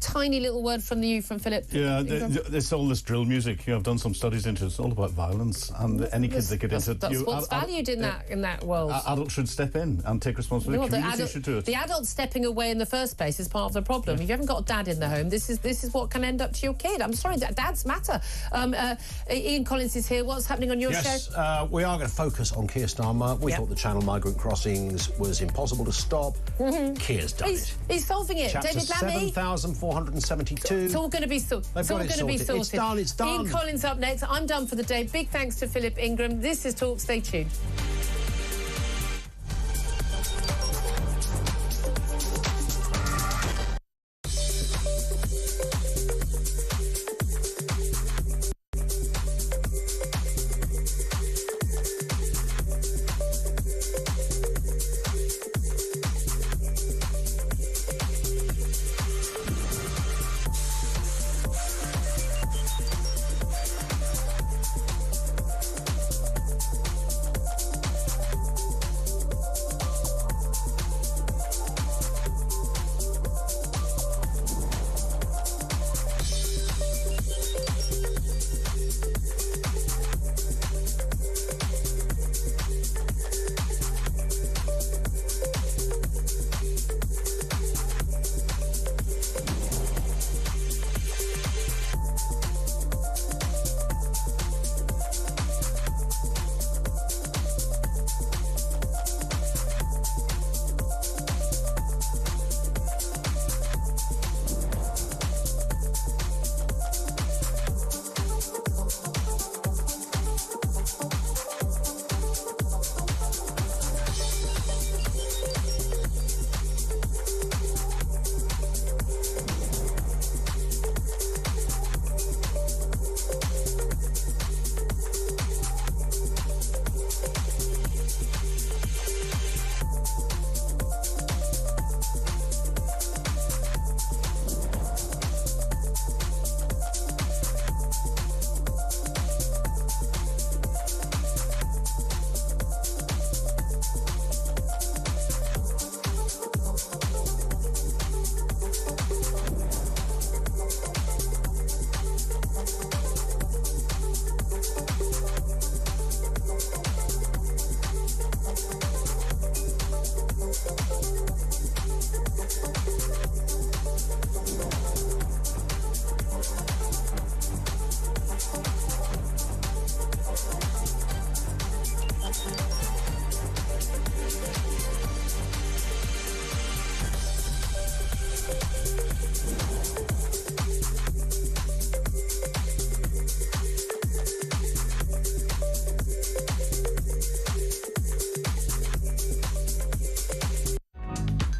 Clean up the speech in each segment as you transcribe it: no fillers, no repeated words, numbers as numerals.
tiny little word from Philip. Yeah, it's all this drill music. I've done some studies into it. It's all about violence, and any kids that get into it... That's what's valued in that world. Adults should step in and take responsibility. Community should do it. The adults stepping away in the first place is part of the problem. If you haven't got a dad in the home, this is what can end up to your kid. I'm sorry, dads matter. Ian Collins is here. What's happening on your show? Yes, we are going to focus on Keir Starmer. We thought the Channel migrant crossings was impossible to stop. Keir's done it. He's solving it. Chapter David Lammy. 7,472. It's all going to be sorted. It's all going to be sorted. It's done, it's done. Ian Collins up next. I'm done for the day. Big thanks to Philip Ingram. This is Talk. Stay tuned.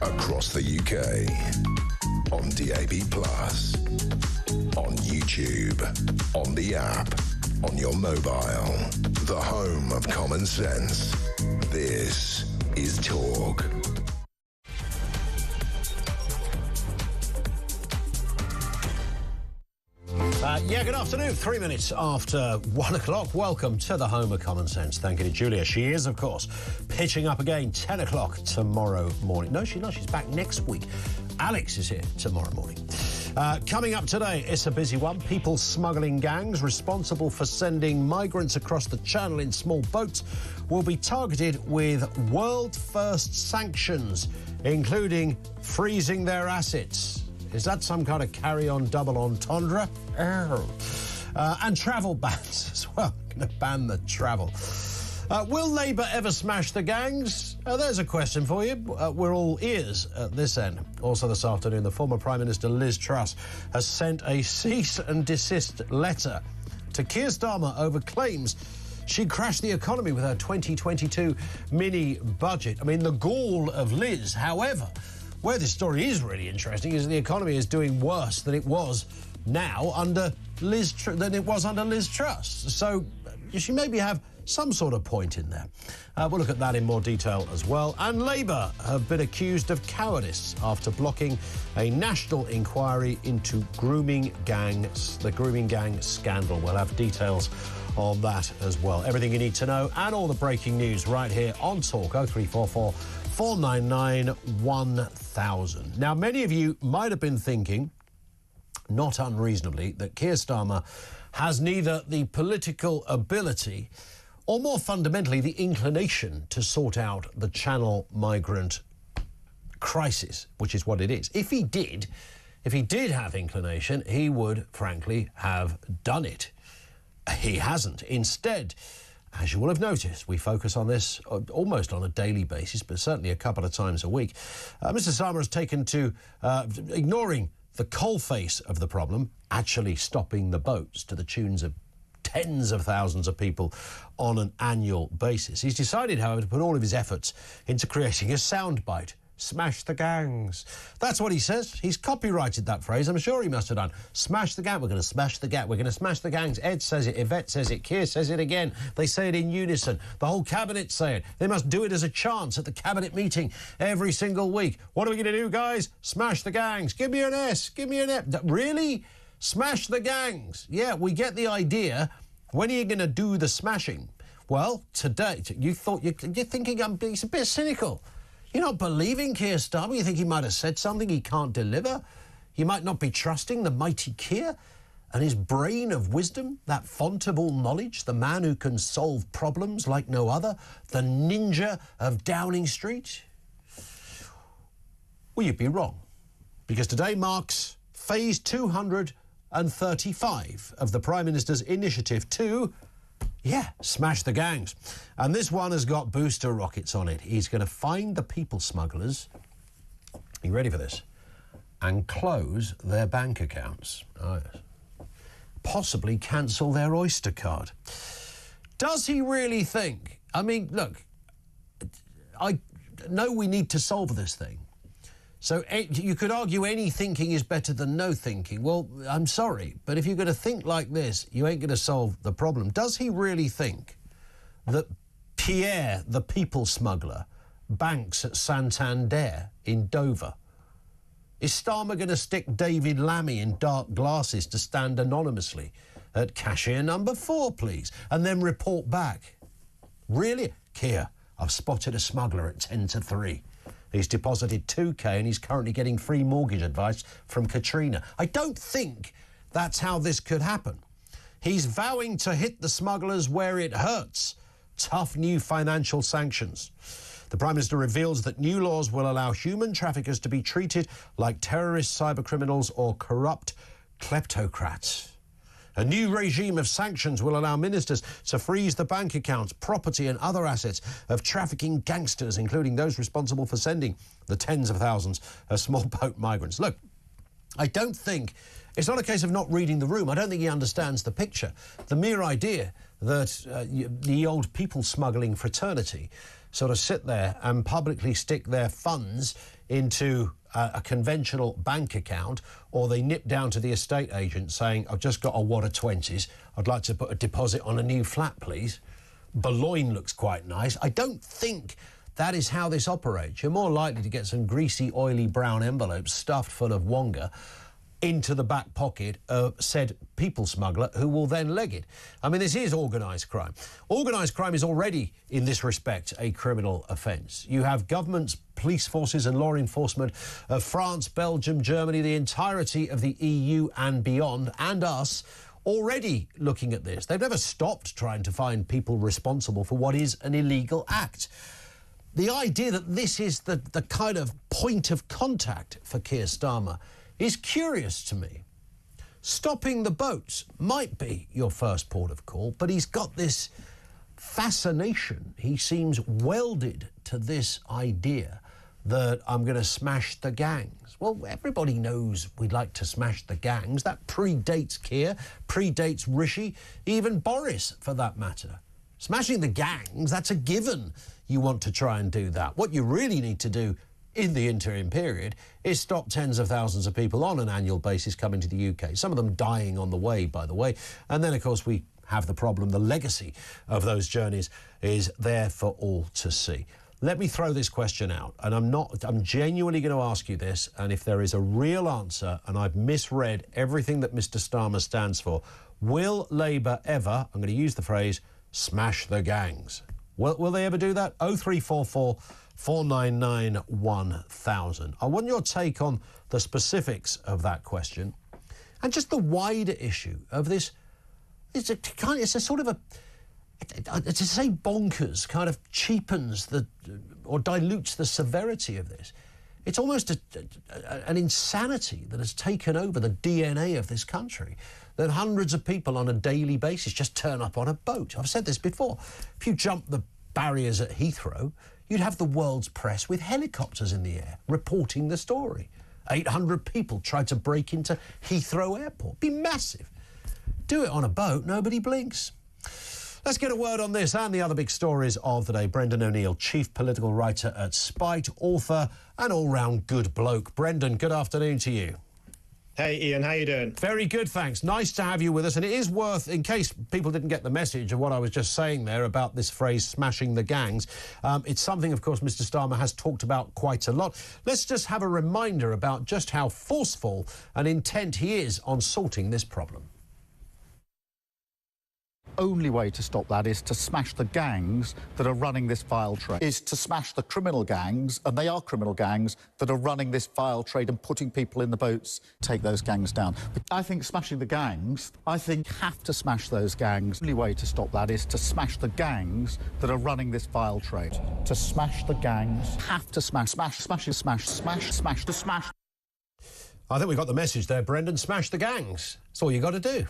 Across the UK, on DAB+, on YouTube, on the app, on your mobile, the home of common sense. This is Talk. Good afternoon. 3 minutes after 1 o'clock. Welcome to the home of common sense. Thank you to Julia. She is, of course, pitching up again 10 o'clock tomorrow morning. No, she's not. She's back next week. Alex is here tomorrow morning. Coming up today, it's a busy one. People smuggling gangs responsible for sending migrants across the channel in small boats will be targeted with world-first sanctions, including freezing their assets. Is that some kind of carry-on double entendre? And travel bans as well. Going to ban the travel. Will Labour ever smash the gangs? There's a question for you. We're all ears at this end. Also this afternoon, the former Prime Minister Liz Truss has sent a cease and desist letter to Keir Starmer over claims she crashed the economy with her 2022 mini-budget. I mean, the gall of Liz, however. Where this story is really interesting is the economy is doing worse than it was now under Liz Truss. So she maybe have some sort of point in there. We'll look at that in more detail as well. And Labour have been accused of cowardice after blocking a national inquiry into the grooming gang scandal. We'll have details on that as well. Everything you need to know and all the breaking news right here on Talk 0344 499 1000. Now, many of you might have been thinking, not unreasonably, that Keir Starmer has neither the political ability or, more fundamentally, the inclination to sort out the Channel migrant crisis, which is what it is. If he did have inclination, he would, frankly, have done it. He hasn't. Instead, as you will have noticed, we focus on this almost on a daily basis, but certainly a couple of times a week. Mr. Starmer has taken to ignoring the coalface of the problem, actually stopping the boats to the tunes of tens of thousands of people on an annual basis. He's decided, however, to put all of his efforts into creating a soundbite. Smash the gangs. That's what he says. He's copyrighted that phrase. I'm sure he must have done. Smash the gang. We're going to smash the gang. We're going to smash the gangs. Ed says it. Yvette says it. Keir says it again. They say it in unison. The whole cabinet say it. They must do it as a chant at the cabinet meeting every single week. What are we going to do, guys? Smash the gangs. Give me an S. Give me an F. Really? Smash the gangs. Yeah, we get the idea. When are you going to do the smashing? Well, today, you're thinking he's a bit cynical. You're not believing Keir Starmer. You think he might have said something he can't deliver. You might not be trusting the mighty Keir and his brain of wisdom, that font of all knowledge, the man who can solve problems like no other, the ninja of Downing Street. Well, you'd be wrong, because today marks phase 235 of the Prime Minister's initiative to smash the gangs. And this one has got booster rockets on it. He's going to find the people smugglers, are you ready for this, and close their bank accounts. Oh, yes. Possibly cancel their Oyster card. Does he really think? I mean, look, I know we need to solve this thing. So you could argue any thinking is better than no thinking. Well, I'm sorry, but if you're going to think like this, you ain't going to solve the problem. Does he really think that Pierre, the people smuggler, banks at Santander in Dover? Is Starmer going to stick David Lammy in dark glasses to stand anonymously at cashier number 4, please, and then report back? Really? Keir, I've spotted a smuggler at 10 to 3. He's deposited 2k and he's currently getting free mortgage advice from Katrina. I don't think that's how this could happen. He's vowing to hit the smugglers where it hurts. Tough new financial sanctions. The Prime Minister reveals that new laws will allow human traffickers to be treated like terrorist cybercriminals or corrupt kleptocrats. A new regime of sanctions will allow ministers to freeze the bank accounts, property and other assets of trafficking gangsters, including those responsible for sending the tens of thousands of small boat migrants. Look, I don't think... It's not a case of not reading the room. I don't think he understands the picture. The mere idea that the old people smuggling fraternity sort of sit there and publicly stick their funds into a conventional bank account, or they nip down to the estate agent saying, I've just got a wad of 20s, I'd like to put a deposit on a new flat, please. Boulogne looks quite nice. I don't think that is how this operates. You're more likely to get some greasy, oily brown envelopes stuffed full of wonga into the back pocket of said people smuggler, who will then leg it. I mean, this is organised crime. Organised crime is already, in this respect, a criminal offence. You have governments, police forces and law enforcement of France, Belgium, Germany, the entirety of the EU and beyond, and us, already looking at this. They've never stopped trying to find people responsible for what is an illegal act. The idea that this is the kind of point of contact for Keir Starmer is curious to me. Stopping the boats might be your first port of call, but he's got this fascination. He seems welded to this idea that I'm going to smash the gangs. Well, everybody knows we'd like to smash the gangs. That predates Keir, predates Rishi, even Boris, for that matter. Smashing the gangs, that's a given. You want to try and do that. What you really need to do in the interim period is stop tens of thousands of people on an annual basis coming to the UK, some of them dying on the way, by the way. And then, of course, we have the problem. The legacy of those journeys is there for all to see. Let me throw this question out, and I'm genuinely going to ask you this, and if there is a real answer and I've misread everything that Mr. Starmer stands for, will Labour ever, I'm going to use the phrase, smash the gangs? Will they ever do that? 0344 499 1000. I want your take on the specifics of that question. And just the wider issue of this, it's a sort of a, to say bonkers kind of cheapens or dilutes the severity of this. It's almost an insanity that has taken over the DNA of this country, that hundreds of people on a daily basis just turn up on a boat. I've said this before. If you jump the barriers at Heathrow, you'd have the world's press with helicopters in the air reporting the story. 800 people tried to break into Heathrow Airport. Be massive. Do it on a boat, nobody blinks. Let's get a word on this and the other big stories of the day. Brendan O'Neill, chief political writer at Spite, author and all-round good bloke. Brendan, good afternoon to you. Hey, Ian, how you doing? Very good, thanks. Nice to have you with us. And it is worth, in case people didn't get the message of what I was just saying there about this phrase, smashing the gangs, it's something, of course, Mr Starmer has talked about quite a lot. Let's just have a reminder about just how forceful and intent he is on sorting this problem. Only way to stop that is to smash the gangs that are running this vile trade, is to smash the criminal gangs, and they are criminal gangs, that are running this vile trade and putting people in the boats, take those gangs down. But I think smashing the gangs, I think have to smash those gangs. The only way to stop that is to smash the gangs that are running this vile trade. To smash the gangs, have to smash. I think we got the message there, Brendan. Smash the gangs. That's all you got to do.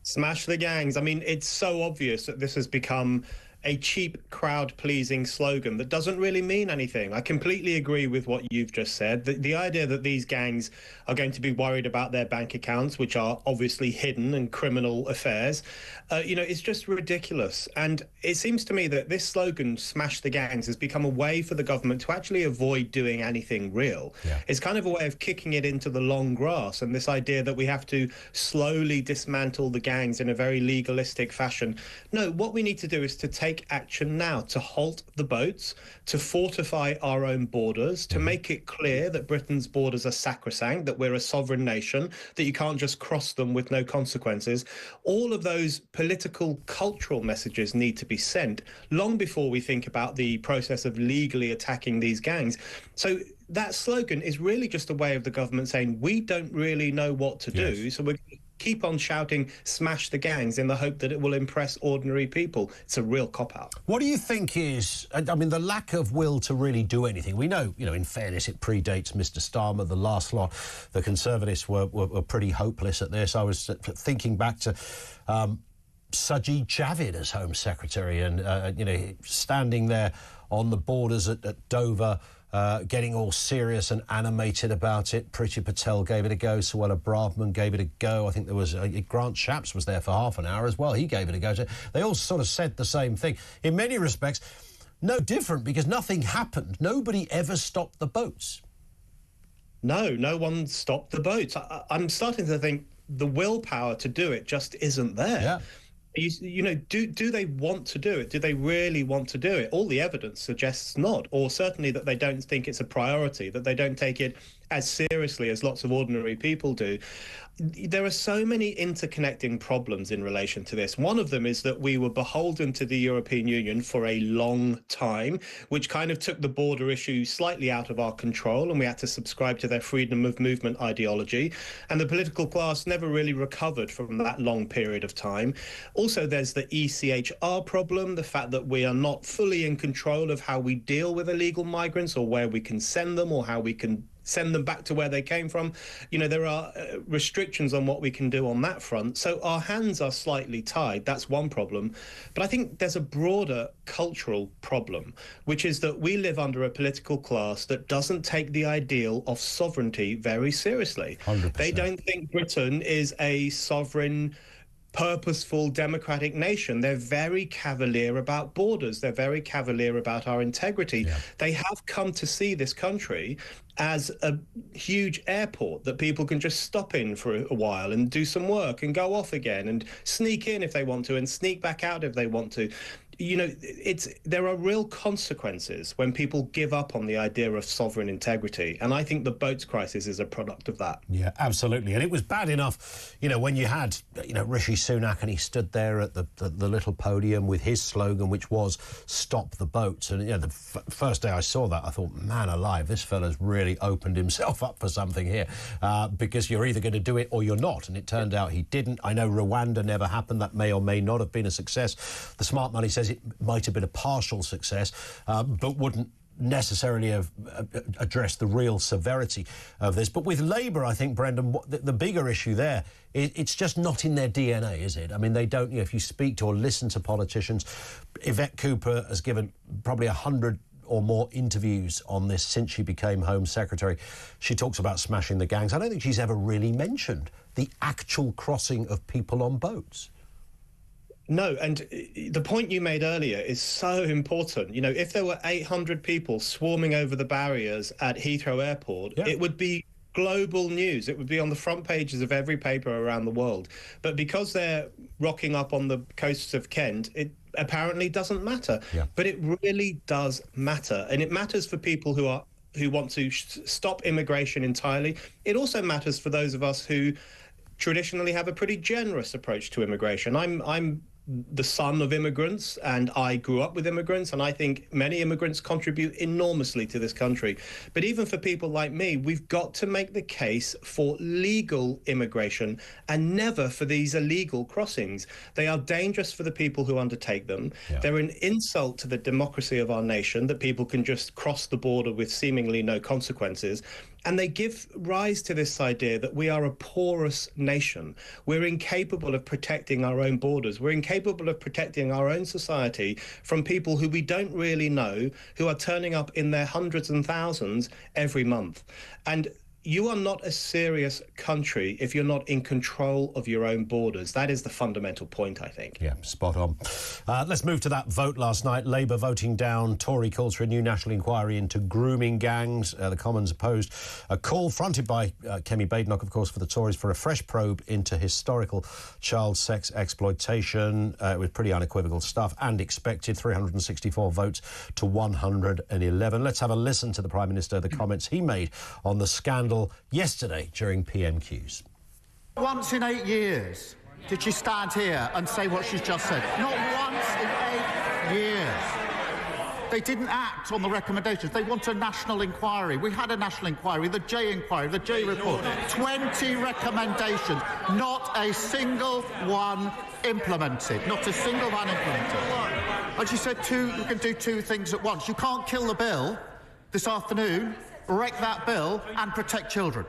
Smash the gangs. I mean, it's so obvious that this has become a cheap, crowd-pleasing slogan that doesn't really mean anything. I completely agree with what you've just said. The idea that these gangs are going to be worried about their bank accounts, which are obviously hidden and criminal affairs, it's just ridiculous. And it seems to me that this slogan, smash the gangs, has become a way for the government to actually avoid doing anything real. Yeah. It's kind of a way of kicking it into the long grass, and this idea that we have to slowly dismantle the gangs in a very legalistic fashion. No, what we need to do is to take action now, to halt the boats, to fortify our own borders, to make it clear that Britain's borders are sacrosanct, that we're a sovereign nation, that you can't just cross them with no consequences. All of those political, cultural messages need to be sent long before we think about the process of legally attacking these gangs. So that slogan is really just a way of the government saying, we don't really know what to do, so we're keep on shouting, smash the gangs, in the hope that it will impress ordinary people. It's a real cop-out. What do you think is, I mean, the lack of will to really do anything? We know, in fairness, it predates Mr Starmer, the last lot. The Conservatives were pretty hopeless at this. I was thinking back to Sajid Javid as Home Secretary and, standing there on the borders at Dover, getting all serious and animated about it. Priti Patel gave it a go. Suella Braverman gave it a go. I think there was Grant Shapps was there for half an hour as well. He gave it a go. They all sort of said the same thing. In many respects, no different, because nothing happened. Nobody ever stopped the boats. No one stopped the boats. I'm starting to think the willpower to do it just isn't there. Yeah. Do they want to do it? Do they really want to do it? All the evidence suggests not, or certainly that they don't think it's a priority, that they don't take it as seriously as lots of ordinary people do. There are so many interconnecting problems in relation to this. One of them is that we were beholden to the European Union for a long time, which kind of took the border issue slightly out of our control, and we had to subscribe to their freedom of movement ideology. And the political class never really recovered from that long period of time. Also, there's the ECHR problem, the fact that we are not fully in control of how we deal with illegal migrants, or where we can send them, or how we can send them back to where they came from. There are restrictions on what we can do on that front. So our hands are slightly tied. That's one problem. But I think there's a broader cultural problem, which is that we live under a political class that doesn't take the ideal of sovereignty very seriously. 100%. They don't think Britain is a sovereign, purposeful, democratic nation. They're very cavalier about borders. They're very cavalier about our integrity. Yeah. They have come to see this country as a huge airport that people can just stop in for a while and do some work and go off again and sneak in if they want to and sneak back out if they want to. you know, there are real consequences when people give up on the idea of sovereign integrity, and I think the boats crisis is a product of that. Yeah, absolutely. And it was bad enough, you know, when you had, you know, Rishi Sunak, and he stood there at the little podium with his slogan, which was "Stop the boats." And, you know, the first day I saw that, I thought, man alive, this fella's really opened himself up for something here, because you're either going to do it or you're not. And it turned out he didn't. I know Rwanda never happened. That may or may not have been a success. The smart money says it might have been a partial success, but wouldn't necessarily have addressed the real severity of this. But with Labour, I think, Brendan, the bigger issue there, it's just not in their DNA, is it? I mean, they don't, you know, if you speak to or listen to politicians, Yvette Cooper has given probably 100 or more interviews on this since she became Home Secretary. She talks about smashing the gangs. I don't think she's ever really mentioned the actual crossing of people on boats. No, and the point you made earlier is so important. You know, if there were 800 people swarming over the barriers at Heathrow Airport, it would be global news. It would be on the front pages of every paper around the world. But because they're rocking up on the coasts of Kent, it apparently doesn't matter. But it really does matter. And it matters for people who want to stop immigration entirely. It also matters for those of us who traditionally have a pretty generous approach to immigration. I'm the son of immigrants, and I grew up with immigrants, and I think many immigrants contribute enormously to this country. But even for people like me, we've got to make the case for legal immigration and never for these illegal crossings. They are dangerous for the people who undertake them. They're an insult to the democracy of our nation that people can just cross the border with seemingly no consequences. And they give rise to this idea that we are a porous nation. We're incapable of protecting our own borders. We're incapable of protecting our own society from people who we don't really know, who are turning up in their hundreds and thousands every month. And you are not a serious country if you're not in control of your own borders. That is the fundamental point, I think. Yeah, spot on. Let's move to that vote last night. Labour voting down Tory calls for a new national inquiry into grooming gangs. The Commons opposed a call fronted by Kemi Badenoch, of course, for the Tories, for a fresh probe into historical child sex exploitation. It was pretty unequivocal stuff and expected. 364 votes to 111. Let's have a listen to the Prime Minister, the comments he made on the scandal yesterday during PMQs. Once in 8 years did she stand here and say what she's just said. Not once in 8 years. They didn't act on the recommendations. They want a national inquiry. We had a national inquiry, the J inquiry, the J report. 20 recommendations, not a single one implemented. Not a single one implemented. And she said you can do two things at once. You can't kill the bill this afternoon, wreck that bill and protect children.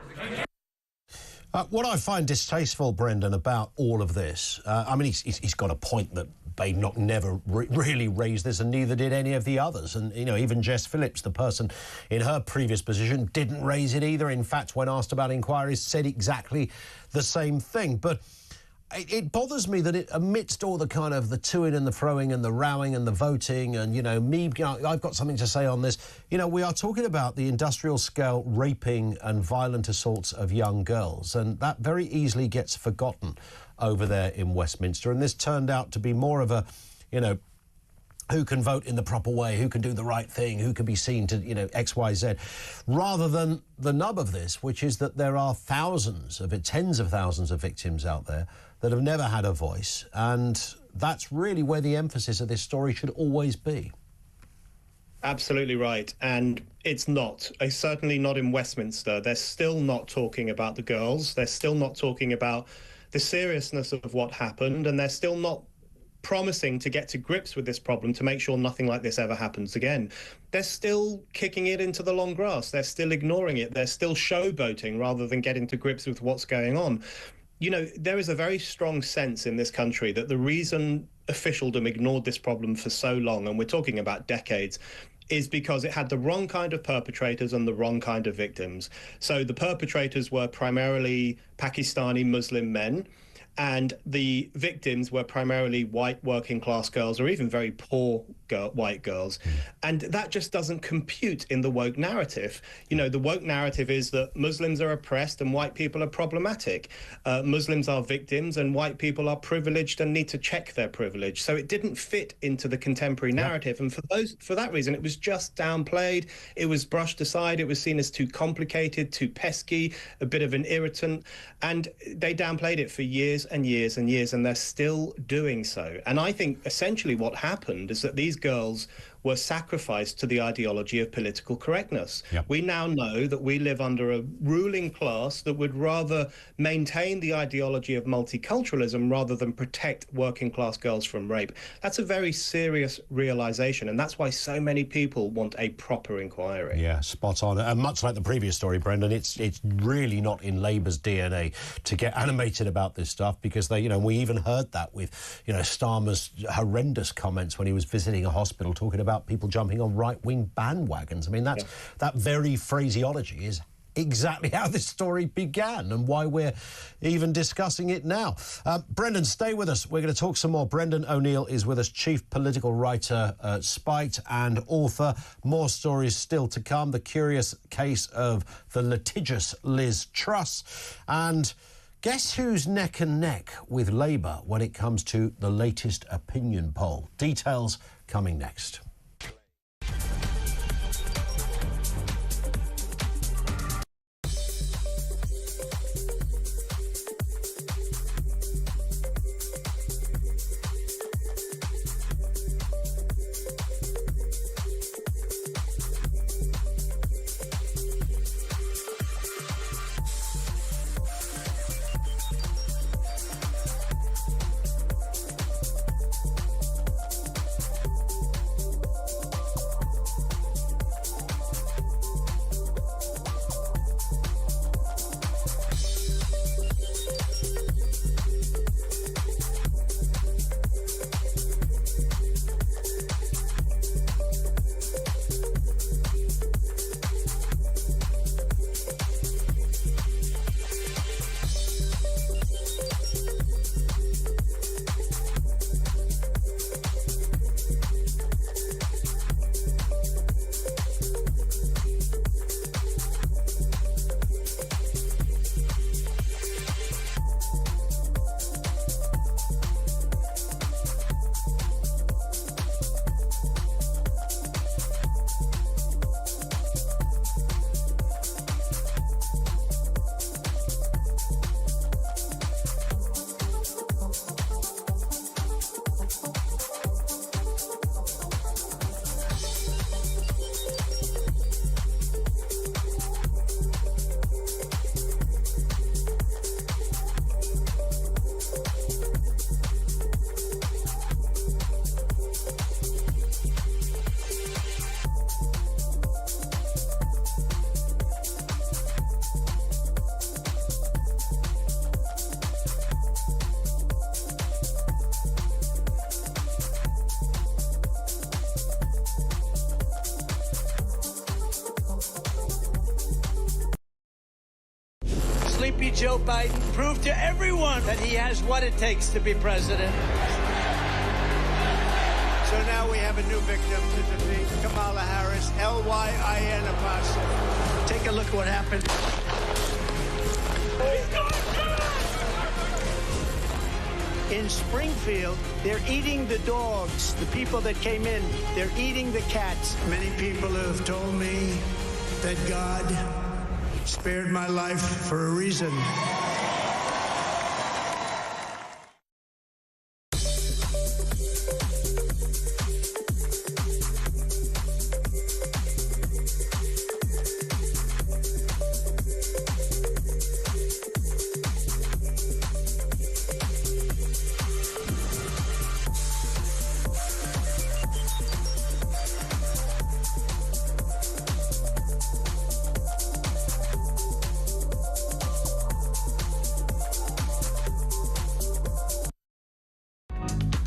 What I find distasteful, Brendan, about all of this, I mean, he's got a point that Badenoch never really raised this, and neither did any of the others. And, you know, even Jess Phillips, the person in her previous position, didn't raise it either. In fact, when asked about inquiries, said exactly the same thing. But it bothers me that amidst all the kind of the to-ing and the fro-ing and the rowing and the voting and, you know, I've got something to say on this. You know, we are talking about the industrial-scale raping and violent assaults of young girls, and that very easily gets forgotten over there in Westminster. And this turned out to be more of a, you know, who can vote in the proper way, who can do the right thing, who can be seen to, you know, X, Y, Z, rather than the nub of this, which is that there are tens of thousands of victims out there that have never had a voice, and that's really where the emphasis of this story should always be. Absolutely right, and it's not. Certainly not in Westminster. They're still not talking about the girls. They're still not talking about the seriousness of what happened, and they're still not promising to get to grips with this problem to make sure nothing like this ever happens again. They're still kicking it into the long grass. They're still ignoring it. They're still showboating rather than getting to grips with what's going on. You know, there is a very strong sense in this country that the reason officialdom ignored this problem for so long, and we're talking about decades, is because it had the wrong kind of perpetrators and the wrong kind of victims. So the perpetrators were primarily Pakistani Muslim men, and the victims were primarily white working class girls or even very poor white girls. And that just doesn't compute in the woke narrative. You know, the woke narrative is that Muslims are oppressed and white people are problematic. Muslims are victims and white people are privileged and need to check their privilege. So it didn't fit into the contemporary narrative. And for that reason, it was just downplayed. It was brushed aside. It was seen as too complicated, too pesky, a bit of an irritant. And they downplayed it for years and years and years, and they're still doing so. And I think essentially what happened is that these girls were sacrificed to the ideology of political correctness. We now know that we live under a ruling class that would rather maintain the ideology of multiculturalism rather than protect working class girls from rape. That's a very serious realization, and that's why so many people want a proper inquiry. Yeah, spot on. And much like the previous story, Brendan, it's really not in Labour's DNA to get animated about this stuff, because they, you know, we even heard that with, you know, Starmer's horrendous comments when he was visiting a hospital talking about people jumping on right-wing bandwagons. I mean, that very phraseology is exactly how this story began and why we're even discussing it now. Brendan, stay with us. We're going to talk some more. Brendan O'Neill is with us, chief political writer at Spiked and author. More stories still to come. The curious case of the litigious Liz Truss. And guess who's neck and neck with Labour when it comes to the latest opinion poll? Details coming next. Sleepy Joe Biden proved to everyone that he has what it takes to be president. So now we have a new victim to defeat, Kamala Harris, L-Y-I-N apostrophe. Take a look at what happened. In Springfield, they're eating the dogs, the people that came in. They're eating the cats. Many people have told me that God spared my life for a reason.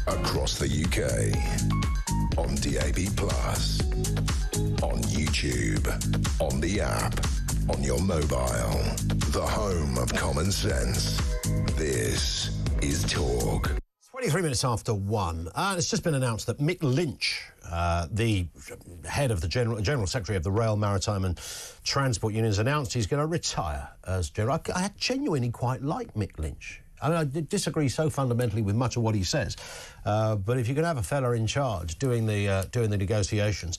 Across the UK, on DAB+, on YouTube, on the app, on your mobile, the home of common sense. This is talk. 23 minutes after 1, and it's just been announced that Mick Lynch, the head of the General Secretary of the Rail, Maritime and Transport Unions, announced he's going to retire as General. I genuinely quite like Mick Lynch. I mean, I disagree so fundamentally with much of what he says, but if you can have a fella in charge doing the negotiations,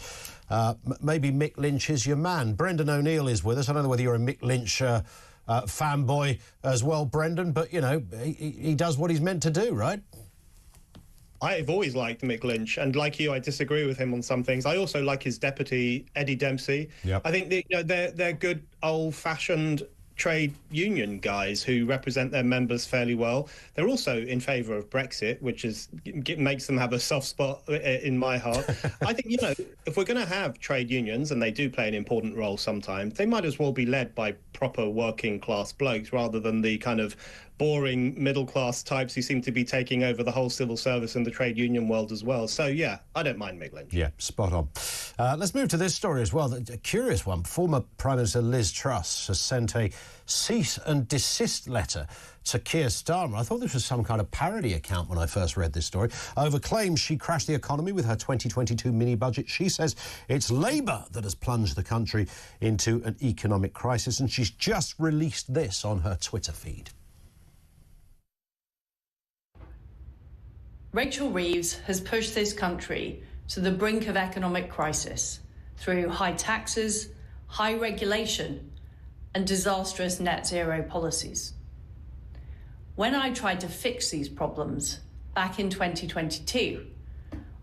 maybe Mick Lynch is your man. Brendan O'Neill is with us. I don't know whether you're a Mick Lynch fanboy as well, Brendan, but, you know, he does what he's meant to do, right? I've always liked Mick Lynch, and like you, I disagree with him on some things. I also like his deputy, Eddie Dempsey. Yep. I think they're good old-fashioned trade union guys who represent their members fairly well. They're also in favour of Brexit, which makes them have a soft spot in my heart. I think, you know, if we're going to have trade unions, and they do play an important role sometimes, they might as well be led by proper working class blokes rather than the kind of boring middle-class types who seem to be taking over the whole civil service and the trade union world as well. So, yeah, I don't mind Mick Lynch. Yeah, spot on. Let's move to this story as well. A curious one. Former Prime Minister Liz Truss has sent a cease and desist letter to Keir Starmer. I thought this was some kind of parody account when I first read this story. Over claims she crashed the economy with her 2022 mini-budget. She says it's Labour that has plunged the country into an economic crisis, and she's just released this on her Twitter feed. Rachel Reeves has pushed this country to the brink of economic crisis through high taxes, high regulation, and disastrous net zero policies. When I tried to fix these problems back in 2022,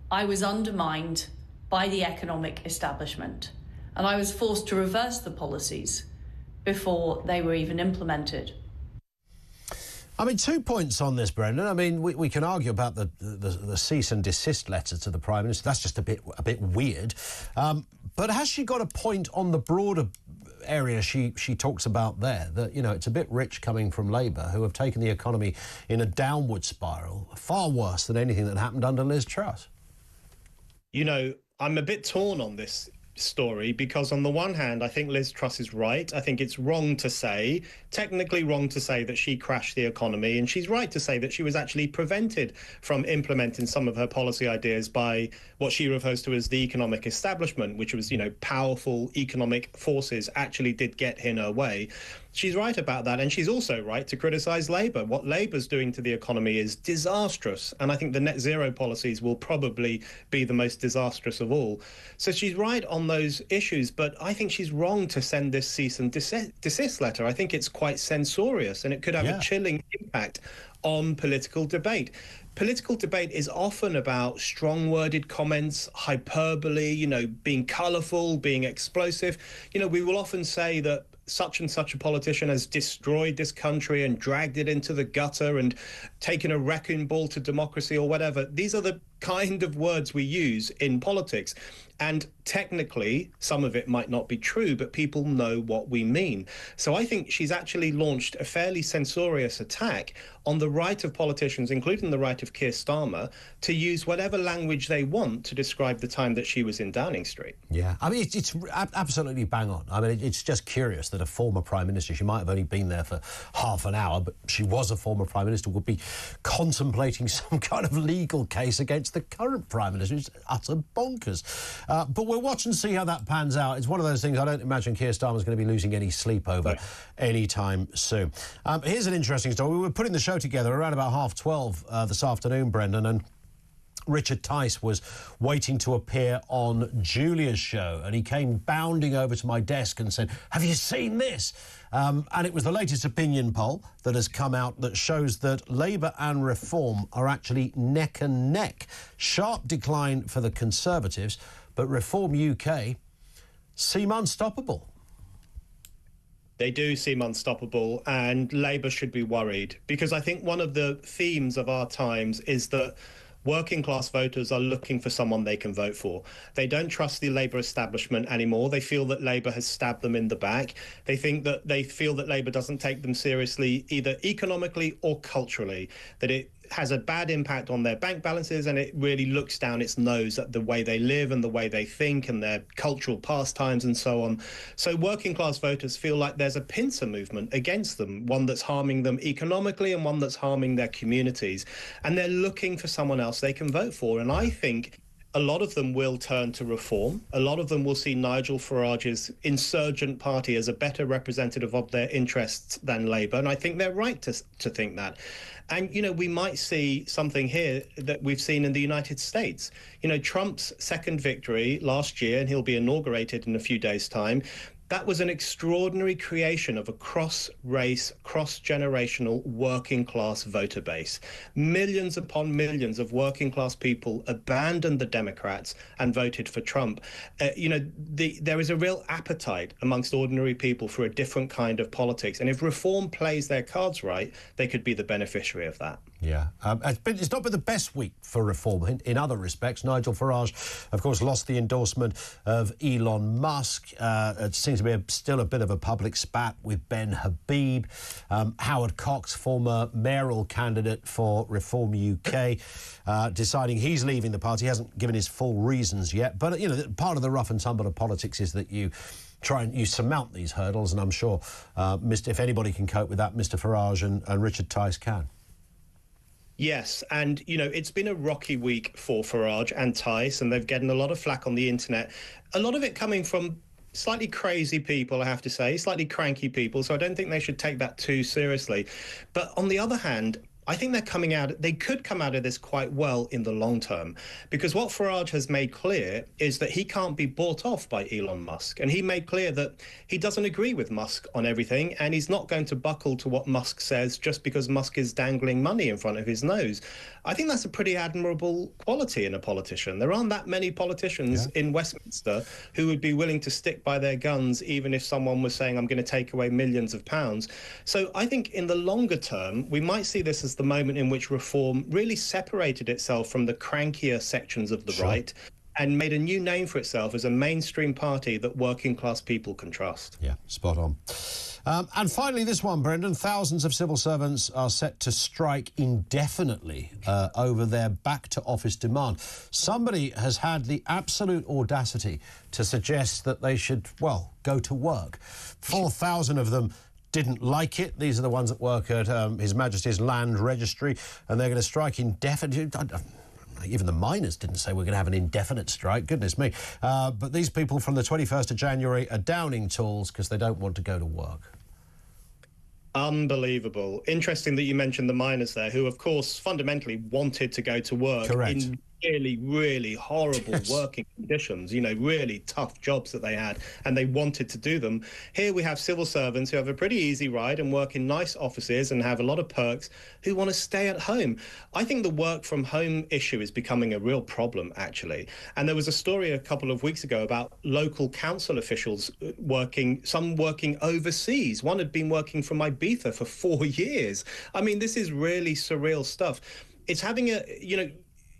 I was undermined by the economic establishment, and I was forced to reverse the policies before they were even implemented. I mean, 2 points on this, Brendan. I mean, we can argue about the cease and desist letter to the Prime Minister. That's just a bit weird. But has she got a point on the broader area she talks about there, that, you know, it's a bit rich coming from Labour, who have taken the economy in a downward spiral, far worse than anything that happened under Liz Truss? You know, I'm a bit torn on this story because on the one hand, I think Liz Truss is right. I think it's technically wrong to say that she crashed the economy, and she's right to say that she was actually prevented from implementing some of her policy ideas by what she refers to as the economic establishment, which was, you know, powerful economic forces actually did get in her way. She's right about that, and she's also right to criticise Labour. What Labour's doing to the economy is disastrous, and I think the net zero policies will probably be the most disastrous of all. So she's right on those issues, but I think she's wrong to send this cease and desist letter. I think it's quite censorious, and it could have a chilling impact on political debate. Political debate is often about strong-worded comments, hyperbole, you know, being colourful, being explosive. You know, we will often say that such and such a politician has destroyed this country and dragged it into the gutter and taken a wrecking ball to democracy or whatever. These are the kind of words we use in politics. And technically, some of it might not be true, but people know what we mean. So I think she's actually launched a fairly censorious attack on the right of politicians, including the right of Keir Starmer, to use whatever language they want to describe the time that she was in Downing Street. Yeah, I mean, it's absolutely bang on. I mean, it's just curious that a former Prime Minister, she might have only been there for half an hour, but she was a former Prime Minister, would be contemplating some kind of legal case against the current Prime Minister. It's utter bonkers. But we'll watch and see how that pans out. It's one of those things I don't imagine Keir Starmer's going to be losing any sleep over anytime soon. Here's an interesting story. We were putting the show together around about 12:30 this afternoon, Brendan, and Richard Tice was waiting to appear on Julia's show, and he came bounding over to my desk and said, "Have you seen this?" And it was the latest opinion poll that has come out that shows that Labour and Reform are actually neck and neck. Sharp decline for the Conservatives, but Reform UK seem unstoppable. They do seem unstoppable, and Labour should be worried, because I think one of the themes of our times is that working class voters are looking for someone they can vote for. They don't trust the Labour establishment anymore. They feel that Labour has stabbed them in the back. They feel that Labour doesn't take them seriously, either economically or culturally, that it has a bad impact on their bank balances, and it really looks down its nose at the way they live and the way they think and their cultural pastimes and so on. So working class voters feel like there's a pincer movement against them, one that's harming them economically and one that's harming their communities. And they're looking for someone else they can vote for. And I think a lot of them will turn to reform. A lot of them will see Nigel Farage's insurgent party as a better representative of their interests than Labour. And I think they're right to think that. And, you know, we might see something here that we've seen in the United States. You know, Trump's second victory last year, and he'll be inaugurated in a few days' time, that was an extraordinary creation of a cross-race, cross-generational working-class voter base. Millions upon millions of working-class people abandoned the Democrats and voted for Trump. You know, there is a real appetite amongst ordinary people for a different kind of politics. And if reform plays their cards right, they could be the beneficiary of that. Yeah. It's not been the best week for reform in other respects. Nigel Farage, of course, lost the endorsement of Elon Musk. It seems to be still a bit of a public spat with Ben Habib. Howard Cox, former mayoral candidate for Reform UK, deciding he's leaving the party. He hasn't given his full reasons yet. But, you know, part of the rough and tumble of politics is that you try and you surmount these hurdles. And I'm sure, if anybody can cope with that, Mr Farage and Richard Tice can. Yes, and, you know, it's been a rocky week for Farage and Tice, and they've gotten a lot of flack on the internet. A lot of it coming from slightly crazy people, I have to say, slightly cranky people, so I don't think they should take that too seriously. But on the other hand, I think they could come out of this quite well in the long term, because what Farage has made clear is that he can't be bought off by Elon Musk. And he made clear that he doesn't agree with Musk on everything, and he's not going to buckle to what Musk says just because Musk is dangling money in front of his nose. I think that's a pretty admirable quality in a politician. There aren't that many politicians in Westminster who would be willing to stick by their guns, even if someone was saying, I'm going to take away millions of pounds. So I think in the longer term, we might see this as the moment in which reform really separated itself from the crankier sections of the right and made a new name for itself as a mainstream party that working class people can trust. Yeah, spot on. And finally, this one, Brendan. Thousands of civil servants are set to strike indefinitely over their back-to-office demand. Somebody has had the absolute audacity to suggest that they should, well, go to work. 4,000 of them didn't like it. These are the ones that work at His Majesty's Land Registry, and they're going to strike indefinitely. Even the miners didn't say we're going to have an indefinite strike. Goodness me. But these people from the 21st of January are downing tools because they don't want to go to work. Unbelievable. Interesting that you mentioned the miners there, who, of course, fundamentally wanted to go to work. Correct. In really, really horrible working conditions, you know, really tough jobs that they had, and they wanted to do them. Here we have civil servants who have a pretty easy ride and work in nice offices and have a lot of perks, who want to stay at home. I think the work from home issue is becoming a real problem, actually. And there was a story a couple of weeks ago about local council officials working overseas. One had been working from Ibiza for 4 years. I mean, this is really surreal stuff. It's having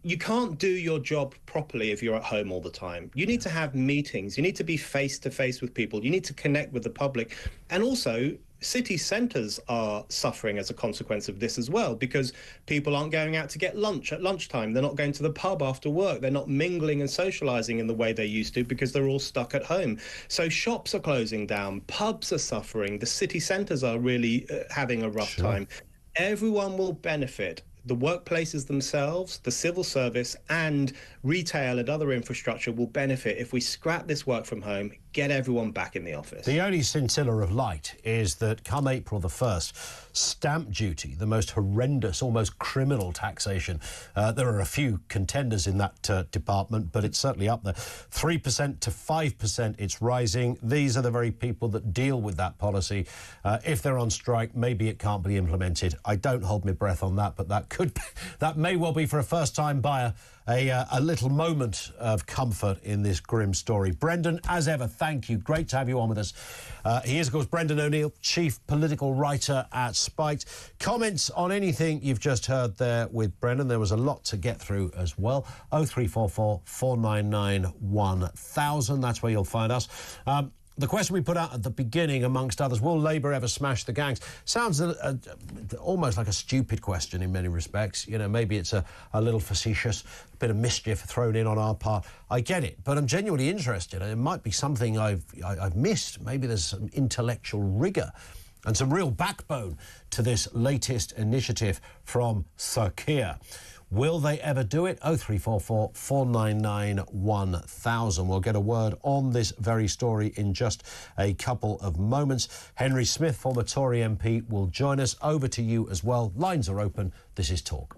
you can't do your job properly if you're at home all the time. You need to have meetings. You need to be face-to-face with people. You need to connect with the public. And also, city centres are suffering as a consequence of this as well, because people aren't going out to get lunch at lunchtime. They're not going to the pub after work. They're not mingling and socialising in the way they used to because they're all stuck at home. So shops are closing down. Pubs are suffering. The city centres are really having a rough time. Everyone will benefit. The workplaces themselves, the civil service and retail and other infrastructure will benefit if we scrap this work from home, get everyone back in the office. The only scintilla of light is that come April the 1st, stamp duty, the most horrendous, almost criminal taxation. There are a few contenders in that department, but it's certainly up there. 3% to 5% it's rising. These are the very people that deal with that policy. If they're on strike, maybe it can't be implemented. I don't hold my breath on that, but that may well be, for a first-time buyer, a little moment of comfort in this grim story. Brendan, as ever, thank you. Great to have you on with us. He is, of course, Brendan O'Neill, chief political writer at Spiked. Comments on anything you've just heard there with Brendan? There was a lot to get through as well. 0344 499 1000. That's where you'll find us. The question we put out at the beginning, amongst others, will Labour ever smash the gangs? Sounds almost like a stupid question in many respects. You know, maybe it's a little facetious, a bit of mischief thrown in on our part. I get it, but I'm genuinely interested. It might be something I've missed. Maybe there's some intellectual rigour and some real backbone to this latest initiative from Sir Keir. Will they ever do it? 0344 499 1000. We'll get a word on this very story in just a couple of moments. Henry Smith, former Tory MP, will join us. Over to you as well. Lines are open. This is Talk.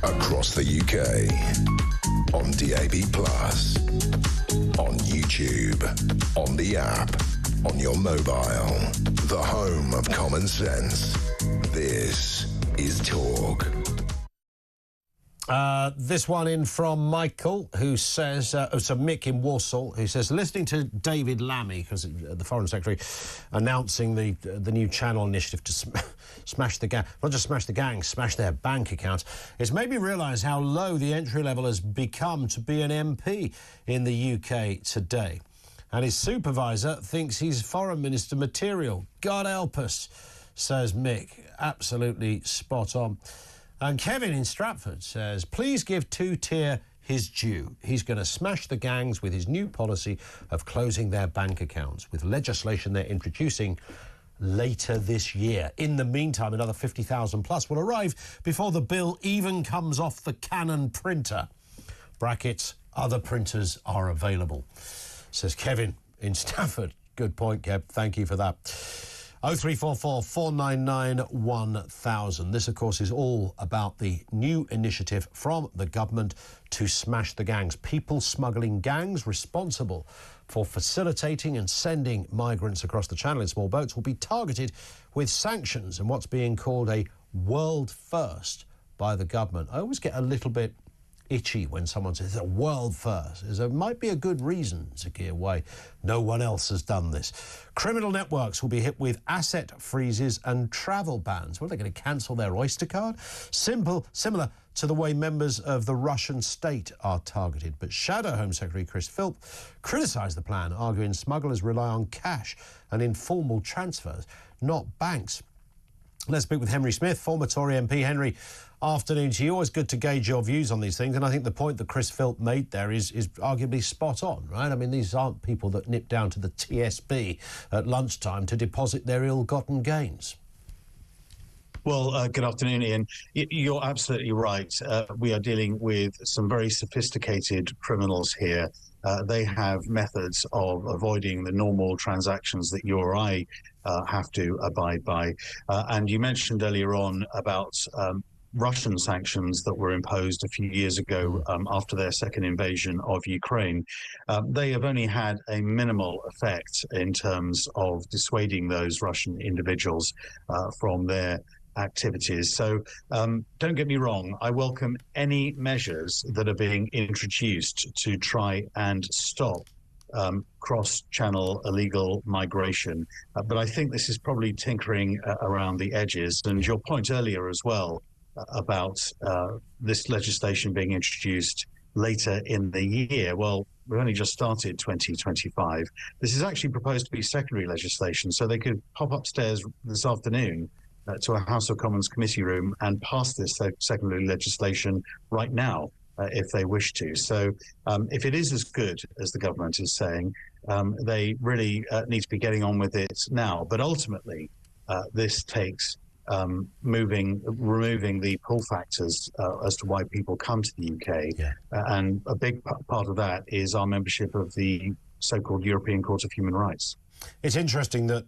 Across the UK, on DAB+, on YouTube, on the app, on your mobile, the home of common sense. This is Talk. This one in from Michael, who says, so Mick in Warsaw, who says, listening to David Lammy, because the Foreign Secretary, announcing the new channel initiative to smash the gang, not just smash the gangs, smash their bank accounts, it's made me realise how low the entry level has become to be an MP in the UK today. And his supervisor thinks he's Foreign Minister material. God help us, says Mick. Absolutely spot on. And Kevin in Stratford says, please give Two-Tier his due. He's going to smash the gangs with his new policy of closing their bank accounts, with legislation they're introducing later this year. In the meantime, another 50,000 plus will arrive before the bill even comes off the Canon printer. Brackets, other printers are available, says Kevin in Stafford. Good point, Kev. Thank you for that. 0344 499 1000. This, of course, is all about the new initiative from the government to smash the gangs. People smuggling gangs responsible for facilitating and sending migrants across the channel in small boats will be targeted with sanctions and what's being called a world first by the government. I always get a little bit itchy when someone says it's a world first. There might be a good reason, Zakir, why no one else has done this. Criminal networks will be hit with asset freezes and travel bans. Well, they're going to cancel their Oyster card? Similar to the way members of the Russian state are targeted. But Shadow Home Secretary Chris Philp criticised the plan, arguing smugglers rely on cash and informal transfers, not banks. Let's speak with Henry Smith, former Tory MP. Henry, afternoon to you. Always good to gauge your views on these things. And I think the point that Chris Philp made there is arguably spot on, right? I mean, these aren't people that nip down to the TSB at lunchtime to deposit their ill-gotten gains. Well, good afternoon, Ian. You're absolutely right. We are dealing with some very sophisticated criminals here. They have methods of avoiding the normal transactions that you or I have to abide by. And you mentioned earlier on about Russian sanctions that were imposed a few years ago after their second invasion of Ukraine. They have only had a minimal effect in terms of dissuading those Russian individuals from their activities. So don't get me wrong, I welcome any measures that are being introduced to try and stop cross-channel illegal migration. But I think this is probably tinkering around the edges. And your point earlier as well about this legislation being introduced later in the year. Well, we've only just started 2025. This is actually proposed to be secondary legislation, so they could pop upstairs this afternoon to a House of Commons committee room and pass this secondary legislation right now if they wish to. So if it is as good as the government is saying, they really need to be getting on with it now. But ultimately, this takes removing the pull factors as to why people come to the UK. And a big part of that is our membership of the so-called European Court of Human Rights. It's interesting that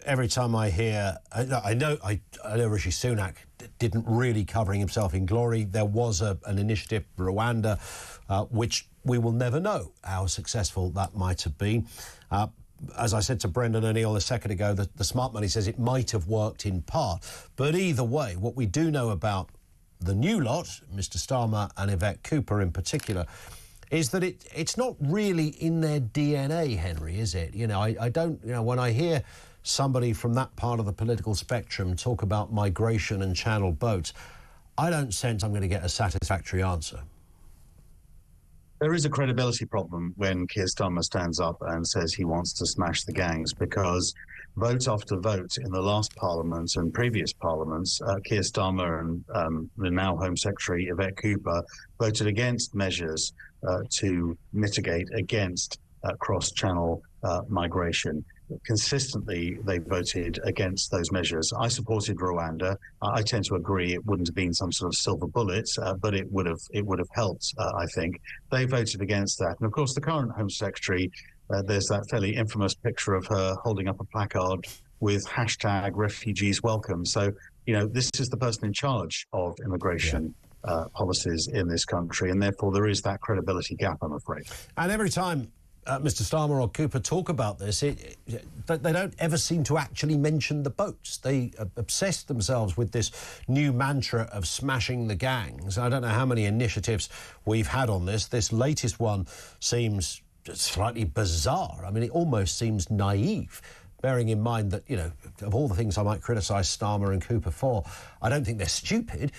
every time I hear, I know Rishi Sunak didn't really covering himself in glory. There was an initiative, Rwanda, which we will never know how successful that might have been. As I said to Brendan O'Neill a second ago, the smart money says it might have worked in part. But either way, what we do know about the new lot, Mr Starmer and Yvette Cooper in particular, is that it's not really in their DNA, Henry, is it? You know, I don't, when I hear somebody from that part of the political spectrum talk about migration and channel boats, I don't sense I'm going to get a satisfactory answer. There is a credibility problem when Keir Starmer stands up and says he wants to smash the gangs, because vote after vote in the last Parliament and previous Parliaments, Keir Starmer and the now Home Secretary Yvette Cooper voted against measures to mitigate against cross-channel migration. Consistently, they voted against those measures. I supported Rwanda. I tend to agree it wouldn't have been some sort of silver bullet, but it would have helped, I think. They voted against that. And of course, the current Home Secretary, there's that fairly infamous picture of her holding up a placard with #refugees welcome. So, this is the person in charge of immigration policies in this country, and therefore there is that credibility gap, I'm afraid. And every time Mr Starmer or Cooper talk about this, they don't ever seem to actually mention the boats. They obsess themselves with this new mantra of smashing the gangs. I don't know how many initiatives we've had on this. This latest one seems slightly bizarre. I mean, it almost seems naive, bearing in mind that, of all the things I might criticise Starmer and Cooper for, I don't think they're stupid,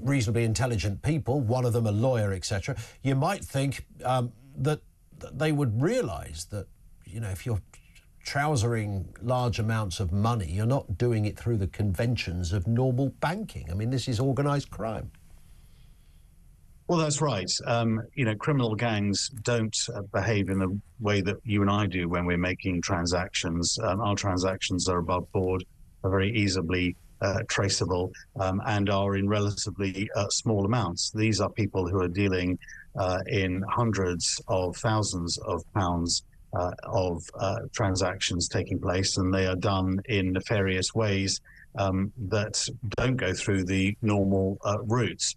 reasonably intelligent people, one of them a lawyer, etc. You might think that they would realise that, if you're trousering large amounts of money, you're not doing it through the conventions of normal banking. I mean, this is organised crime. Well, that's right. Criminal gangs don't behave in the way that you and I do when we're making transactions. Our transactions are above board, are very easily traceable, and are in relatively small amounts. These are people who are dealing in hundreds of thousands of pounds of transactions taking place, and they are done in nefarious ways that don't go through the normal routes.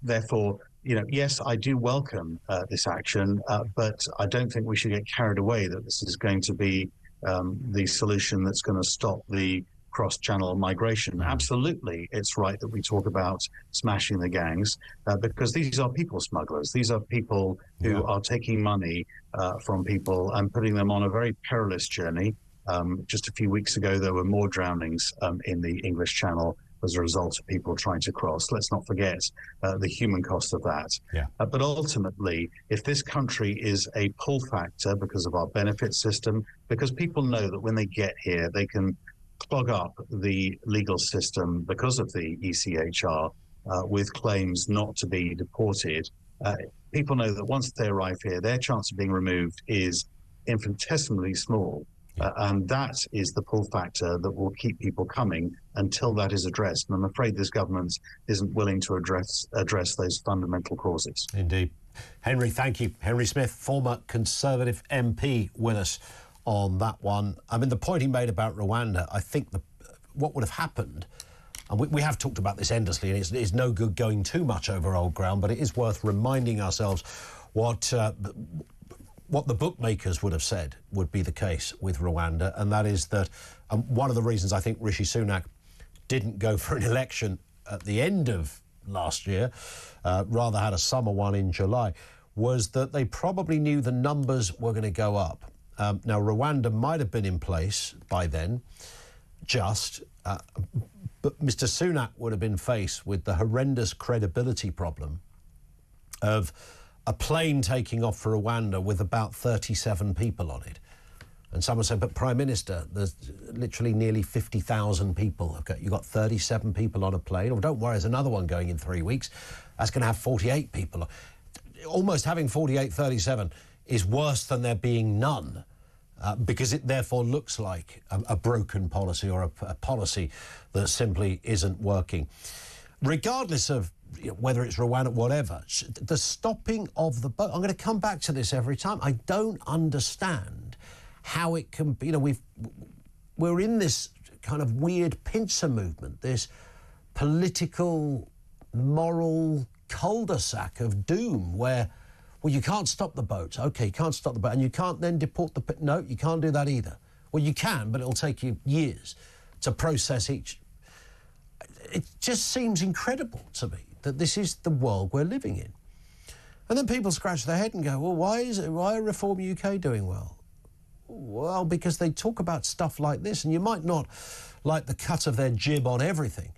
Therefore, yes, I do welcome this action, but I don't think we should get carried away that this is going to be the solution that's going to stop the cross-channel migration. Absolutely, it's right that we talk about smashing the gangs, because these are people smugglers. These are people who are taking money from people and putting them on a very perilous journey. Just a few weeks ago, there were more drownings in the English Channel as a result of people trying to cross. Let's not forget the human cost of that. But ultimately, if this country is a pull factor because of our benefit system, because people know that when they get here, they can clog up the legal system because of the ECHR with claims not to be deported. People know that once they arrive here, their chance of being removed is infinitesimally small. And that is the pull factor that will keep people coming until that is addressed. And I'm afraid this government isn't willing to address those fundamental causes. Indeed. Henry, thank you. Henry Smith, former Conservative MP, with us on that one. I mean, the point he made about Rwanda, I think what would have happened, and we have talked about this endlessly, and it's no good going too much over old ground, but it is worth reminding ourselves what the bookmakers would have said would be the case with Rwanda, and that is that one of the reasons I think Rishi Sunak didn't go for an election at the end of last year, rather had a summer one in July, was that they probably knew the numbers were going to go up. Now, Rwanda might have been in place by then, but Mr. Sunak would have been faced with the horrendous credibility problem of a plane taking off for Rwanda with about 37 people on it. And someone said, but Prime Minister, there's literally nearly 50,000 people. You've got 37 people on a plane. Well, don't worry, there's another one going in 3 weeks. That's going to have 48 people. Almost having 48, 37 is worse than there being none, because it therefore looks like a broken policy or a policy that simply isn't working. Regardless of whether it's Rwanda, whatever, the stopping of the boat, I'm going to come back to this every time. I don't understand how it can be, we're in this kind of weird pincer movement, this political, moral cul-de-sac of doom where, well, you can't stop the boats. OK, you can't stop the boat. And you can't then deport the... No, you can't do that either. Well, you can, but it'll take you years to process each... It just seems incredible to me that this is the world we're living in. And then people scratch their head and go, well, why are Reform UK doing well? Well, because they talk about stuff like this, and you might not like the cut of their jib on everything.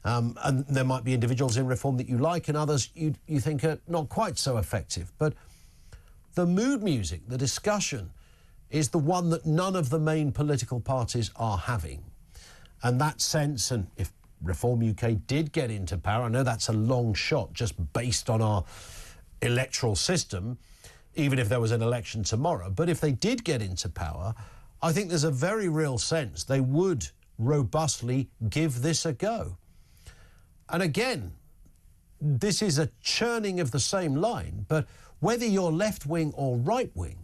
And there might be individuals in Reform that you like and others you think are not quite so effective. But the mood music, the discussion, is the one that none of the main political parties are having. And that sense, and if Reform UK did get into power, I know that's a long shot just based on our electoral system, even if there was an election tomorrow. But if they did get into power, I think there's a very real sense they would robustly give this a go. And again, this is a churning of the same line, but whether you're left-wing or right-wing,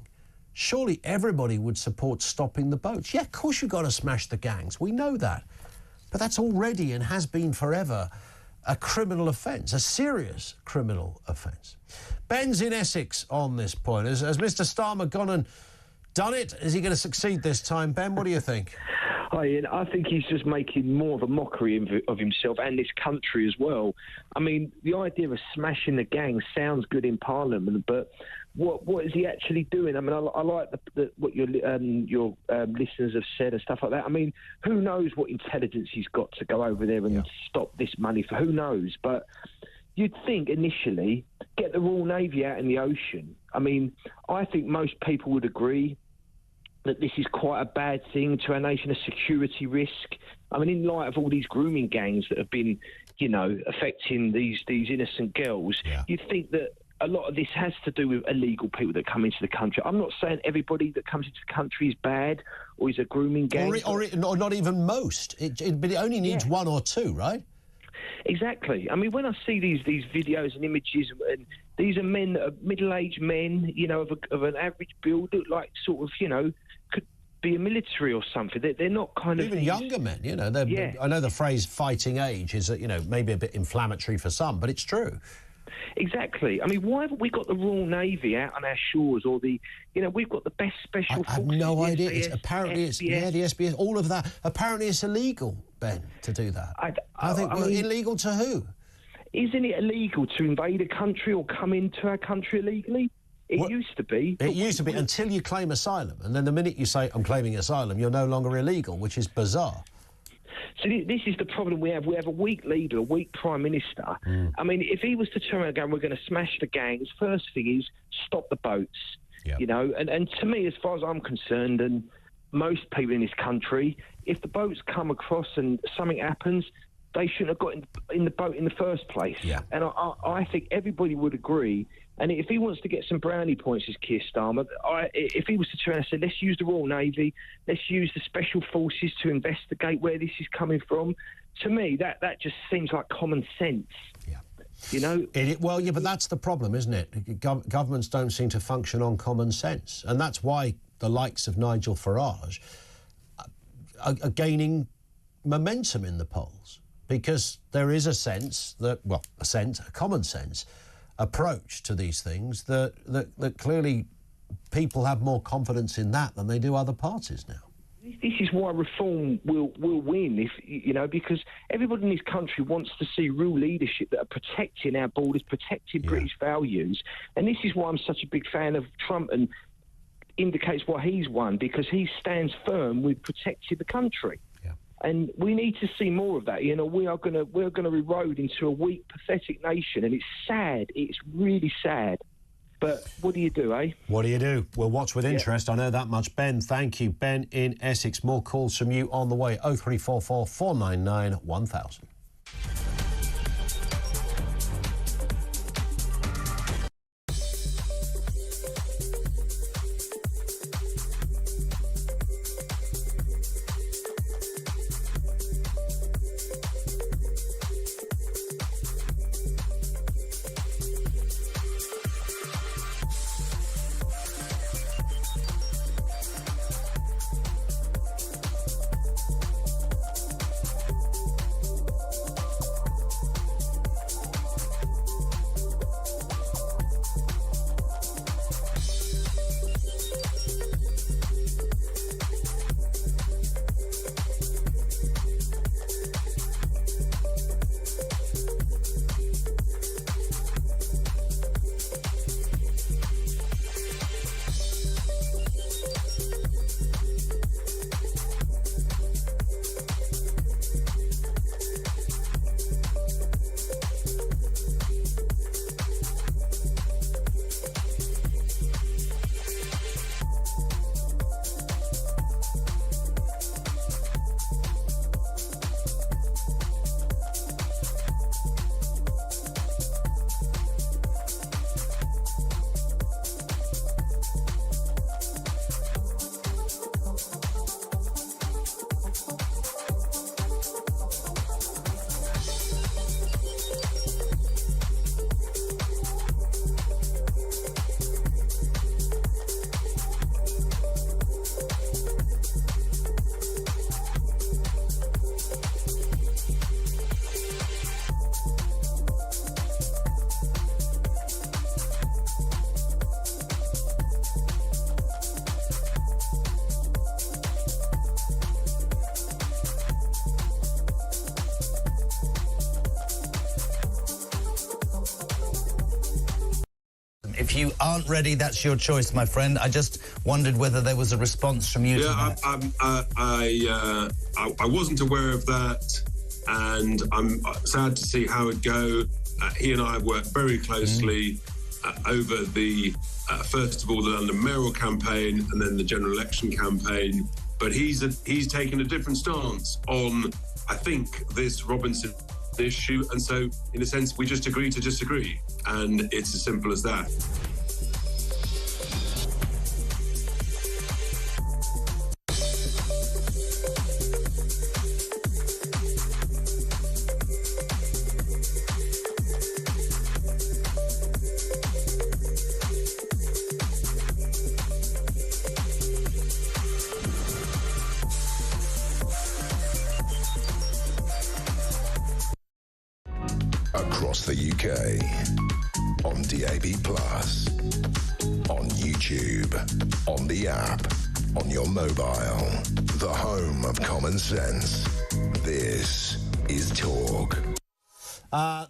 surely everybody would support stopping the boats. Yeah, of course you've got to smash the gangs. We know that. But that's already and has been forever a criminal offence, a serious criminal offence. Ben's in Essex on this point. Has Mr Starmer gone and done it? Is he going to succeed this time? Ben, what do you think? Hi, Ian. I think he's just making more of a mockery of himself and this country as well. I mean, the idea of smashing the gang sounds good in Parliament, but what is he actually doing? I mean, I like what your listeners have said and stuff like that. I mean, who knows what intelligence he's got to go over there and stop this money for? Who knows? But you'd think initially, get the Royal Navy out in the ocean. I mean, I think most people would agree that this is quite a bad thing to our nation, a security risk. I mean, in light of all these grooming gangs that have been, affecting these innocent girls, you'd think that a lot of this has to do with illegal people that come into the country. I'm not saying everybody that comes into the country is bad or is a grooming gang. Or not even most. But it only needs one or two, right? Exactly. I mean, when I see these videos and images, and these are men that are middle-aged men, of an average build, look like sort of, could be a military or something. They're not kind of... Even younger men, I know the phrase fighting age is, maybe a bit inflammatory for some, but it's true. Exactly. I mean, why haven't we got the Royal Navy out on our shores, or we've got the best special forces? I have no idea. SBS, Apparently it's, the SBS, all of that. Apparently it's illegal, Ben, to do that. I think, illegal to who? Isn't it illegal to invade a country or come into our country illegally? It used to be. It used to be until you claim asylum. And then the minute you say, I'm claiming asylum, you're no longer illegal, which is bizarre. So this is the problem we have. We have a weak leader, a weak Prime Minister. I mean, if he was to turn around and go, we're going to smash the gangs, first thing is stop the boats, And to me, as far as I'm concerned, and most people in this country, if the boats come across and something happens, they shouldn't have got in the boat in the first place. And I think everybody would agree And if he wants to get some brownie points as Keir Starmer, if he was to turn and say, let's use the Royal Navy, let's use the Special Forces to investigate where this is coming from, to me, that just seems like common sense. Yeah. You know? Well, yeah, but that's the problem, isn't it? Governments don't seem to function on common sense. And that's why the likes of Nigel Farage are gaining momentum in the polls, because there is a sense that, well, a common sense approach to these things that clearly people have more confidence in that than they do other parties now. This is why reform will win, if you know, because everybody in this country wants to see real leadership that are protecting our borders, protecting British values, and this is why I'm such a big fan of Trump and indicates why he's won, because he stands firm with protecting the country. And we need to see more of that. You know, we're going to erode into a weak, pathetic nation, and it's sad. It's really sad. But what do you do, eh? What do you do? We'll watch with interest. I know that much. Ben, thank you. Ben in Essex. More calls from you on the way. 0344 499 1000. If you aren't ready, that's your choice, my friend. I just wondered whether there was a response from you to that. I wasn't aware of that, and I'm sad to see how it go. He and I have worked very closely over the, first of all, the London mayoral campaign and then the general election campaign. But he's taken a different stance on, I think, this Robinson issue, and so in a sense we just agree to disagree, and it's as simple as that. Across the UK, on DAB+, on YouTube, on the app, on your mobile, the home of common sense. This is Talk.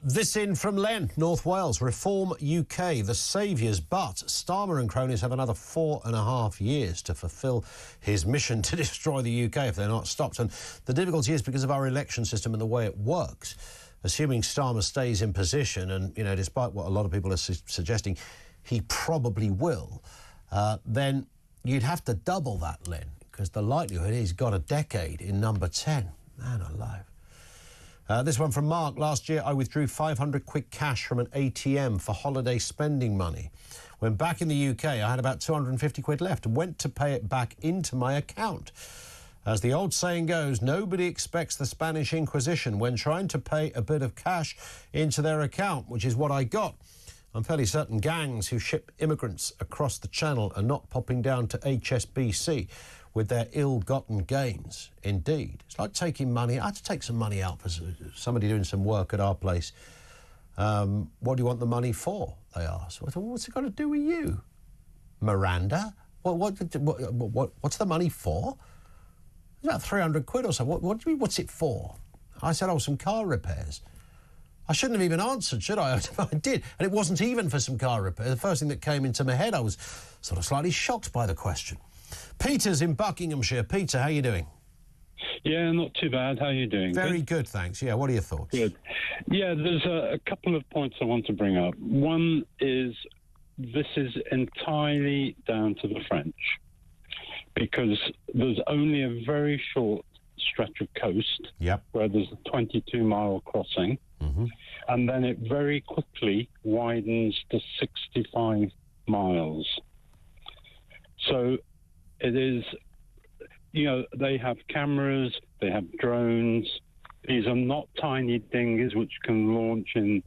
This in from Len, North Wales. Reform UK, the saviours, but Starmer and cronies have another 4.5 years to fulfil his mission to destroy the UK if they're not stopped. And the difficulty is because of our election system and the way it works. Assuming Starmer stays in position, and, you know, despite what a lot of people are suggesting, he probably will, then you'd have to double that, Len, because the likelihood is he's got a decade in number 10. Man alive. This one from Mark. Last year, I withdrew 500 quid cash from an ATM for holiday spending money. When back in the UK, I had about 250 quid left and went to pay it back into my account. As the old saying goes, nobody expects the Spanish Inquisition when trying to pay a bit of cash into their account, which is what I got. I'm fairly certain gangs who ship immigrants across the channel are not popping down to HSBC with their ill-gotten gains. Indeed. It's like taking money. I had to take some money out for somebody doing some work at our place. What do you want the money for? They asked. I thought, what's it got to do with you, Miranda? What's the money for? It's about 300 quid or so. What do you mean, what's it for? I said, some car repairs. I shouldn't have even answered, should I? I did. And it wasn't even for some car repair. The first thing that came into my head, I was sort of slightly shocked by the question. Peter's in Buckinghamshire. Peter, how are you doing? Yeah, not too bad. How are you doing? Very good, thanks. Yeah, what are your thoughts? Good. Yeah, there's a couple of points I want to bring up. One is this is entirely down to the French, because there's only a very short stretch of coast where there's a 22-mile crossing, and then it very quickly widens to 65 miles. So it is, they have cameras, they have drones. These are not tiny dinghies which can launch in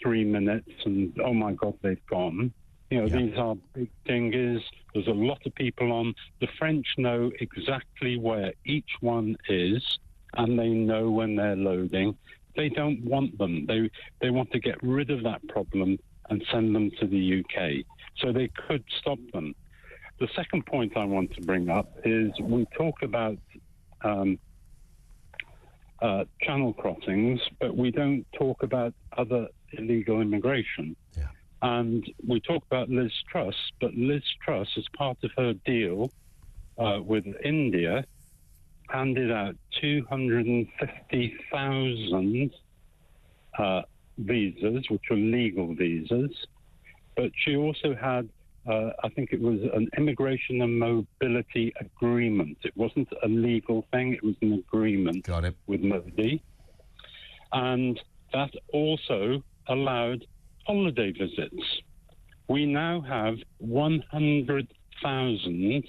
3 minutes and, oh my God, they've gone. These are big dinghies. There's a lot of people on. The French know exactly where each one is, and they know when they're loading. They don't want them. They want to get rid of that problem and send them to the UK. So they could stop them. The second point I want to bring up is we talk about channel crossings, but we don't talk about other illegal immigration. And we talk about Liz Truss, but Liz Truss, as part of her deal with India, handed out 250,000 visas, which were legal visas. But she also had, I think it was an immigration and mobility agreement. It wasn't a legal thing, it was an agreement with Modi. And that also allowed holiday visits. We now have 100,000,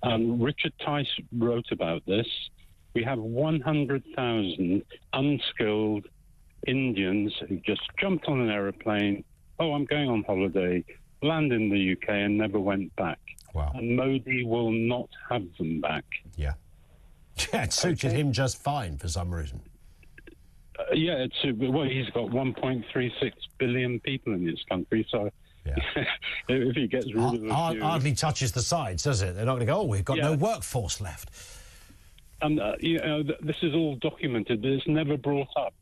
and Richard Tice wrote about this, we have 100,000 unskilled Indians who just jumped on an aeroplane, I'm going on holiday, land in the UK and never went back. Wow. And Modi will not have them back. Yeah, it suited him just fine for some reason. He's got 1.36 billion people in this country, so if he gets rid of the hardly touches the sides, does it? They're not going to go, we've got no workforce left. And, this is all documented, but it's never brought up.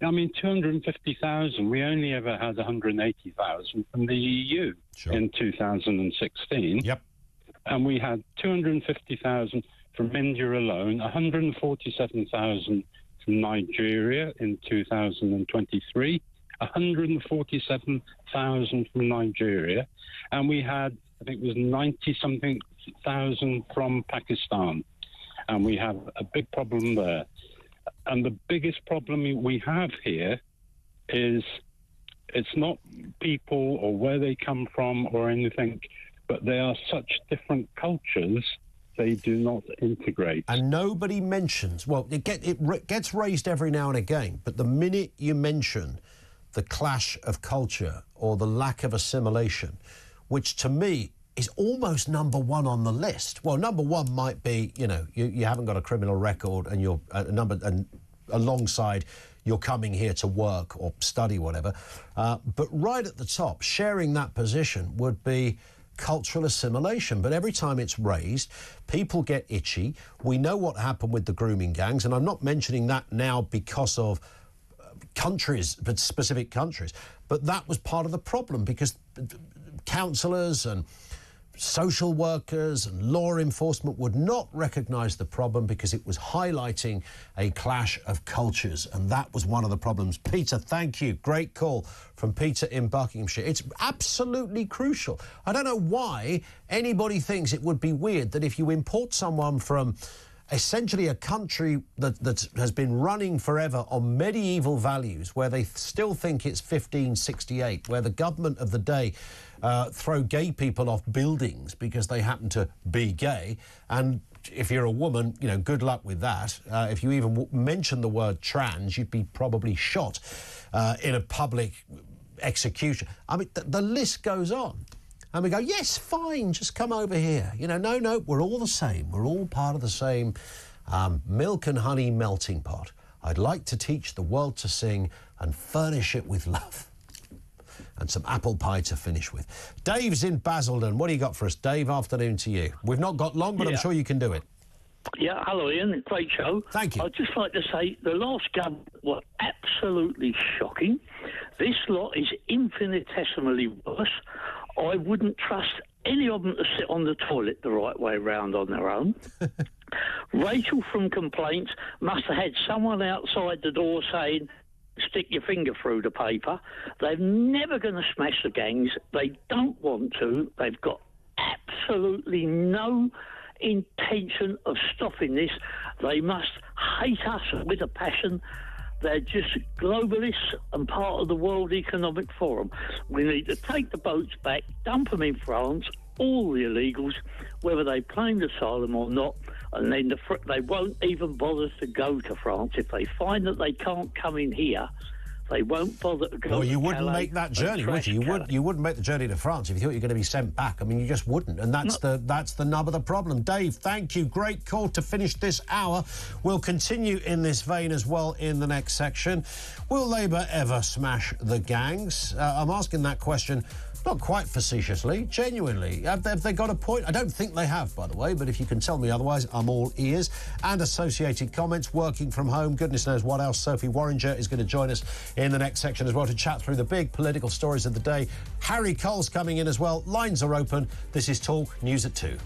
250,000, we only ever had 180,000 from the EU in 2016. And we had 250,000 from India alone, 147,000 from Nigeria in 2023, 147,000 from Nigeria, and we had, I think it was 90-something thousand from Pakistan, and we have a big problem there. And the biggest problem we have here is it's not people or where they come from or anything, but they are such different cultures, they do not integrate. And nobody mentions, it gets raised every now and again, but the minute you mention the clash of culture or the lack of assimilation, which to me is almost number one on the list. Well, number one might be, you haven't got a criminal record and you're and alongside you're coming here to work or study, whatever. But right at the top, sharing that position would be cultural assimilation. But every time it's raised, people get itchy. We know what happened with the grooming gangs, and I'm not mentioning that now because of countries, but specific countries. But that was part of the problem, because counsellors and social workers and law enforcement would not recognise the problem because it was highlighting a clash of cultures, and that was one of the problems. Peter, thank you. Great call from Peter in Buckinghamshire. It's absolutely crucial. I don't know why anybody thinks it would be weird that if you import someone from essentially a country that has been running forever on medieval values, where they still think it's 1568, where the government of the day throw gay people off buildings because they happen to be gay. And if you're a woman, you know, good luck with that. If you even mention the word trans, you'd be probably shot in a public execution. I mean, the list goes on. And we go, yes, fine, just come over here. You know, no, we're all the same. We're all part of the same milk and honey melting pot. I'd like to teach the world to sing and furnish it with love. And some apple pie to finish with. Dave's in Basildon. What do you got for us, Dave? Afternoon to you. We've not got long, but I'm sure you can do it. Yeah, hello, Ian. Great show. Thank you. I'd just like to say the last government were absolutely shocking. This lot is infinitesimally worse. I wouldn't trust any of them to sit on the toilet the right way round on their own. Rachel from Complaints must have had someone outside the door saying, stick your finger through the paper. They're never going to smash the gangs. They don't want to. They've got absolutely no intention of stopping this. They must hate us with a passion. They're just globalists and part of the World Economic Forum. We need to take the boats back, dump them in France, all the illegals, whether they claimed asylum or not, and then they won't even bother to go to France. If they find that they can't come in here, they won't bother to go. Well, you to wouldn't Calais make that journey, would you? You wouldn't make the journey to France if you thought you were going to be sent back. I mean, you just wouldn't, and that's the nub of the problem. Dave, thank you. Great call to finish this hour. We'll continue in this vein as well in the next section. Will Labour ever smash the gangs? I'm asking that question not quite facetiously, genuinely. Have they got a point? I don't think they have, by the way, but if you can tell me otherwise, I'm all ears. And associated comments, working from home, goodness knows what else. Sophie Warringer is going to join us in the next section as well to chat through the big political stories of the day. Harry Cole's coming in as well. Lines are open. This is Talk News at 2.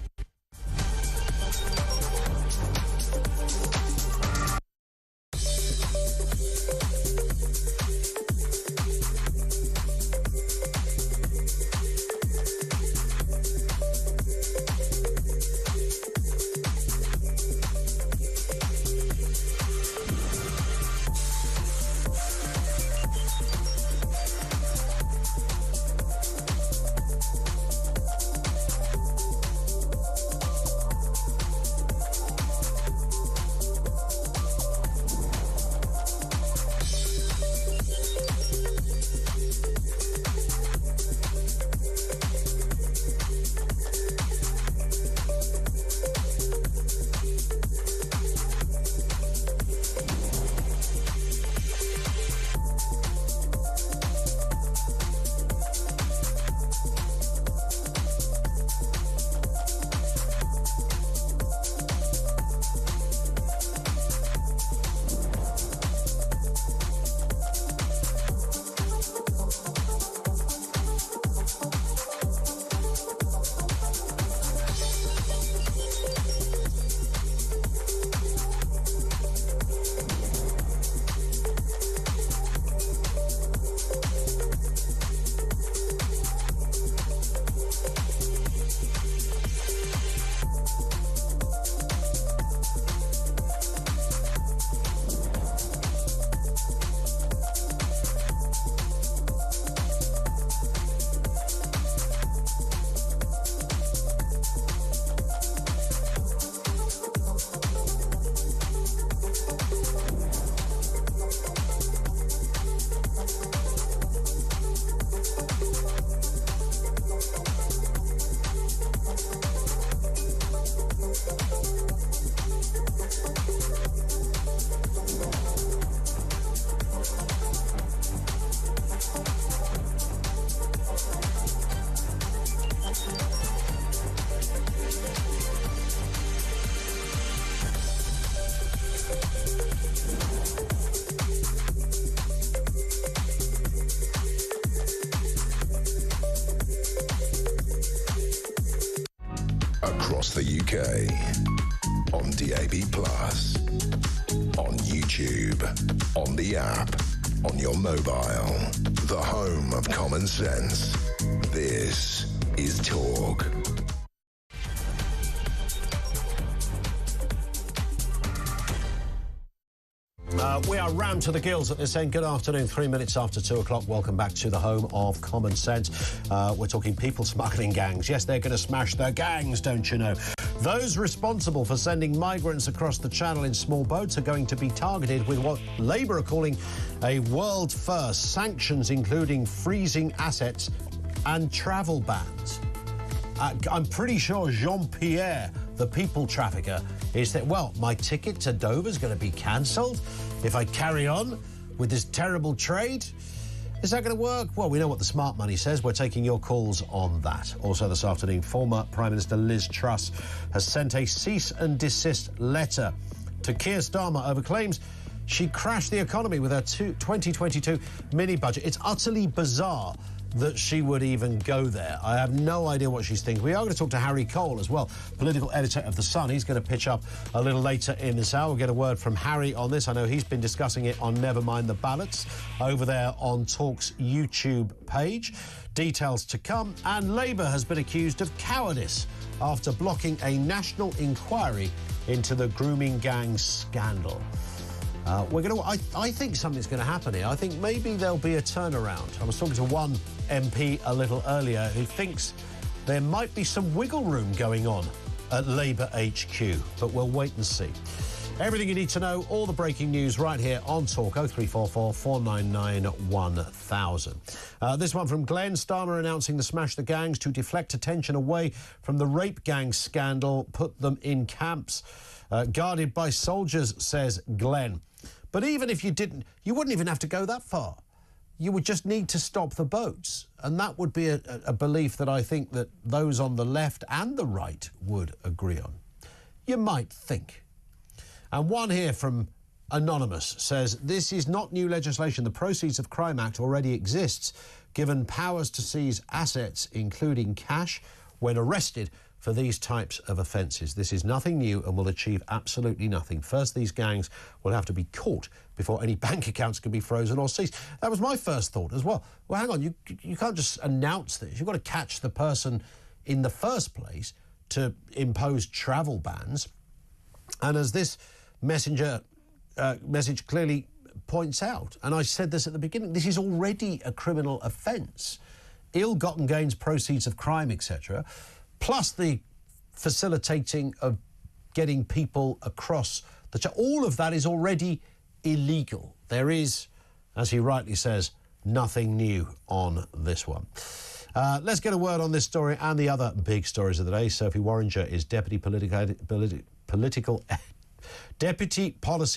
Across the UK, on DAB+, on YouTube, on the app, on your mobile, the home of common sense. This is Talk. We are rammed to the gills at this end. Good afternoon, 3 minutes after 2 o'clock. Welcome back to the home of common sense. We're talking people smuggling gangs. Yes, they're going to smash their gangs, don't you know? Those responsible for sending migrants across the channel in small boats are going to be targeted with what Labour are calling a world first. Sanctions including freezing assets and travel bans. I'm pretty sure Jean-Pierre, the people trafficker, is that, well, my ticket to Dover's going to be cancelled if I carry on with this terrible trade. Is that going to work? Well, we know what the smart money says. We're taking your calls on that. Also this afternoon, former Prime Minister Liz Truss has sent a cease and desist letter to Keir Starmer over claims she crashed the economy with her 2022 mini-budget. It's utterly bizarre that she would even go there. I have no idea what she's thinking. We are going to talk to Harry Cole as well, political editor of The Sun. He's going to pitch up a little later in this hour. We'll get a word from Harry on this. I know he's been discussing it on Never Mind the Ballots over there on Talk's YouTube page. Details to come. And Labour has been accused of cowardice after blocking a national inquiry into the grooming gang scandal. I think something's going to happen here. I think maybe there'll be a turnaround. I was talking to one MP a little earlier who thinks there might be some wiggle room going on at Labour HQ, but we'll wait and see. Everything you need to know, all the breaking news right here on Talk, 0344 499 1000. This one from Glenn. Starmer announcing the Smash the Gangs to deflect attention away from the rape gang scandal, put them in camps. Guarded by soldiers, says Glenn. But even if you didn't, you wouldn't even have to go that far. You would just need to stop the boats. And that would be a belief that I think that those on the left and the right would agree on. You might think. And one here from Anonymous says, this is not new legislation. The Proceeds of Crime Act already exists, given powers to seize assets, including cash, when arrested for these types of offences. This is nothing new and will achieve absolutely nothing. First, these gangs will have to be caught before any bank accounts can be frozen or seized. That was my first thought as well. Well, hang on, you can't just announce this. You've got to catch the person in the first place to impose travel bans. And as this message clearly points out, and I said this at the beginning, this is already a criminal offence. Ill-gotten gains, proceeds of crime, etc., plus the facilitating of getting people across all of that is already illegal. There is, as he rightly says, nothing new on this one. Let's get a word on this story and the other big stories of the day. Sophie Warringer is Deputy Policy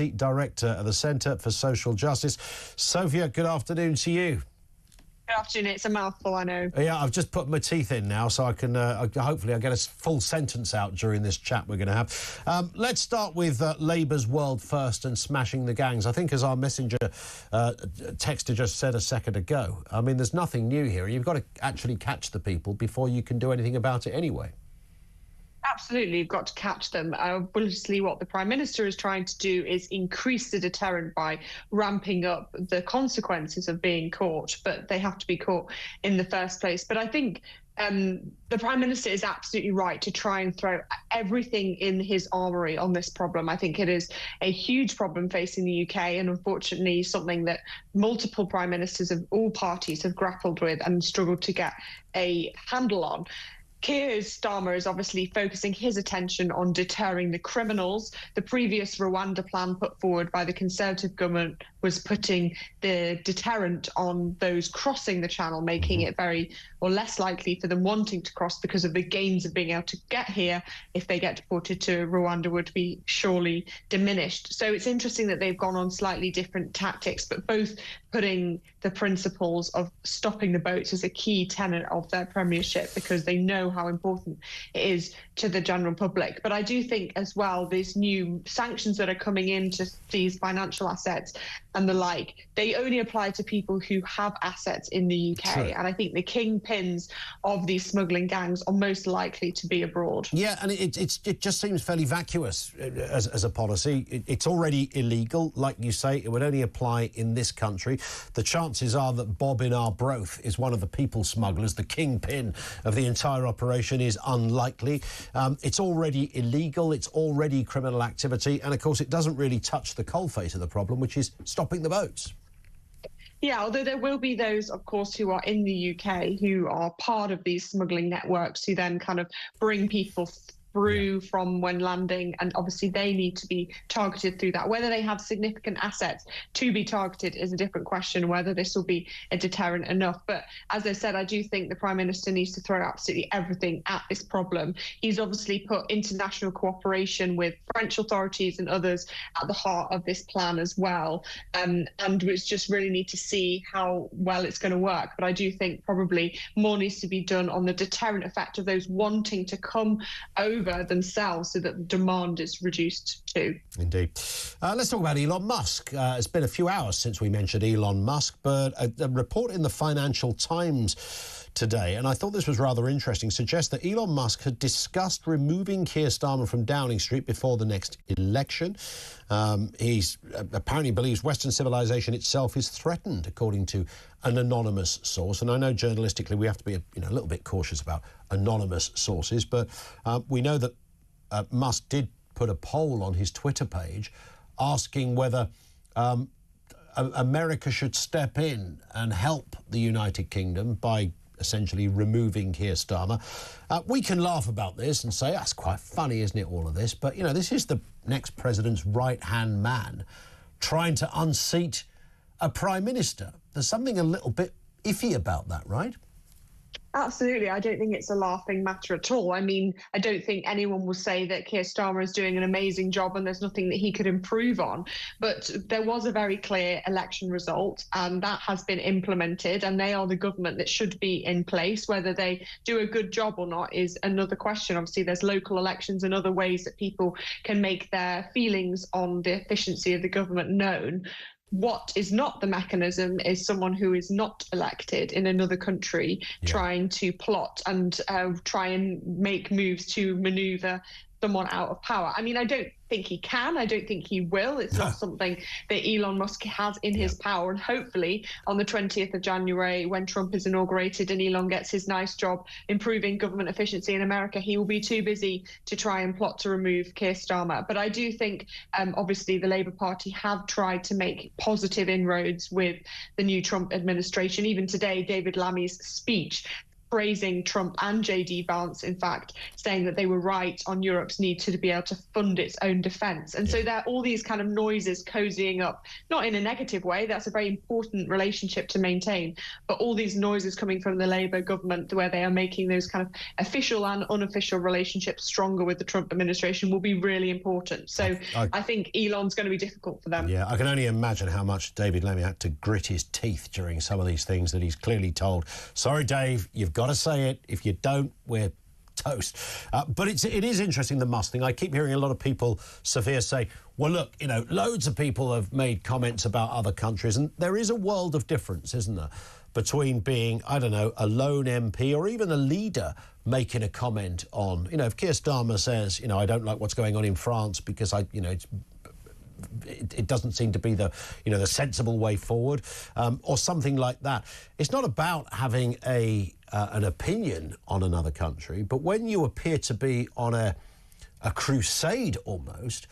Director at the Centre for Social Justice. Sophia, good afternoon to you. Good afternoon. It's a mouthful, I know. Yeah, I've just put my teeth in now, so I can hopefully I'll get a full sentence out during this chat we're going to have. Let's start with Labour's world first and smashing the gangs. I think, as our messenger texter just said a second ago, I mean, there's nothing new here. You've got to actually catch the people before you can do anything about it anyway. Absolutely, you've got to catch them. Obviously, what the Prime Minister is trying to do is increase the deterrent by ramping up the consequences of being caught, but they have to be caught in the first place. But I think the Prime Minister is absolutely right to try and throw everything in his armoury on this problem. I think it is a huge problem facing the UK, and unfortunately something that multiple Prime Ministers of all parties have grappled with and struggled to get a handle on. Keir Starmer is obviously focusing his attention on deterring the criminals. The previous Rwanda plan put forward by the Conservative government was putting the deterrent on those crossing the channel, making it very or less likely for them wanting to cross because of the gains of being able to get here if they get deported to Rwanda would be surely diminished. So it's interesting that they've gone on slightly different tactics, but both putting the principles of stopping the boats as a key tenet of their premiership because they know how important it is to the general public. But I do think as well, these new sanctions that are coming in to these financial assets and the like, they only apply to people who have assets in the UK. Sure. And I think the kingpins of these smuggling gangs are most likely to be abroad. Yeah, and it just seems fairly vacuous as a policy. It's already illegal, like you say. It would only apply in this country. The chances are that Bob in Arbroath is one of the people smugglers. The kingpin of the entire operation is unlikely. It's already illegal, it's already criminal activity, and of course it doesn't really touch the coalface of the problem, which is stopping the boats. Yeah, although there will be those, of course, who are in the UK who are part of these smuggling networks who then kind of bring people through from when landing, and obviously they need to be targeted through that. Whether they have significant assets to be targeted is a different question, whether this will be a deterrent enough. But as I said, I do think the Prime Minister needs to throw absolutely everything at this problem. He's obviously put international cooperation with French authorities and others at the heart of this plan as well. And we just really need to see how well it's going to work. But I do think probably more needs to be done on the deterrent effect of those wanting to come over themselves so that the demand is reduced too. Indeed. Let's talk about Elon Musk. It's been a few hours since we mentioned Elon Musk, but a report in the Financial Times today, and I thought this was rather interesting, suggests that Elon Musk had discussed removing Keir Starmer from Downing Street before the next election. He's apparently believes Western civilization itself is threatened, according to an anonymous source. And I know journalistically we have to be a little bit cautious about anonymous sources, but we know that Musk did put a poll on his Twitter page asking whether America should step in and help the United Kingdom by essentially removing Keir Starmer. We can laugh about this and say, that's quite funny, isn't it, all of this? But, this is the next president's right-hand man trying to unseat a prime minister. There's something a little bit iffy about that, right? Absolutely. I don't think it's a laughing matter at all. I mean, I don't think anyone will say that Keir Starmer is doing an amazing job and there's nothing that he could improve on. But there was a very clear election result and that has been implemented, and they are the government that should be in place. Whether they do a good job or not is another question. Obviously, there's local elections and other ways that people can make their feelings on the efficiency of the government known. What is not the mechanism is someone who is not elected in another country trying to plot and try and make moves to manoeuvre someone out of power. I mean, I don't think he can. I don't think he will. It's not something that Elon Musk has in his power. And hopefully on the 20th of January, when Trump is inaugurated and Elon gets his nice job improving government efficiency in America, he will be too busy to try and plot to remove Keir Starmer. But I do think, obviously, the Labour Party have tried to make positive inroads with the new Trump administration. Even today, David Lammy's speech praising Trump and J.D. Vance, in fact, saying that they were right on Europe's need to be able to fund its own defence. And so there are all these kind of noises cozying up, not in a negative way, that's a very important relationship to maintain, but all these noises coming from the Labour government where they are making those kind of official and unofficial relationships stronger with the Trump administration will be really important. So I think Elon's going to be difficult for them. Yeah, I can only imagine how much David Lammy had to grit his teeth during some of these things that he's clearly told, sorry, Dave, you've got to say it. If you don't, we're toast. But it is interesting, the Musk thing. I keep hearing a lot of people, Sophia, say, well, look, loads of people have made comments about other countries, and there is a world of difference, isn't there, between being, I don't know, a lone MP or even a leader making a comment on, if Keir Starmer says, I don't like what's going on in France because it doesn't seem to be the sensible way forward, or something like that. It's not about having an opinion on another country, but when you appear to be on a crusade almost,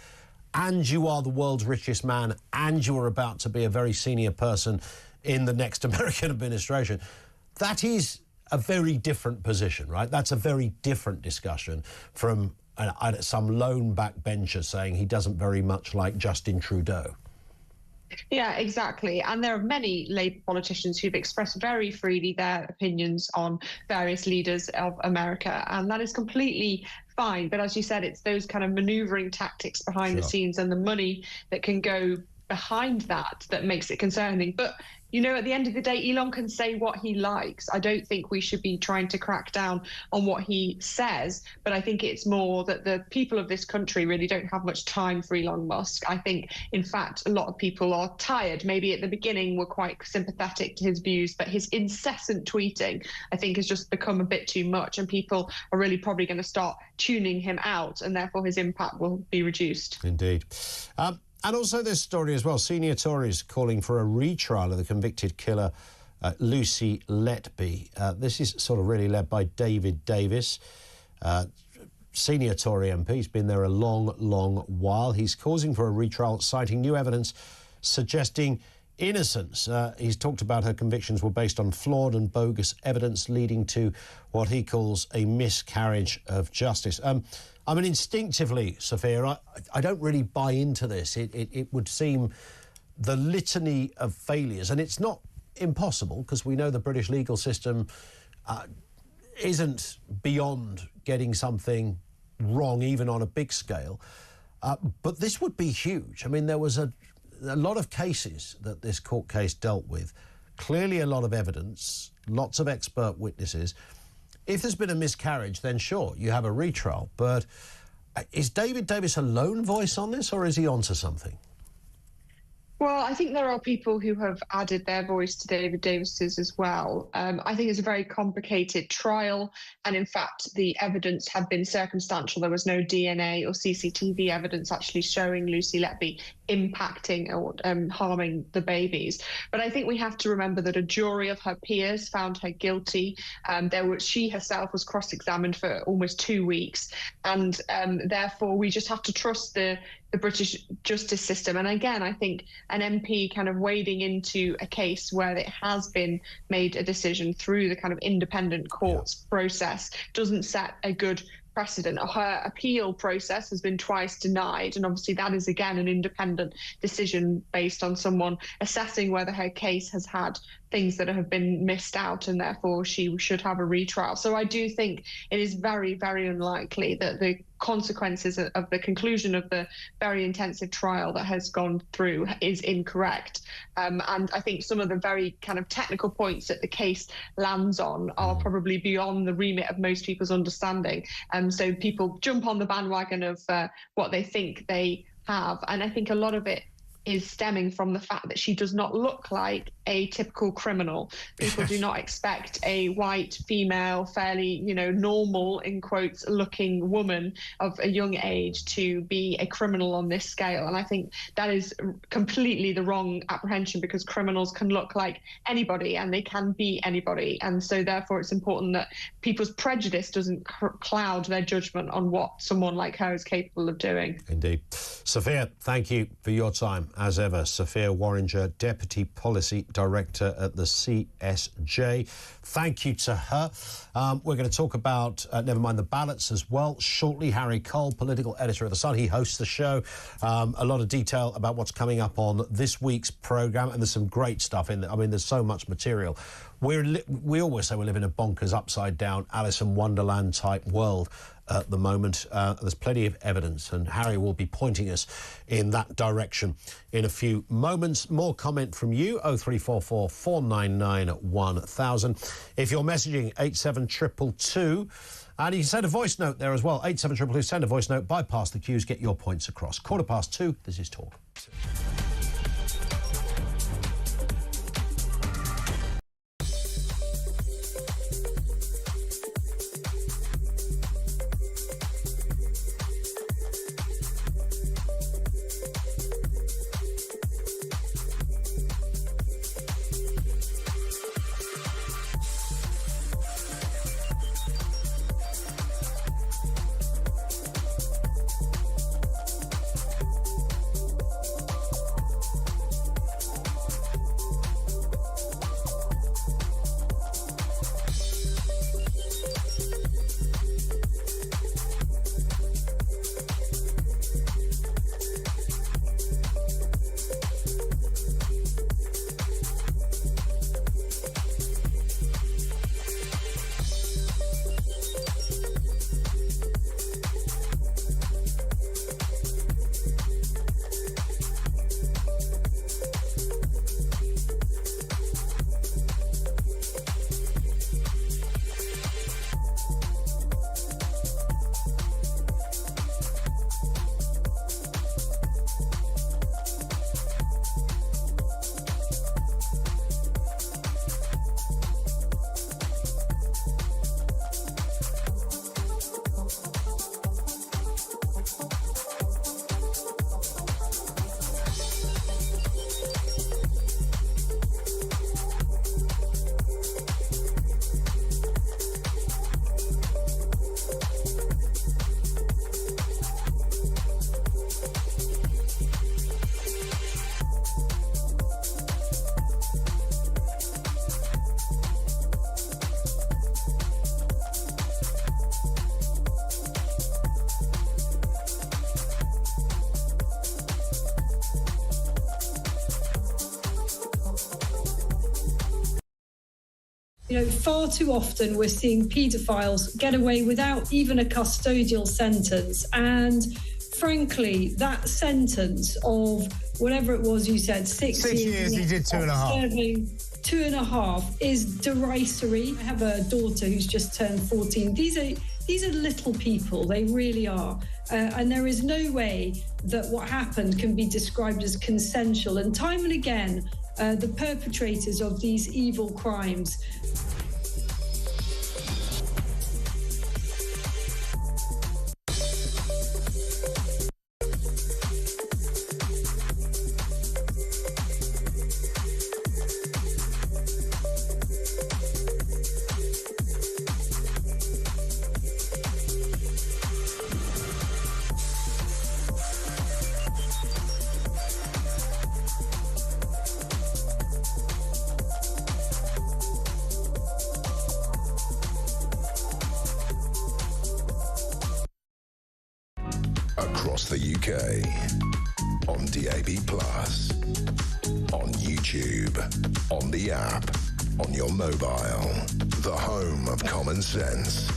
and you are the world's richest man, and you are about to be a very senior person in the next American administration, that is a very different position, right? That's a very different discussion from some lone backbencher saying he doesn't very much like Justin Trudeau. Yeah, exactly. And there are many Labour politicians who've expressed very freely their opinions on various leaders of America, and that is completely fine. But as you said, it's those kind of manoeuvring tactics behind the scenes and the money that can go behind that makes it concerning. But at the end of the day, Elon can say what he likes. I don't think we should be trying to crack down on what he says, but I think it's more that the people of this country really don't have much time for Elon Musk. I think, in fact, a lot of people are tired. Maybe at the beginning were quite sympathetic to his views, but his incessant tweeting, I think, has just become a bit too much, and people are really probably going to start tuning him out, and therefore his impact will be reduced. Indeed. And also this story as well, senior Tories calling for a retrial of the convicted killer Lucy Letby. This is sort of really led by David Davis. senior Tory MP. He's been there a long, long while. He's causing for a retrial, citing new evidence suggesting innocence. He's talked about her convictions were based on flawed and bogus evidence, leading to what he calls a miscarriage of justice. I mean, instinctively, Sophia, I don't really buy into this. It would seem the litany of failures, and it's not impossible, because we know the British legal system isn't beyond getting something wrong, even on a big scale. But this would be huge. I mean, there was a lot of cases that this court case dealt with, clearly a lot of evidence, lots of expert witnesses. If there's been a miscarriage, then sure, you have a retrial. But is David Davis a lone voice on this, or is he onto something? Well, I think there are people who have added their voice to David Davis's as well. I think it's a very complicated trial, and in fact, the evidence had been circumstantial. There was no DNA or CCTV evidence actually showing Lucy Letby impacting or harming the babies. But I think we have to remember that a jury of her peers found her guilty. She herself was cross-examined for almost 2 weeks, and therefore we just have to trust the British justice system. And again, I think an MP kind of wading into a case where it has been made a decision through the kind of independent courts process doesn't set a good precedent. Her appeal process has been twice denied, and obviously that is again an independent decision based on someone assessing whether her case has had things that have been missed out, and therefore she should have a retrial. So I do think it is very, very unlikely that the consequences of the conclusion of the very intensive trial that has gone through is incorrect. And I think some of the very kind of technical points that the case lands on are probably beyond the remit of most people's understanding. So people jump on the bandwagon of what they think they have. And I think a lot of it is stemming from the fact that she does not look like a typical criminal. People do not expect a white, female, fairly, normal, in quotes, looking woman of a young age to be a criminal on this scale. And I think that is completely the wrong apprehension, because criminals can look like anybody and they can be anybody. And so therefore it's important that people's prejudice doesn't cloud their judgment on what someone like her is capable of doing. Indeed. Sophia, thank you for your time, as ever. Sophia Warringer, Deputy Policy Director at the CSJ. Thank you to her. We're going to talk about, never mind the ballots as well, shortly. Harry Cole, political editor of The Sun, he hosts the show. A lot of detail about what's coming up on this week's programme, and there's some great stuff in there. I mean, there's so much material. We always say we live in a bonkers, upside-down, Alice in Wonderland type world at the moment. There's plenty of evidence, and Harry will be pointing us in that direction in a few moments. More comment from you, 0344 499 1000. If you're messaging 87222, and you can send a voice note there as well, 87222, send a voice note, bypass the queues, get your points across. 2:15, this is Talk. You know, far too often we're seeing paedophiles get away without even a custodial sentence. And frankly, that sentence of whatever it was you said, 6 years. He did 2.5. Serving 2.5 is derisory. I have a daughter who's just turned 14. These are little people. They really are. And there is no way that what happened can be described as consensual. And time and again, the perpetrators of these evil crimes. Across the UK, on DAB+, on YouTube, on the app, on your mobile, the home of common sense.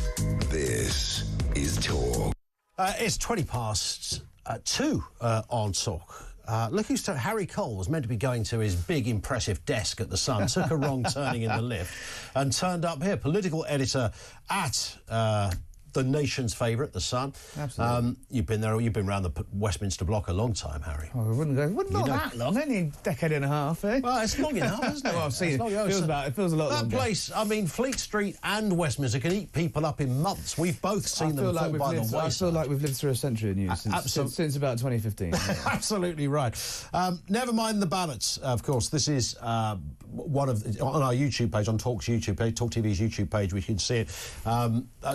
This is Talk. It's 2 on Talk. Look who's Harry Cole was meant to be going to his big, impressive desk at the Sun, took a wrong turning in the lift and turned up here. Political editor at the nation's favourite, the Sun. Absolutely. You've been around the Westminster block a long time, Harry. Oh, not that long, only a decade and a half, eh? Well, it's long enough, isn't it? Well, I've seen it. It feels a lot that longer. That place, I mean, Fleet Street and Westminster can eat people up in months. We've both seen them fall by the wayside. I feel like we've lived through a century of news since about 2015. Absolutely right. Never mind the ballots, of course. This is on our YouTube page, on Talk's YouTube page, talkTV's YouTube page, we can see it.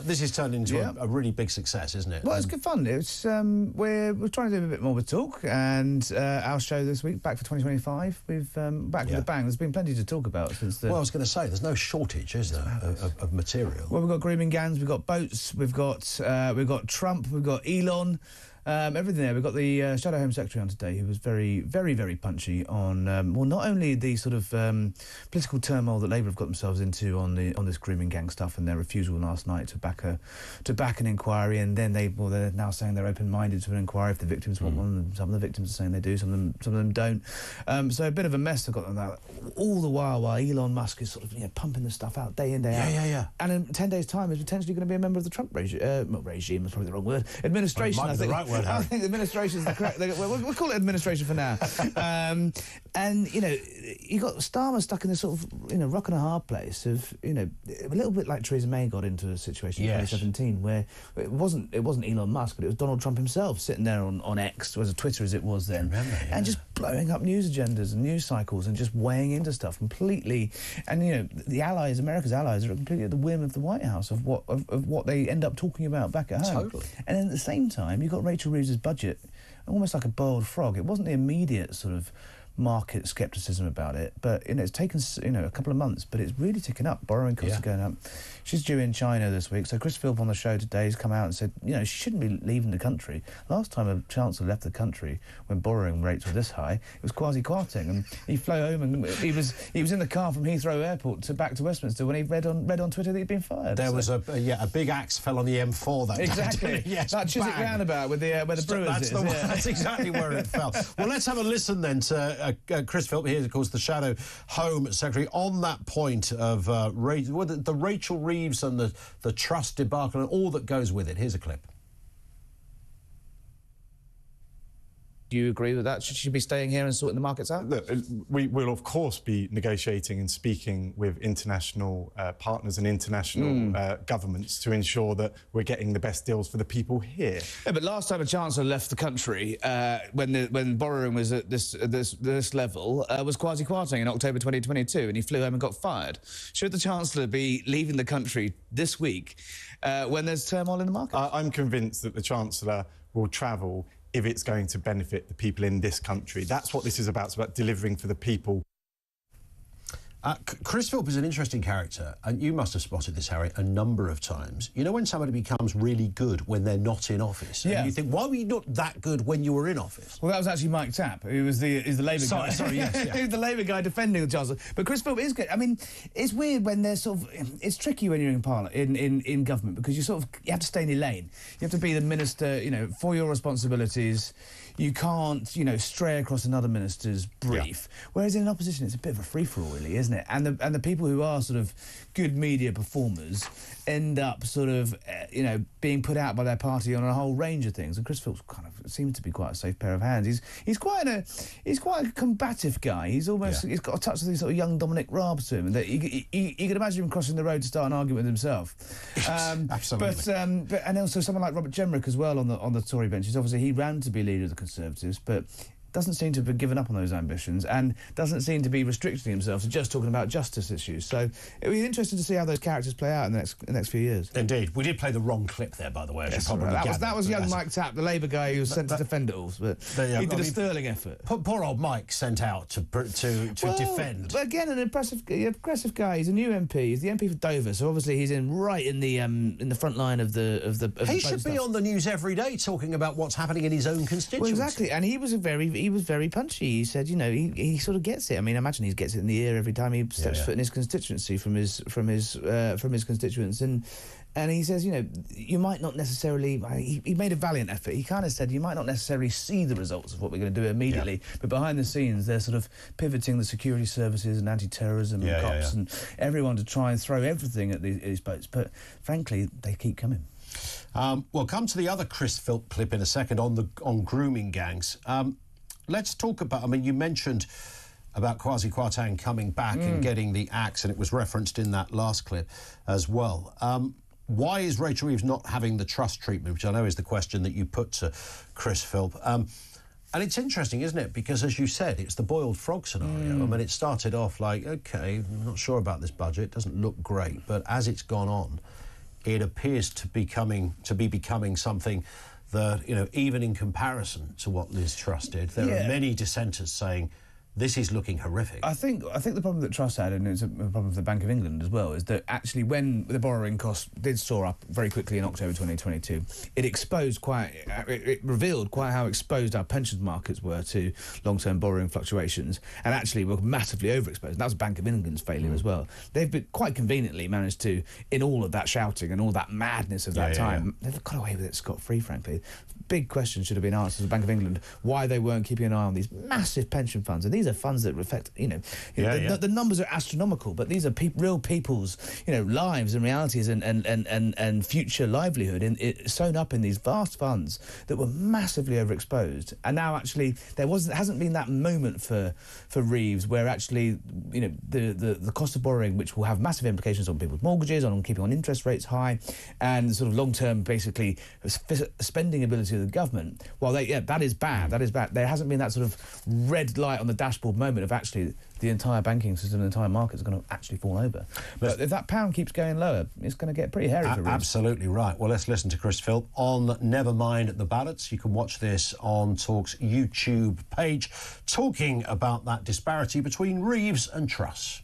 This has turned into a really big success, isn't it? Well, it's good fun. It's we're trying to do a bit more with Talk, and our show this week, back for 2025, we've back with a bang. There's been plenty to talk about since the... Well, I was going to say, there's no shortage, is there, of material? Well, we've got grooming gangs, we've got boats, we've got Trump, we've got Elon. Everything there. We've got the Shadow Home Secretary on today, who was very, very, very punchy on not only the sort of political turmoil that Labour have got themselves into on this grooming gang stuff and their refusal last night to back an inquiry, and then they're now saying they're open-minded to an inquiry if the victims want one. And some of the victims are saying they do, some of them don't. So a bit of a mess they've got on that. All the while Elon Musk is sort of pumping the stuff out day in day out. Yeah. And in 10 days' time is potentially going to be a member of the Trump regime. Not regime, that's probably the wrong word. Administration. I think. I think administration is the correct... We'll call it administration for now. And, you got Starmer stuck in this sort of, rock and a hard place of, a little bit like Theresa May got into a situation in 2017 where it wasn't Elon Musk, but it was Donald Trump himself sitting there on X, or as Twitter as it was then, and just blowing up news agendas and news cycles and just weighing into stuff completely. And, the allies, America's allies, are completely at the whim of the White House of what they end up talking about back at home. Totally. And then at the same time, you've got Rachel Reeves's budget, almost like a boiled frog. It wasn't the immediate sort of market scepticism about it, but it's taken a couple of months, but it's really ticking up. Borrowing costs are going up. She's due in China this week, so Chris Philp on the show today has come out and said, she shouldn't be leaving the country. Last time a chancellor left the country when borrowing rates were this high, it was Kwasi Kwarteng, and he flew home and he was in the car from Heathrow Airport back to Westminster when he read on Twitter that he'd been fired. There was a big axe fell on the M4 that exactly. day. Yes, that Chiswick roundabout where the Brewers is. That's exactly where it fell. Well, let's have a listen then to Chris Philp. Here, of course, the Shadow Home Secretary, on that point of the Rachel Reeves and the Truss debacle and all that goes with it. Here's a clip. Do you agree with that? Should she be staying here and sorting the markets out? Look, we will, of course, be negotiating and speaking with international partners and international governments to ensure that we're getting the best deals for the people here. Yeah, but last time a chancellor left the country, when borrowing was at this level, was Kwasi Kwarteng in October 2022, and he flew home and got fired. Should the chancellor be leaving the country this week when there's turmoil in the market? I'm convinced that the chancellor will travel if it's going to benefit the people in this country. That's what this is about. It's about delivering for the people. Chris Philp is an interesting character, and you must have spotted this, Harry, a number of times. You know when somebody becomes really good when they're not in office? Yeah. And you think, why were you not that good when you were in office? Well, that was actually Mike Tapp, who was the Labour guy. Sorry, yes. Yeah. He was the Labour guy defending the Chancellor. But Chris Philp is good. I mean, it's weird when they're sort of... It's tricky when you're in Parliament, in government, because you have to stay in your lane. You have to be the minister, for your responsibilities. You can't, stray across another minister's brief. Yeah. Whereas in opposition, it's a bit of a free-for-all, really, isn't it? And the people who are sort of good media performers end up sort of, being put out by their party on a whole range of things. And Chris Philp kind of seems to be quite a safe pair of hands. He's quite a combative guy. He's almost he's got a touch of these sort of young Dominic Raab to him, and that you could imagine him crossing the road to start an argument with himself. Absolutely. But and also someone like Robert Jenrick as well on the Tory benches. Obviously, he ran to be leader of the Conservatives, but doesn't seem to have given up on those ambitions and doesn't seem to be restricting himself to just talking about justice issues. So it'll be interesting to see how those characters play out in the next few years. Indeed. We did play the wrong clip there, by the way. Yes, that was young Mike Tapp, the Labour guy who was sent to defend it all. But he did a sterling effort. Poor old Mike sent out to defend. But again, an impressive guy. He's a new MP. He's the MP for Dover, so obviously he's in the front line of the he should be on the news every day talking about what's happening in his own constituency. Well, exactly, and he was very punchy. He said, he sort of gets it. I mean, I imagine he gets it in the ear every time he steps foot in his constituency from his constituents. And he says, you might not necessarily... He made a valiant effort. He kind of said, you might not necessarily see the results of what we're going to do immediately, but behind the scenes, they're sort of pivoting the security services and anti-terrorism and cops and everyone to try and throw everything at these boats. But frankly, they keep coming. We'll come to the other Chris Philp clip in a second on grooming gangs. Let's talk about... I mean, you mentioned about Kwasi Kwarteng coming back and getting the axe, and it was referenced in that last clip as well. Why is Rachel Reeves not having the Truss treatment, which I know is the question that you put to Chris Philp? And it's interesting, isn't it? Because, as you said, it's the boiled frog scenario. I mean, it started off like, OK, I'm not sure about this budget, it doesn't look great, but as it's gone on, it appears to be becoming something that, even in comparison to what Liz Truss did, there are many dissenters saying this is looking horrific. I think the problem that Truss had, and it's a problem for the Bank of England as well, is that actually when the borrowing costs did soar up very quickly in October 2022, it revealed quite how exposed our pensions markets were to long-term borrowing fluctuations, and actually were massively overexposed. And that was Bank of England's failure as well. They've been quite conveniently managed to, in all of that shouting and all that madness of that time, they've got away with it scot-free, frankly. Big question should have been asked to the Bank of England why they weren't keeping an eye on these massive pension funds, and these are funds that reflect, the numbers are astronomical, but these are real people's, lives and realities and future livelihood sewn up in these vast funds that were massively overexposed. And now actually hasn't been that moment for Reeves where actually, the cost of borrowing, which will have massive implications on people's mortgages, on keeping on interest rates high, and sort of long-term, basically, spending ability of the government. Well, that is bad. There hasn't been that sort of red light on the dashboard moment of actually the entire banking system, the entire market is going to actually fall over. But if that pound keeps going lower, it's going to get pretty hairy for Reeves. Absolutely right. Well, let's listen to Chris Philp on Never Mind the Ballots. You can watch this on Talk's YouTube page, talking about that disparity between Reeves and Truss.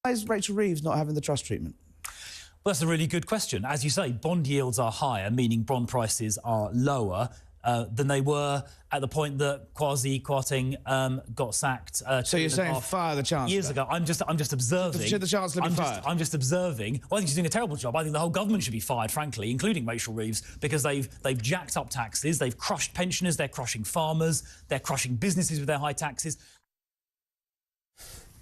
Why is Rachel Reeves not having the Truss treatment? Well, that's a really good question. As you say, bond yields are higher, meaning bond prices are lower than they were at the point that Kwasi Kwarteng got sacked. So you're saying fire the Chancellor? Years ago. I'm just observing. Should the Chancellor be fired? I'm just observing. Well, I think she's doing a terrible job. I think the whole government should be fired, frankly, including Rachel Reeves, because they've jacked up taxes, they've crushed pensioners, they're crushing farmers, they're crushing businesses with their high taxes.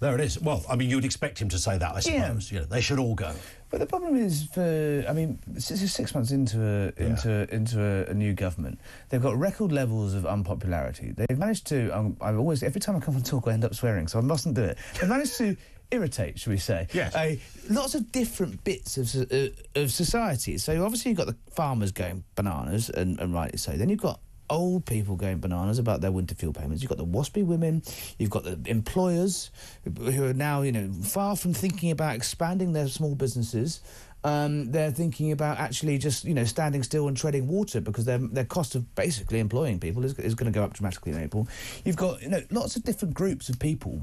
There it is. Well, I mean, you'd expect him to say that, I suppose. Yeah. They should all go. But the problem is, this is 6 months into a new government. They've got record levels of unpopularity. They've managed to. Every time I come on talk, I end up swearing, so I mustn't do it. They've managed to irritate, shall we say? Yes. Lots of different bits of society. So obviously you've got the farmers going bananas, and rightly so. Then you've got old people going bananas about their winter fuel payments. You've got the waspy women, you've got the employers who are now, far from thinking about expanding their small businesses, They're thinking about actually just, standing still and treading water because their cost of basically employing people is going to go up dramatically in April. You've got, lots of different groups of people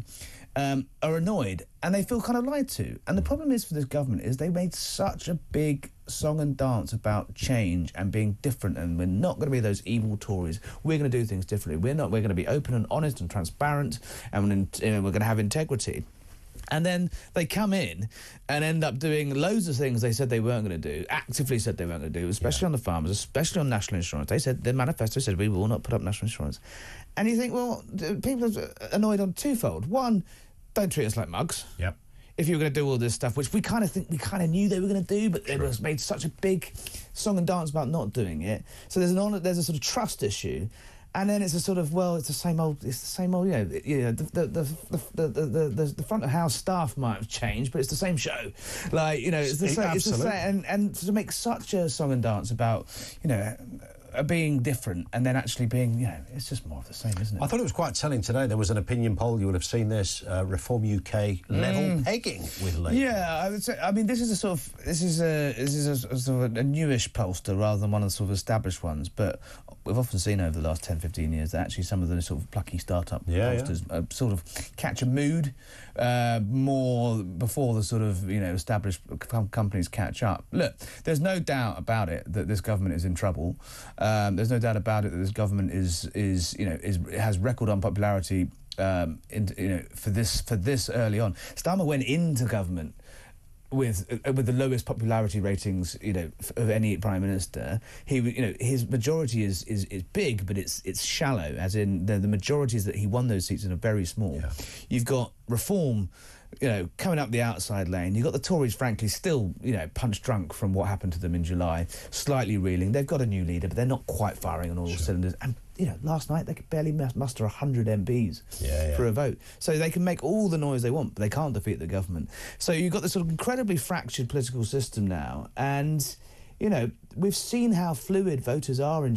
are annoyed and they feel kind of lied to. And the problem is for this government is they made such a big song and dance about change and being different, and we're not going to be those evil Tories. We're going to do things differently. We're going to be open and honest and transparent, and we're going to have integrity. And then they come in and end up doing loads of things they said they weren't going to do, actively said they weren't going to do, especially on the farmers, especially on national insurance. They said, their manifesto said, we will not put up national insurance. And you think, well, people are annoyed on twofold. One, don't treat us like mugs. Yep. If you were going to do all this stuff, which we kind of knew they were going to do, but they made such a big song and dance about not doing it. So there's a sort of trust issue. And then it's a sort of, well, it's the same old, the front of house staff might have changed, but it's the same show. It's the same. It's the same. And to make such a song and dance about, being different and then actually being, it's just more of the same, isn't it? I thought it was quite telling today. There was an opinion poll, you will have seen this, Reform UK level pegging with Labour. Yeah, I would say, this is a sort of a newish pollster rather than one of the sort of established ones, but we've often seen over the last 10, 15 years that actually some of the sort of plucky start-up pollsters sort of catch a mood more before the sort of, established companies catch up. Look, there's no doubt about it that this government is in trouble. There's no doubt about it that this government has record unpopularity for this early on. Starmer went into government with the lowest popularity ratings, of any prime minister. His majority is big, but it's shallow, as in the majorities that he won those seats in are very small. Yeah. You've got Reform, coming up the outside lane. You've got the Tories, frankly, still, punch drunk from what happened to them in July, slightly reeling. They've got a new leader, but they're not quite firing on all cylinders. And, last night they could barely muster 100 MPs for a vote. So they can make all the noise they want, but they can't defeat the government. So you've got this sort of incredibly fractured political system now, and we've seen how fluid voters are in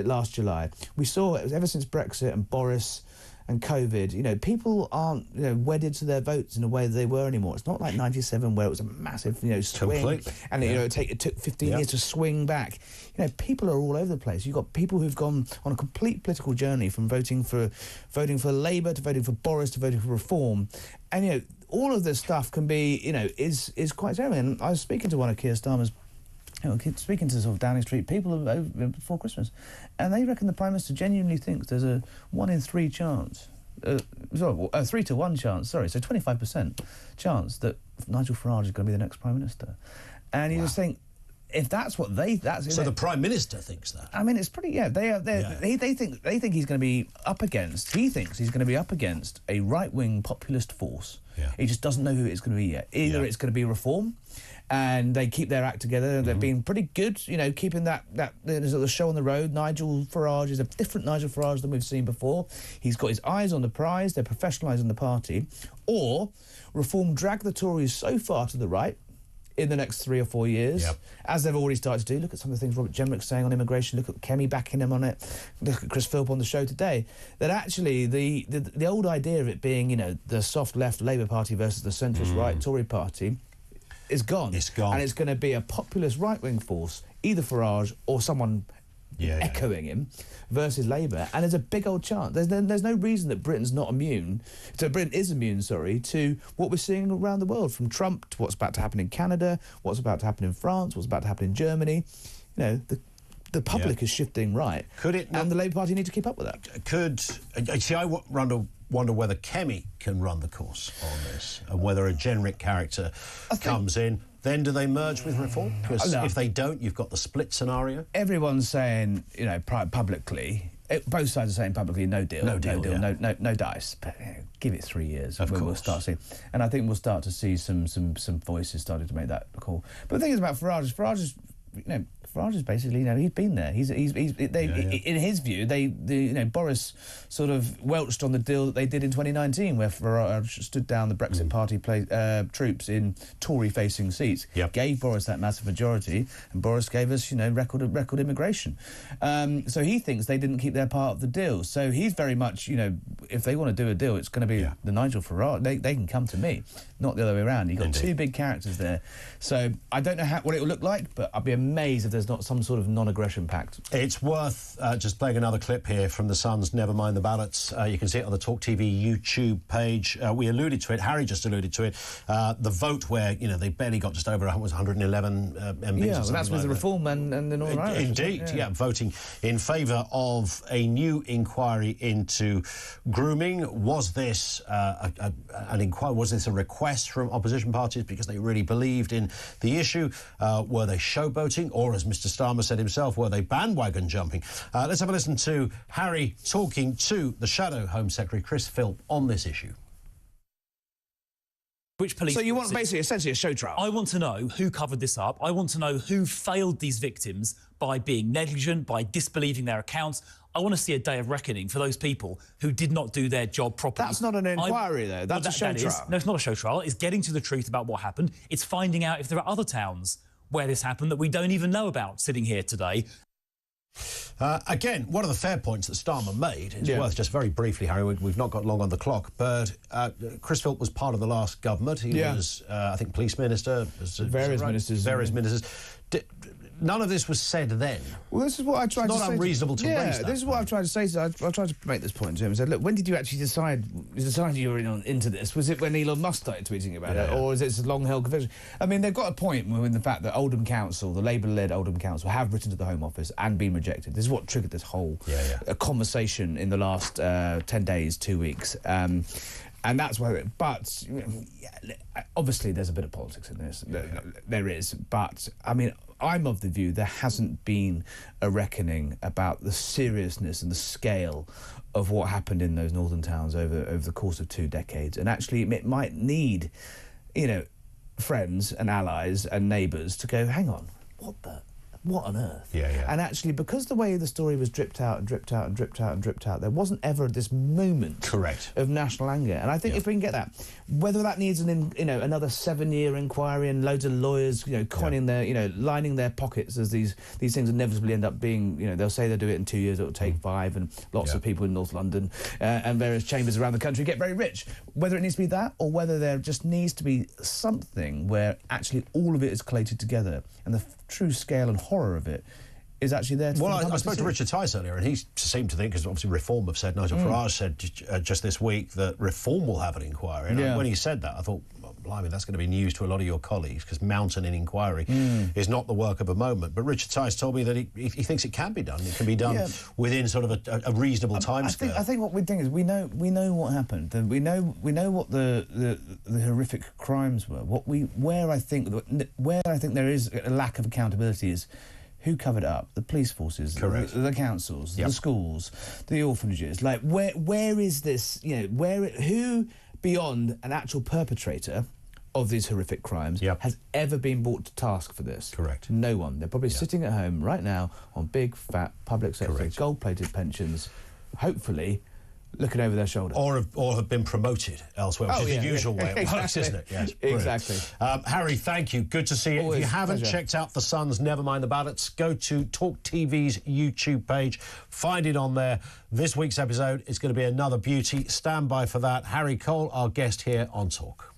last July. We saw it ever since Brexit and Boris and COVID. People aren't, wedded to their votes in a way that they were anymore. It's not like 97 where it was a massive, swing. Completely. And, it took 15 years to swing back. People are all over the place. You've got people who've gone on a complete political journey from voting for Labour to voting for Boris to voting for Reform. And, all of this stuff can be, is quite scary. And I was speaking to one of Keir Starmer's speaking to sort of Downing Street people before Christmas, and they reckon the Prime Minister genuinely thinks there's a 1 in 3 chance, 3 to 1 chance, so 25% chance that Nigel Farage is going to be the next Prime Minister. And you just think, if that's what so the Prime Minister thinks that. It's pretty. They think he's going to be up against. He thinks he's going to be up against a right-wing populist force. Yeah. He just doesn't know who it's going to be yet. Either it's going to be Reform, and they keep their act together. They've been pretty good, keeping that the show on the road. Nigel Farage is a different Nigel Farage than we've seen before. He's got his eyes on the prize. They're professionalising the party. Or Reform drag the Tories so far to the right in the next 3 or 4 years, as they've already started to do. Look at some of the things Robert Jenrick's saying on immigration. Look at Kemi backing him on it. Look at Chris Philp on the show today. That actually the old idea of it being, the soft left Labour Party versus the centrist right Tory Party is gone. It's gone. And it's going to be a populist right-wing force, either Farage or someone echoing him, versus Labour. And there's a big old chance. There's no reason that Britain is immune to what we're seeing around the world, from Trump to what's about to happen in Canada, what's about to happen in France, what's about to happen in Germany. The public is shifting right. Could it not, and the Labour Party need to keep up with that. I wonder whether Kemi can run the course on this, and whether a Jenrick character comes in. Then do they merge with Reform? Because if they don't, you've got the split scenario. Everyone's saying, publicly, both sides are saying publicly, no deal, no dice. But give it 3 years, of course. We'll start seeing, and I think we'll start to see some voices starting to make that call. But the thing is about Farage is, Farage is basically, he's been there. In his view, Boris sort of welched on the deal that they did in 2019, where Farage stood down the Brexit Party troops in Tory-facing seats, gave Boris that massive majority, and Boris gave us, record immigration. So he thinks they didn't keep their part of the deal. So he's very much, if they want to do a deal, it's going to be the Nigel Farage. They can come to me, not the other way around. You've got two big characters there. So I don't know what it will look like, but I'd be amazed if there's not some sort of non-aggression pact. It's worth just playing another clip here from the Sun's Never Mind the Ballots. You can see it on the talkTV YouTube page. We alluded to it. Harry just alluded to it. The vote where, you know, they barely got just over 111 MPs. Yeah, well, that's with the Reform and the Northern Irish. Indeed, yeah, voting in favour of a new inquiry into grooming. Was this an inquiry? Was this a request from opposition parties because they really believed in the issue? Were they showboating, or, as Mr Starmer said himself, were they bandwagon jumping? Let's have a listen to Harry talking to the Shadow Home Secretary Chris Philp on this issue. Which police? So you want basically essentially a show trial? I want to know who covered this up. I want to know who failed these victims by being negligent, by disbelieving their accounts. I want to see a day of reckoning for those people who did not do their job properly. That's not an inquiry, though. That's a show trial. No, it's not a show trial. It's getting to the truth about what happened. It's finding out if there are other towns where this happened that we don't even know about sitting here today. Again, one of the fair points that Starmer made is worth just very briefly, Harry, we've not got long on the clock, but Chris Philp was part of the last government. He was, I think, police minister. Various ministers. Various ministers. None of this was said then. Well, this is what I tried to say. It's not unreasonable to raise that. This is what I've tried to say. I tried to make this point to him. I said, look, when did you actually decide you were into this? Was it when Elon Musk started tweeting about it, or is it a long-held conviction? I mean, they've got a point in the fact that Oldham Council, the Labour-led Oldham Council, have written to the Home Office and been rejected. This is what triggered this whole conversation in the last 10 days, 2 weeks. And that's why, but obviously there's a bit of politics in this. There is, but I mean, I'm of the view there hasn't been a reckoning about the seriousness and the scale of what happened in those northern towns over the course of 2 decades. And actually, it might need, you know, friends and allies and neighbours to go, hang on, what on earth? And actually, because the way the story was dripped out and dripped out and dripped out and dripped out, there wasn't ever this moment of national anger. And I think if we can get that, whether that needs another 7-year inquiry and loads of lawyers, coining their, lining their pockets as these things inevitably end up being, they'll say they'll do it in 2 years, it'll take 5, and lots of people in North London and various chambers around the country get very rich. Whether it needs to be that, or whether there just needs to be something where actually all of it is collated together and the true scale and horror of it is actually there. I spoke to Richard Tice earlier, and he seemed to think, because obviously Reform have said, Nigel Farage said just this week that Reform will have an inquiry. And when he said that, I thought, blimey, that's going to be news to a lot of your colleagues, because mounting an inquiry is not the work of a moment. But Richard Tice told me that he thinks it can be done. It can be done within sort of a reasonable timescale. I think what we think is we know what happened. We know what the horrific crimes were. Where I think there is a lack of accountability is who covered it up? The police forces, the councils, the schools, the orphanages. Like, where is this? Who beyond an actual perpetrator of these horrific crimes has ever been brought to task for this? Correct. No one. They're probably sitting at home right now on big, fat public sector, gold-plated pensions, hopefully looking over their shoulder. Or have been promoted elsewhere, which is the usual way it works, isn't it? Yes, exactly. Harry, thank you. Good to see you. Always if you haven't pleasure. checked out The Sun's Never Mind the Ballots, go to talkTV's YouTube page. Find it on there. This week's episode is going to be another beauty. Stand by for that. Harry Cole, our guest here on Talk.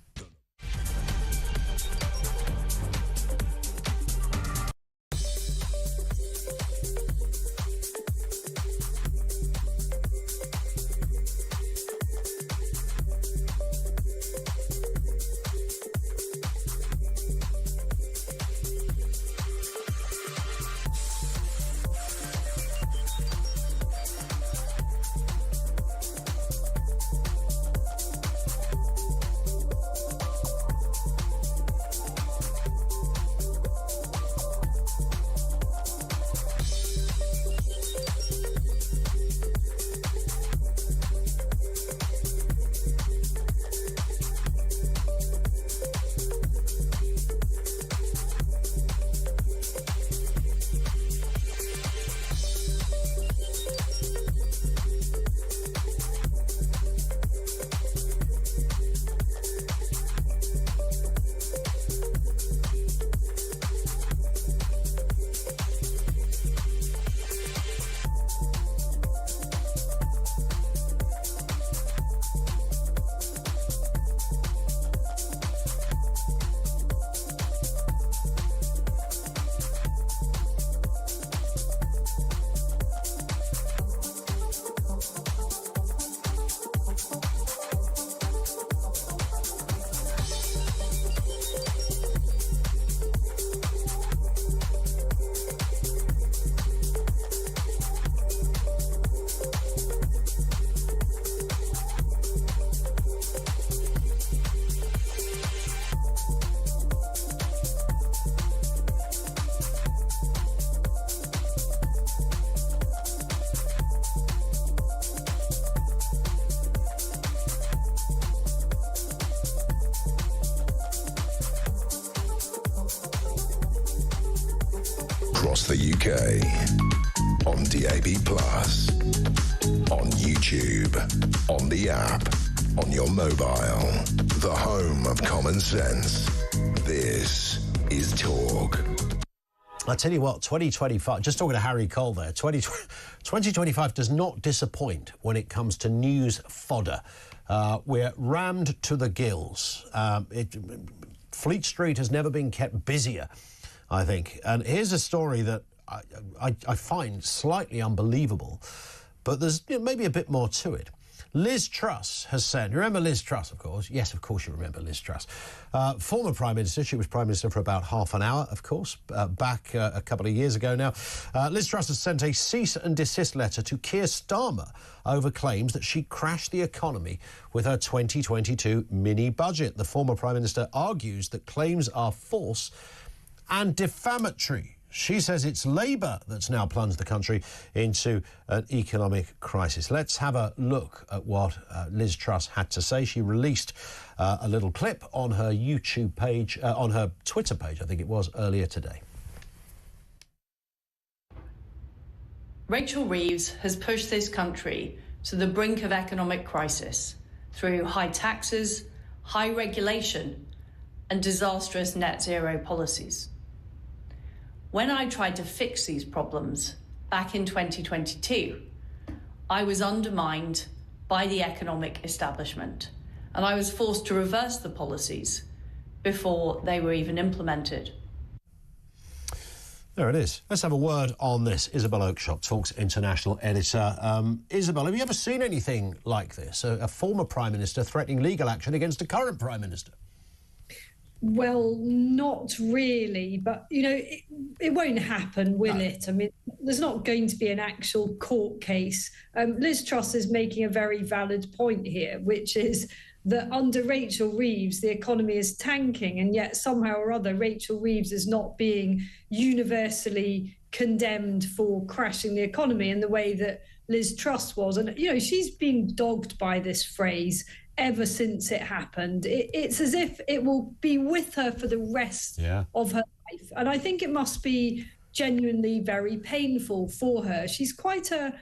across the UK. On DAB+, on YouTube, on the app, on your mobile. The home of common sense. This is Talk. I tell you what, 2025, just talking to Harry Cole there, 2025 does not disappoint when it comes to news fodder. We're rammed to the gills. Fleet Street has never been kept busier, I think. And here's a story that I find slightly unbelievable, but there's maybe a bit more to it. Liz Truss has said, you remember Liz Truss, of course? Yes, of course you remember Liz Truss. Former Prime Minister, she was Prime Minister for about half an hour, of course, back a couple of years ago now. Liz Truss has sent a cease and desist letter to Keir Starmer over claims that she crashed the economy with her 2022 mini-budget. The former Prime Minister argues that claims are false and defamatory. She says it's Labour that's now plunged the country into an economic crisis. Let's have a look at what Liz Truss had to say. She released a little clip on her YouTube page, on her Twitter page, I think it was, earlier today. Rachel Reeves has pushed this country to the brink of economic crisis through high taxes, high regulation, and disastrous net zero policies. When I tried to fix these problems back in 2022, I was undermined by the economic establishment, and I was forced to reverse the policies before they were even implemented. There it is. Let's have a word on this. Isabel Oakeshott, Talk's international editor. Isabel, have you ever seen anything like this? A former Prime Minister threatening legal action against a current Prime Minister? Well, not really, but, you know, it won't happen, will it? I mean, there's not going to be an actual court case. Liz Truss is making a very valid point here, which is that under Rachel Reeves, the economy is tanking, and yet somehow or other, Rachel Reeves is not being universally condemned for crashing the economy in the way that Liz Truss was. And, you know, she's been dogged by this phrase ever since it happened. It's as if it will be with her for the rest of her life. And I think it must be genuinely very painful for her. She's quite a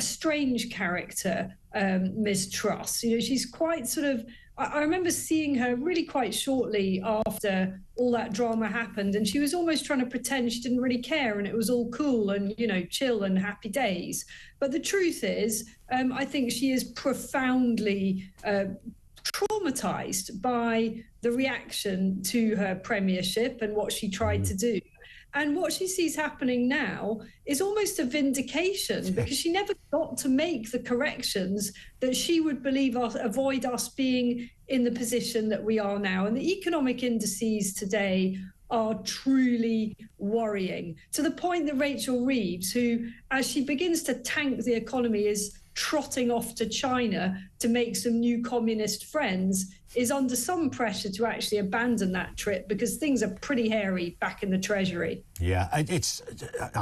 strange character, Ms. Truss. You know, she's quite sort of, I remember seeing her really quite shortly after all that drama happened, and she was almost trying to pretend she didn't really care and it was all cool and, you know, chill and happy days. But the truth is, I think she is profoundly traumatized by the reaction to her premiership and what she tried to do. And what she sees happening now is almost a vindication, because she never got to make the corrections that she would believe avoid us being in the position that we are now. And the economic indices today are truly worrying, to the point that Rachel Reeves, who, as she begins to tank the economy, is trotting off to China to make some new communist friends, is under some pressure to actually abandon that trip because things are pretty hairy back in the Treasury. Yeah, I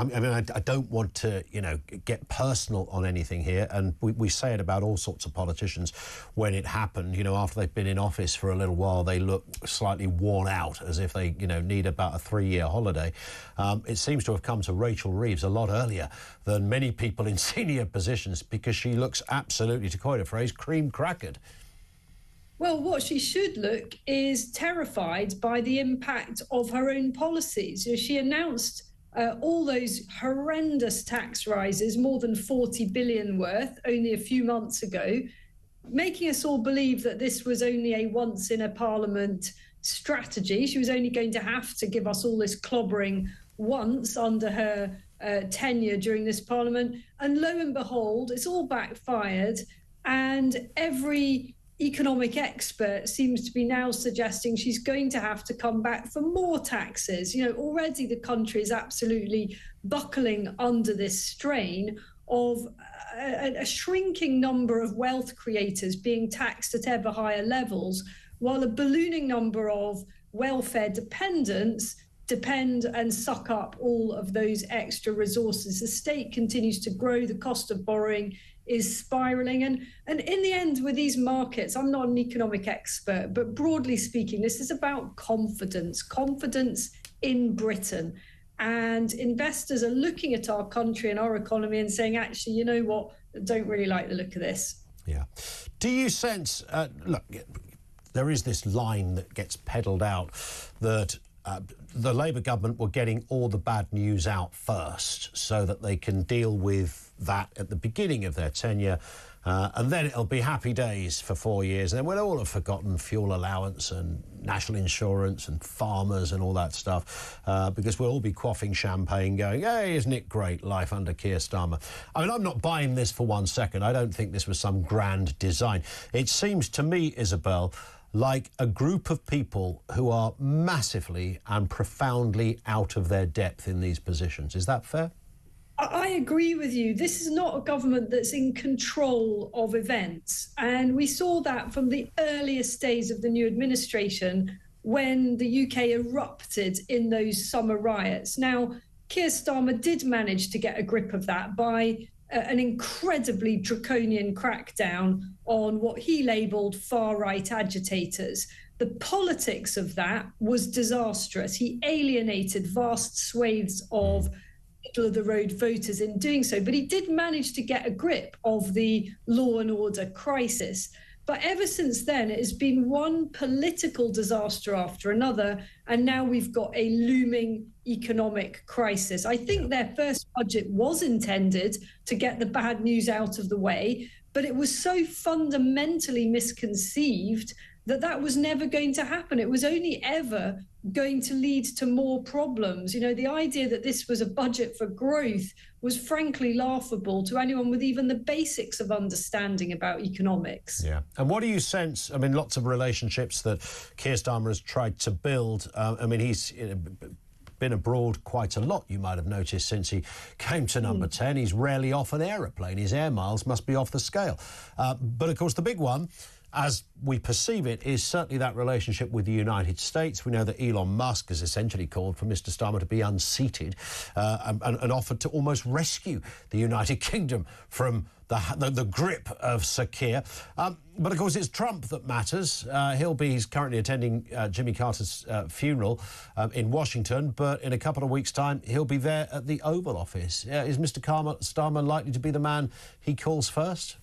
mean, I don't want to, you know, get personal on anything here, and we say it about all sorts of politicians. When it happened, you know, after they've been in office for a little while, they look slightly worn out, as if they, you know, need about a 3-year holiday. It seems to have come to Rachel Reeves a lot earlier than many people in senior positions, because she looks absolutely, to coin a phrase, cream-crackered. Well, what she should look is terrified by the impact of her own policies. You know, she announced all those horrendous tax rises, more than 40 billion worth, only a few months ago, making us all believe that this was only a once-in-a-parliament strategy. She was only going to have to give us all this clobbering once under her tenure during this parliament. And lo and behold, it's all backfired, and every economic expert seems to be now suggesting she's going to have to come back for more taxes. You know, already the country is absolutely buckling under this strain of a shrinking number of wealth creators being taxed at ever higher levels, while a ballooning number of welfare dependents depend and suck up all of those extra resources. The state continues to grow, the cost of borrowing is spiraling. And in the end, with these markets, I'm not an economic expert, but broadly speaking, this is about confidence in Britain. And investors are looking at our country and our economy and saying, actually, you know what, I don't really like the look of this. Yeah. Do you sense, look, there is this line that gets peddled out that the Labour government were getting all the bad news out first so that they can deal with that at the beginning of their tenure, and then it'll be happy days for 4 years, and then we'll all have forgotten fuel allowance and national insurance and farmers and all that stuff, because we'll all be quaffing champagne going, hey, isn't it great, life under Keir Starmer. I mean, I'm not buying this for 1 second. I don't think this was some grand design. It seems to me, Isabel, like a group of people who are massively and profoundly out of their depth in these positions. Is that fair? I agree with you. This is not a government that's in control of events. And we saw that from the earliest days of the new administration when the UK erupted in those summer riots. Now, Keir Starmer did manage to get a grip of that by an incredibly draconian crackdown on what he labelled far-right agitators. The politics of that was disastrous. He alienated vast swathes of middle-of-the-road voters in doing so, but he did manage to get a grip of the law and order crisis. But ever since then, it has been one political disaster after another, and now we've got a looming economic crisis. I think their first budget was intended to get the bad news out of the way, but it was so fundamentally misconceived that that was never going to happen. It was only ever going to lead to more problems. You know, the idea that this was a budget for growth was frankly laughable to anyone with even the basics of understanding about economics. Yeah. And what do you sense? I mean, lots of relationships that Keir Starmer has tried to build. I mean, he's been abroad quite a lot, you might have noticed, since he came to number 10. He's rarely off an aeroplane. His air miles must be off the scale. But, of course, the big one, as we perceive it, is certainly that relationship with the United States. We know that Elon Musk has essentially called for Mr Starmer to be unseated and offered to almost rescue the United Kingdom from the grip of Sir Keir. But, of course, it's Trump that matters. He's currently attending Jimmy Carter's funeral in Washington, but in a couple of weeks' time, he'll be there at the Oval Office. Is Mr Starmer likely to be the man he calls first?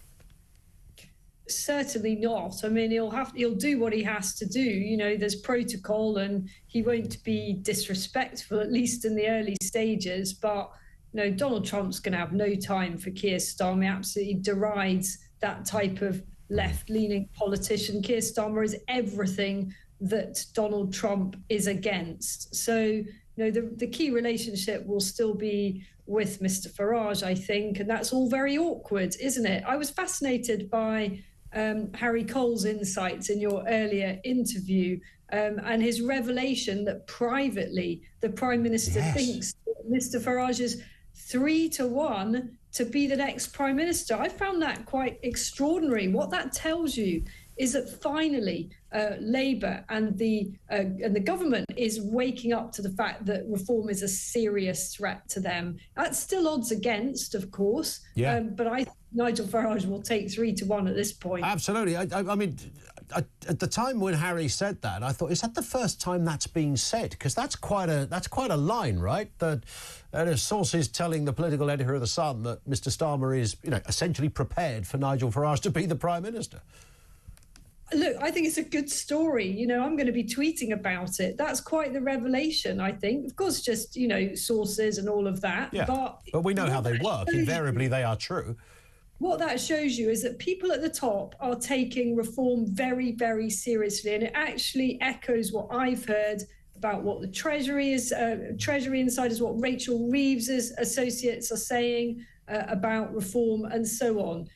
Certainly not. I mean, he'll do what he has to do. You know, there's protocol, and he won't be disrespectful, at least in the early stages. But you know, Donald Trump's going to have no time for Keir Starmer. He absolutely derides that type of left-leaning politician. Keir Starmer is everything that Donald Trump is against. So, you know, the key relationship will still be with Mr Farage, I think, and that's all very awkward, isn't it? I was fascinated by Harry Cole's insights in your earlier interview, and his revelation that privately the Prime Minister thinks that Mr Farage is 3-1 to be the next Prime Minister. I found that quite extraordinary. What that tells you is that finally Labour and the government is waking up to the fact that reform is a serious threat to them. That's still odds against, of course, but I think Nigel Farage will take 3-1 at this point. Absolutely. I mean, at the time when Harry said that, I thought, is that the first time that's been said? Because that's quite a line, right? That sources telling the political editor of The Sun that Mr Starmer is, you know, essentially prepared for Nigel Farage to be the Prime Minister. Look, I think it's a good story. You know, I'm going to be tweeting about it. That's quite the revelation, I think. Of course, just, you know, sources and all of that. Yeah, but we know how they work. Invariably, they are true. What that shows you is that people at the top are taking reform very, very seriously. And it actually echoes what I've heard about what the Treasury insiders, what Rachel Reeves's associates are saying about reform and so on.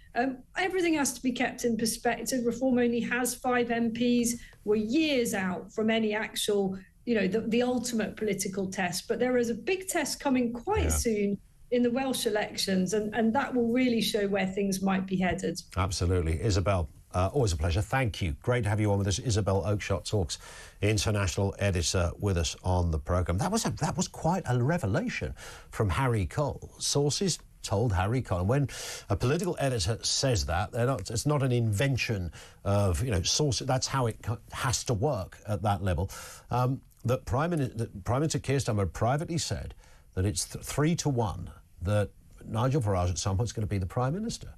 Everything has to be kept in perspective. Reform only has 5 MPs. We're years out from any actual, you know, the ultimate political test. But there is a big test coming quite soon in the Welsh elections, and that will really show where things might be headed. Absolutely. Isabel, always a pleasure. Thank you. Great to have you on with us. Isabel Oakeshott Talks, international editor, with us on the programme. That was quite a revelation from Harry Cole. Sources told Harry Cole. And when a political editor says that, it's not an invention of, you know, sources. That's how it has to work at that level. That Prime Minister Keir Starmer privately said that it's 3 to 1 that Nigel Farage at some point is going to be the Prime Minister.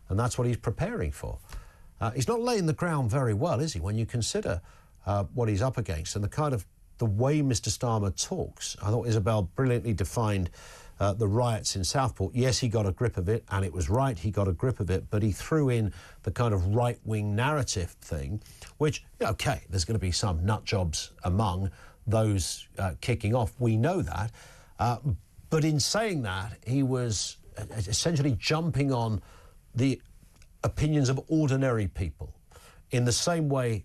And that's what he's preparing for. He's not laying the ground very well, is he, when you consider what he's up against and the way Mr Starmer talks. I thought Isabel brilliantly defined the riots in Southport. Yes, he got a grip of it, and it was right, he got a grip of it, but he threw in the kind of right-wing narrative thing, which, OK, there's going to be some nut jobs among those kicking off. We know that. But in saying that, he was essentially jumping on the opinions of ordinary people in the same way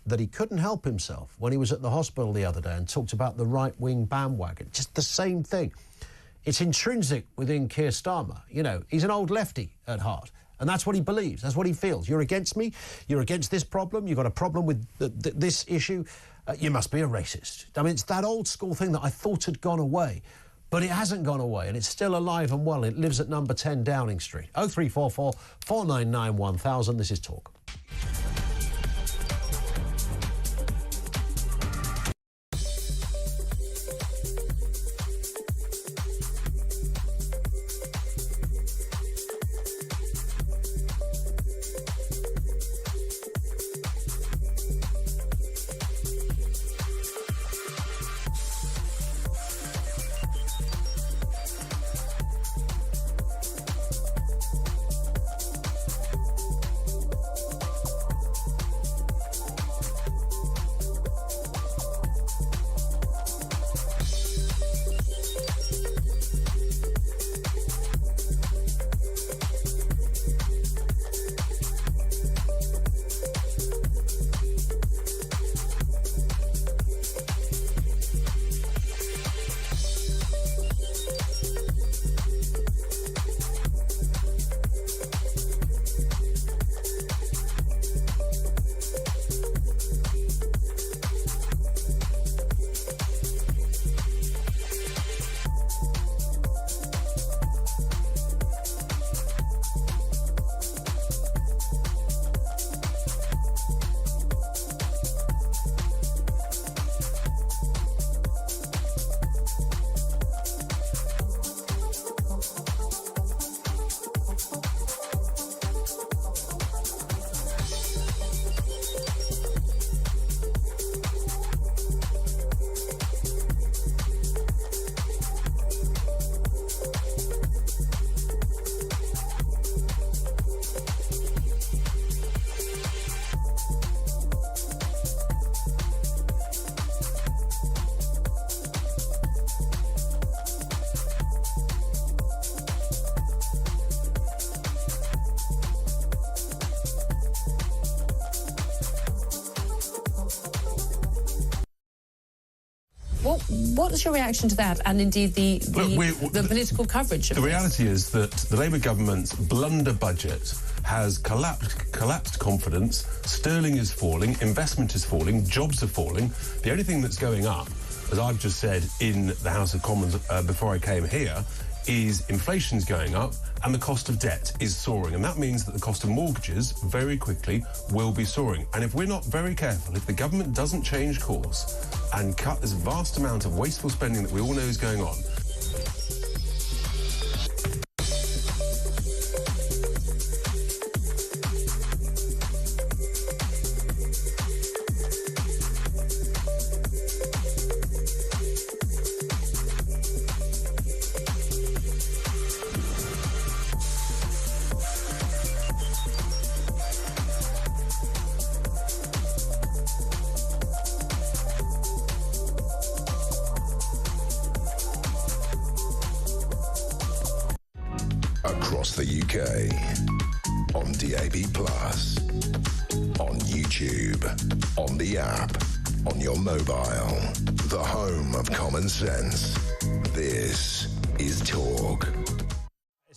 that he couldn't help himself when he was at the hospital the other day and talked about the right-wing bandwagon. Just the same thing. It's intrinsic within Keir Starmer. He's an old lefty at heart, and that's what he believes. That's what he feels. You're against me. You're against this problem. You've got a problem with this issue. You must be a racist. I mean, it's that old school thing that I thought had gone away, but it hasn't gone away, and it's still alive and well. It lives at number 10 Downing Street. 0344 499 1000. This is Talk. What's your reaction to that, and indeed the political coverage of The this? reality is that the Labour government's blunder budget has collapsed confidence. Sterling is falling, investment is falling, jobs are falling. The only thing that's going up, as I've just said in the House of Commons before I came here, is inflation's going up and the cost of debt is soaring. And that means that the cost of mortgages very quickly will be soaring. And if we're not very careful, if the government doesn't change course and cut this vast amount of wasteful spending that we all know is going on, across the UK, on DAB+, on YouTube, on the app, on your mobile, the home of common sense. This is Talk.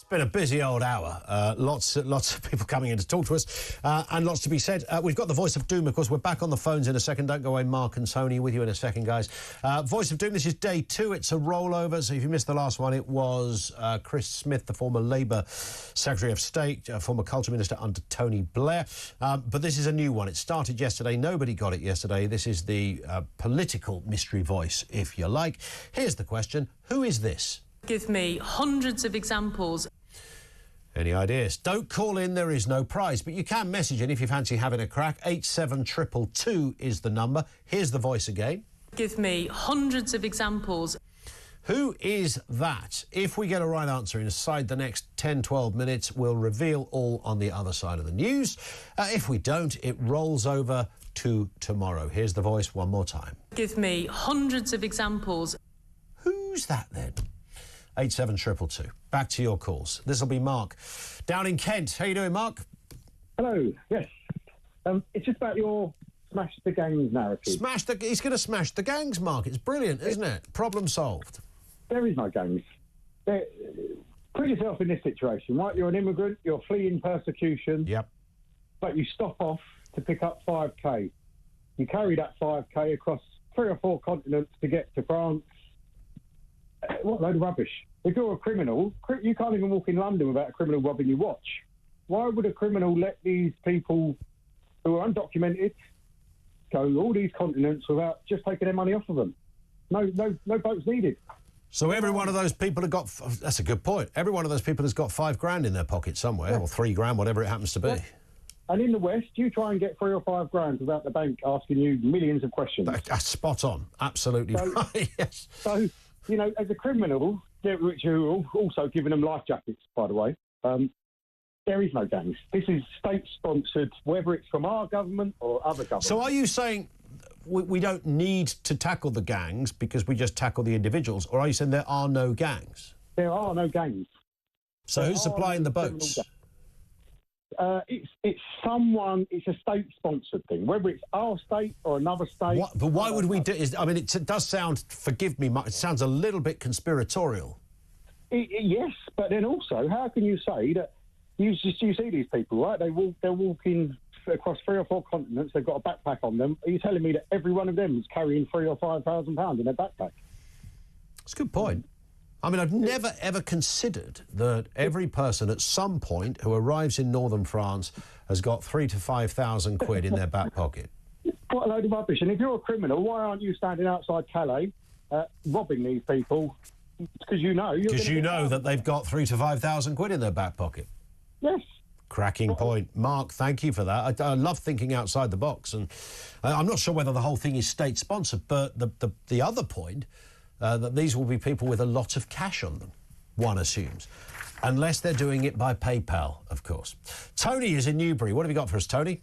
Been a busy old hour. Lots of people coming in to talk to us, and lots to be said. We've got the Voice of Doom, of course. We're back on the phones in a second. Don't go away, Mark and Tony, with you in a second, guys. Voice of Doom, this is day 2. It's a rollover, so if you missed the last one, it was Chris Smith, the former Labour Secretary of State, former Culture Minister under Tony Blair. But this is a new one. It started yesterday. Nobody got it yesterday. This is the political mystery voice, if you like. Here's the question. Who is this? Give me hundreds of examples. Any ideas? Don't call in, there is no prize, but you can message in if you fancy having a crack. 87222 is the number. Here's the voice again. Give me hundreds of examples. Who is that? If we get a right answer inside the next 10-12 minutes, we'll reveal all on the other side of the news. If we don't, it rolls over to tomorrow. Here's the voice one more time. Give me hundreds of examples. Who's that then? 87222. Back to your calls. This will be Mark down in Kent. How you doing, Mark? Hello. Yes. It's just about your smash the gangs narrative. He's going to smash the gangs, Mark. It's brilliant, isn't it? Problem solved. There is no gangs. Put yourself in this situation, right? You're an immigrant. You're fleeing persecution. Yep. But you stop off to pick up 5k. You carry that 5k across 3 or 4 continents to get to France. What a load of rubbish. If you're a criminal, you can't even walk in London without a criminal robbing your watch. Why would a criminal let these people who are undocumented go all these continents without just taking their money off of them? No boats needed. So every one of those people have got... That's a good point. Every one of those people has got $5 in their pocket somewhere, or $3, whatever it happens to be. Yeah. And in the West, you try and get $3 or $5 without the bank asking you millions of questions. Spot on. Absolutely right, yes. So... You know, as a criminal, which are also giving them life jackets, by the way, there is no gangs. This is state-sponsored, whether it's from our government or other governments. So are you saying we don't need to tackle the gangs because we just tackle the individuals, or are you saying there are no gangs? There are no gangs. So who's supplying the boats? It's a state-sponsored thing, whether it's our state or another state. But why would we do it? I mean, it does sound, forgive me, it sounds a little bit conspiratorial. Yes, but then also, how can you say that you see these people, right? They're walking across 3 or 4 continents, they've got a backpack on them. Are you telling me that every one of them is carrying £3,000 or £5,000 in their backpack? That's a good point. I mean, I've never, ever considered that every person at some point who arrives in northern France has got 3,000 to 5,000 quid in their back pocket. What a load of rubbish. And if you're a criminal, why aren't you standing outside Calais robbing these people? Because you know... Because you know that they've got 3,000 to 5,000 quid in their back pocket. Yes. Cracking point. Mark, thank you for that. I love thinking outside the box. And I'm not sure whether the whole thing is state-sponsored, but the other point... that these will be people with a lot of cash on them, one assumes. Unless they're doing it by PayPal, of course. Tony is in Newbury. What have you got for us, Tony?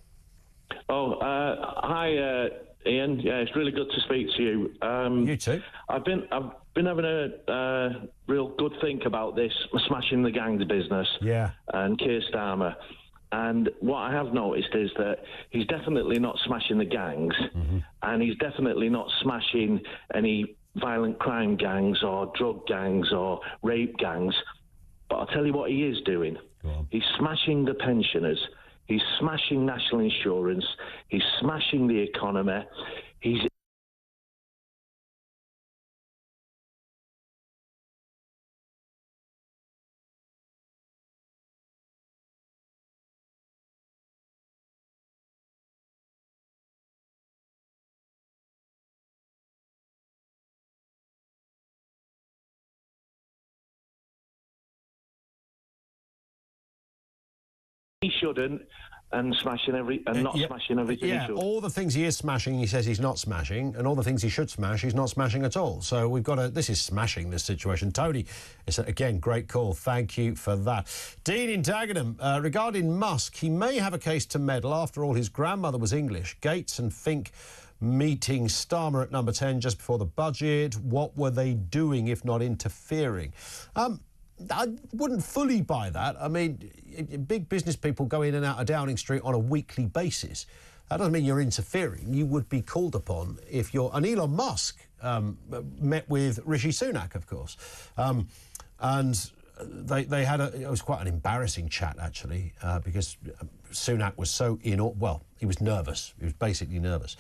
Hi, Ian. Yeah, it's really good to speak to you. You too. I've been having a real good think about this smashing the gangs business. Yeah. And Keir Starmer. And what I have noticed is that he's definitely not smashing the gangs, and he's definitely not smashing any violent crime gangs or drug gangs or rape gangs. But I'll tell you what he is doing. He's smashing the pensioners. He's smashing national insurance. He's smashing the economy. He's he shouldn't, and smashing not smashing everything. Yeah, he should. all the things he is smashing, he says he's not smashing, and all the things he should smash, he's not smashing at all. So we've got this is smashing, this situation. Tony, it's again great call. Thank you for that. Dean in Dagenham, regarding Musk, he may have a case to meddle. After all, his grandmother was English. Gates and Fink meeting Starmer at number 10 just before the budget. What were they doing if not interfering? I wouldn't fully buy that. I mean, big business people go in and out of Downing Street on a weekly basis. That doesn't mean you're interfering. You would be called upon if you're... And Elon Musk met with Rishi Sunak, of course. And they had it was quite an embarrassing chat, actually, because Sunak was so well, he was nervous. He was basically nervous.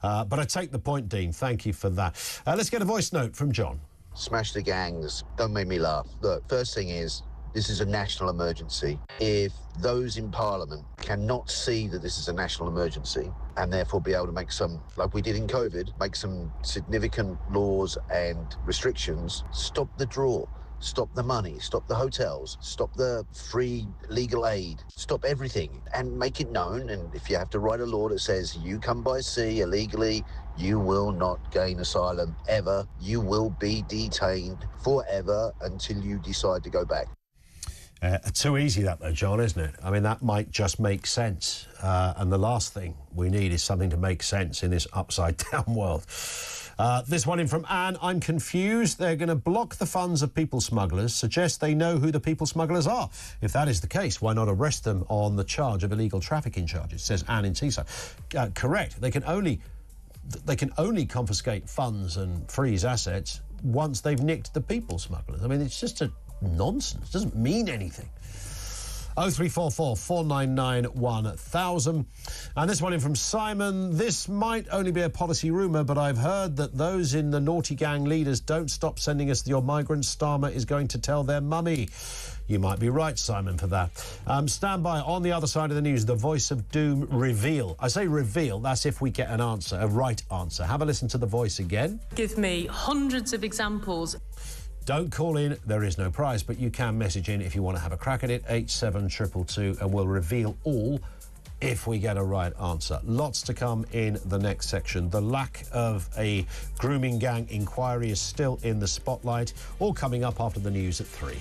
But I take the point, Dean. Thank you for that. Let's get a voice note from John. Smash the gangs. Don't make me laugh. Look, first thing is, this is a national emergency. If those in Parliament cannot see that this is a national emergency and therefore be able to make some, like we did in COVID, make some significant laws and restrictions, stop the draw. Stop the money, stop the hotels, stop the free legal aid, stop everything and make it known. And if you have to write a law that says you come by sea illegally, you will not gain asylum ever. You will be detained forever until you decide to go back. Too easy that though, John, isn't it? I mean, that might just make sense. And the last thing we need is something to make sense in this upside-down world. This one in from Anne. I'm confused. They're going to block the funds of people smugglers, suggest they know who the people smugglers are. If that is the case, why not arrest them on the charge of illegal trafficking charges, says Anne in Teesside. Correct. They can only confiscate funds and freeze assets once they've nicked the people smugglers. I mean, it's just a nonsense. It doesn't mean anything. 0344 499 1000. And this one in from Simon. This might only be a policy rumour, but I've heard that those in the naughty gang leaders don't stop sending us your migrants. Starmer is going to tell their mummy. You might be right, Simon, for that. Stand by. On the other side of the news, the voice of doom reveal. I say reveal, that's if we get an answer, a right answer. Have a listen to the voice again. Give me hundreds of examples. Don't call in, there is no prize, but you can message in if you want to have a crack at it, 87222, and we'll reveal all if we get a right answer. Lots to come in the next section. The lack of a grooming gang inquiry is still in the spotlight, all coming up after the news at 3.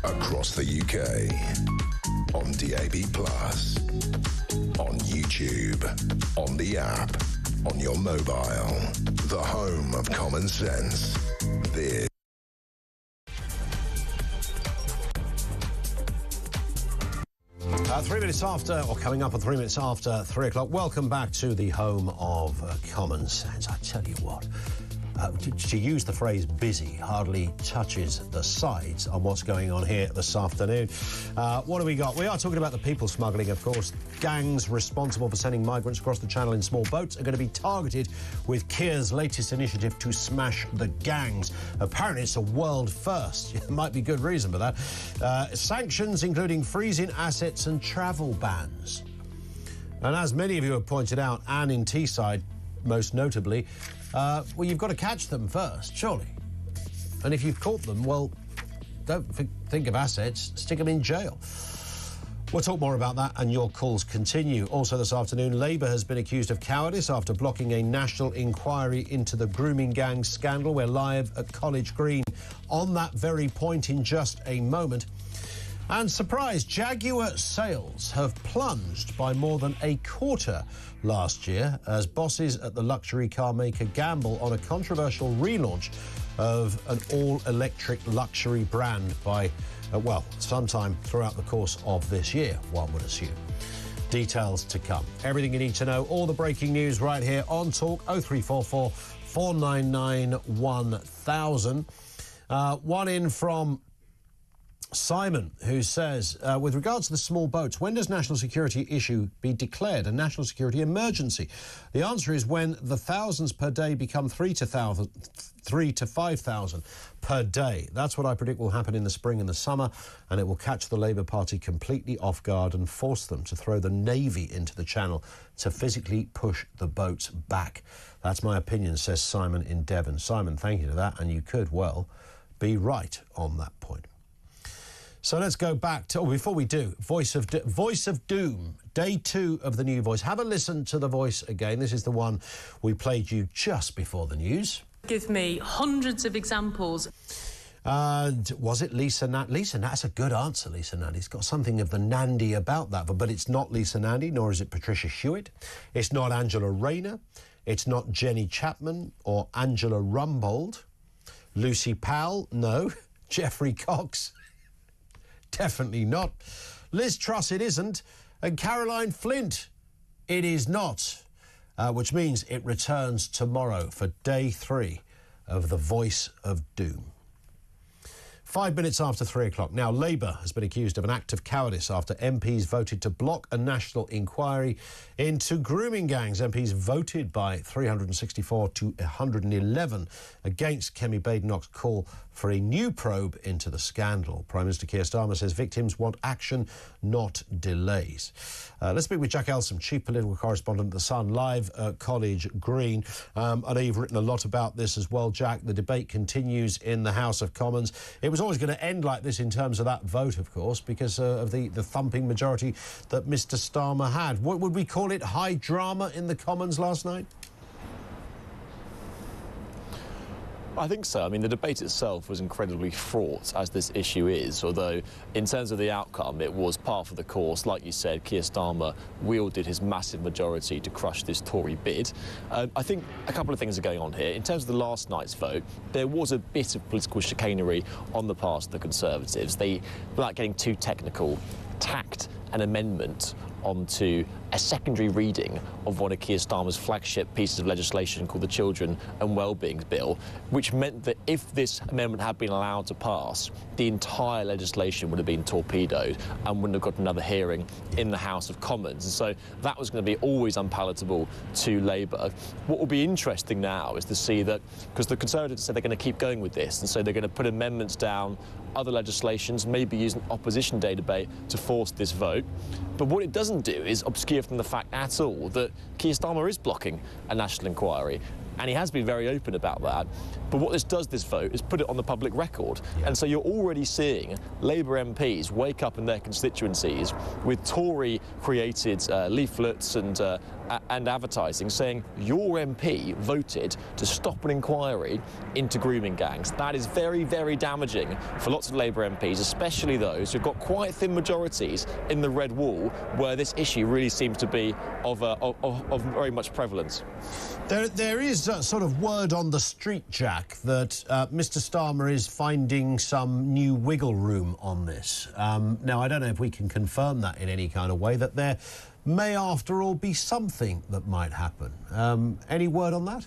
Across the UK, on DAB+, on YouTube, on the app, on your mobile, the home of common sense. This 3 minutes after, or coming up at 3 minutes after 3 o'clock. Welcome back to the home of common sense. I tell you what, to use the phrase busy, hardly touches the sides on what's going on here this afternoon. What do we got? We are talking about the people smuggling, of course. Gangs responsible for sending migrants across the channel in small boats are going to be targeted with Keir's latest initiative to smash the gangs. Apparently, it's a world first. There might be good reason for that. Sanctions, including freezing assets and travel bans. And as many of you have pointed out, Anne in Teesside, most notably, well, you've got to catch them first, surely. And if you've caught them, well, don't think of assets, stick them in jail. We'll talk more about that, and your calls continue. Also this afternoon, Labour has been accused of cowardice after blocking a national inquiry into the grooming gang scandal. We're live at College Green on that very point in just a moment. And surprise, Jaguar sales have plunged by more than a quarter last year as bosses at the luxury car maker gamble on a controversial relaunch of an all-electric luxury brand by, well, sometime throughout the course of this year, one would assume. Details to come. Everything you need to know, all the breaking news right here on Talk 0344 499 1000. One in from Simon, who says, with regards to the small boats, when does national security issue be declared a national security emergency? The answer is when the thousands per day become 3,000 to 5,000 per day. That's what I predict will happen in the spring and the summer, and it will catch the Labour Party completely off guard and force them to throw the Navy into the channel to physically push the boats back. That's my opinion, says Simon in Devon. Simon, thank you for that, and you could, well, be right on that point. So let's go back to, before we do, Voice of Doom, day 2 of the new Voice. Have a listen to the voice again. This is the one we played you just before the news. Give me hundreds of examples. And was it Lisa Nat? Lisa Nat, that's a good answer, Lisa Nat. It's got something of the Nandy about that, but it's not Lisa Nandy, nor is it Patricia Hewitt. It's not Angela Rayner. It's not Jenny Chapman or Angela Rumbold. Lucy Powell, no. Geoffrey Cox, definitely not. Liz Truss, it isn't. And Caroline Flint, it is not. Which means it returns tomorrow for day 3 of the Voice of Doom. 5 minutes after 3 o'clock. Now, Labour has been accused of an act of cowardice after MPs voted to block a national inquiry into grooming gangs. MPs voted by 364 to 111 against Kemi Badenoch's call for a new probe into the scandal. Prime Minister Keir Starmer says victims want action, not delays. Let's speak with Jack Elsom, Chief Political Correspondent at The Sun, live at College Green. I know you've written a lot about this as well, Jack. The debate continues in the House of Commons. It was always going to end like this in terms of that vote, of course, because of the thumping majority that Mr Starmer had. What would we call it? High drama in the Commons last night? I think so. I mean, the debate itself was incredibly fraught, as this issue is, although in terms of the outcome, it was par for the course. Like you said, Keir Starmer wielded his massive majority to crush this Tory bid. I think a couple of things are going on here. In terms of the last night's vote, there was a bit of political chicanery on the part of the Conservatives. They, without getting too technical, tacked an amendment onto a secondary reading of one of Keir Starmer's flagship pieces of legislation called the Children and Wellbeing Bill, which meant that if this amendment had been allowed to pass, the entire legislation would have been torpedoed and wouldn't have got another hearing in the House of Commons. And so that was going to be always unpalatable to Labour. What will be interesting now is to see that, because the Conservatives said they're going to keep going with this, and so they're going to put amendments down, other legislations, maybe use an opposition day debate to force this vote. But what it doesn't do is obscure from the fact at all that Keir Starmer is blocking a national inquiry. And he has been very open about that. But what this does, this vote, is put it on the public record. Yeah. And so you're already seeing Labour MPs wake up in their constituencies with Tory-created leaflets and advertising saying your MP voted to stop an inquiry into grooming gangs. That is very, very damaging for lots of Labour MPs, especially those who've got quite thin majorities in the Red Wall, where this issue really seems to be of very much prevalence. There is sort of word on the street, Jack, that Mr Starmer is finding some new wiggle room on this. Now, I don't know if we can confirm that in any kind of way, that there may, after all, be something that might happen. Any word on that?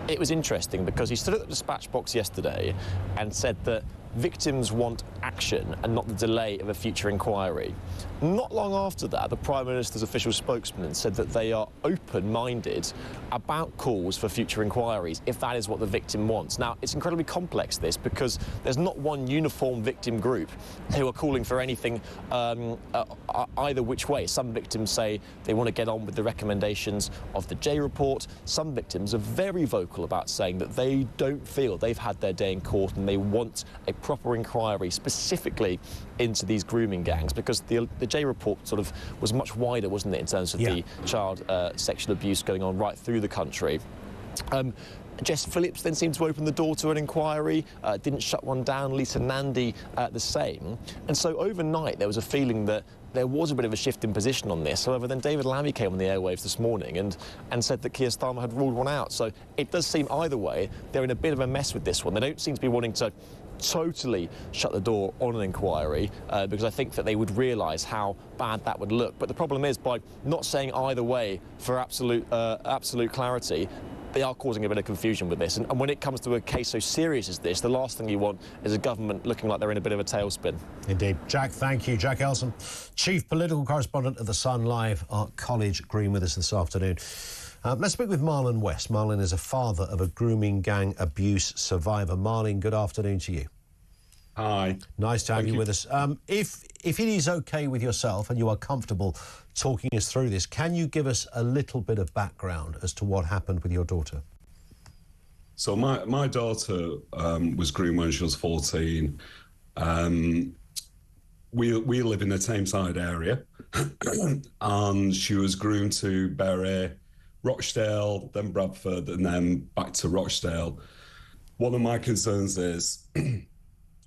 it was interesting because he stood at the dispatch box yesterday and said that victims want action and not the delay of a future inquiry. Not long after that, the Prime Minister's official spokesman said that they are open-minded about calls for future inquiries if that is what the victim wants. Now, it's incredibly complex, this, because there's not one uniform victim group who are calling for anything either which way. Some victims say they want to get on with the recommendations of the J report. Some victims are very vocal about saying that they don't feel they've had their day in court and they want a proper inquiry specifically into these grooming gangs, because the J report sort of was much wider, wasn't it, in terms of the child sexual abuse going on right through the country. Jess Phillips then seemed to open the door to an inquiry, didn't shut one down, Lisa Nandy the same. And so overnight there was a feeling that there was a bit of a shift in position on this. However, then David Lammy came on the airwaves this morning and said that Keir Starmer had ruled one out. So it does seem either way they're in a bit of a mess with this one. They don't seem to be wanting to totally shut the door on an inquiry because I think that they would realise how bad that would look. But the problem is, by not saying either way for absolute clarity, they are causing a bit of confusion with this. And when it comes to a case so serious as this, the last thing you want is a government looking like they're in a bit of a tailspin. Indeed. Jack, thank you. Jack Elson, Chief Political Correspondent of The Sun, live at College Green with us this afternoon. Let's speak with Marlon West. Marlon is a father of a grooming gang abuse survivor. Marlon, good afternoon to you. Hi. Nice to have you with us. If it is OK with yourself and you are comfortable talking us through this, can you give us a little bit of background as to what happened with your daughter? So my daughter was groomed when she was 14. We live in the Tameside area, and she was groomed to Bury, Rochdale, then Bradford, and then back to Rochdale. One of my concerns is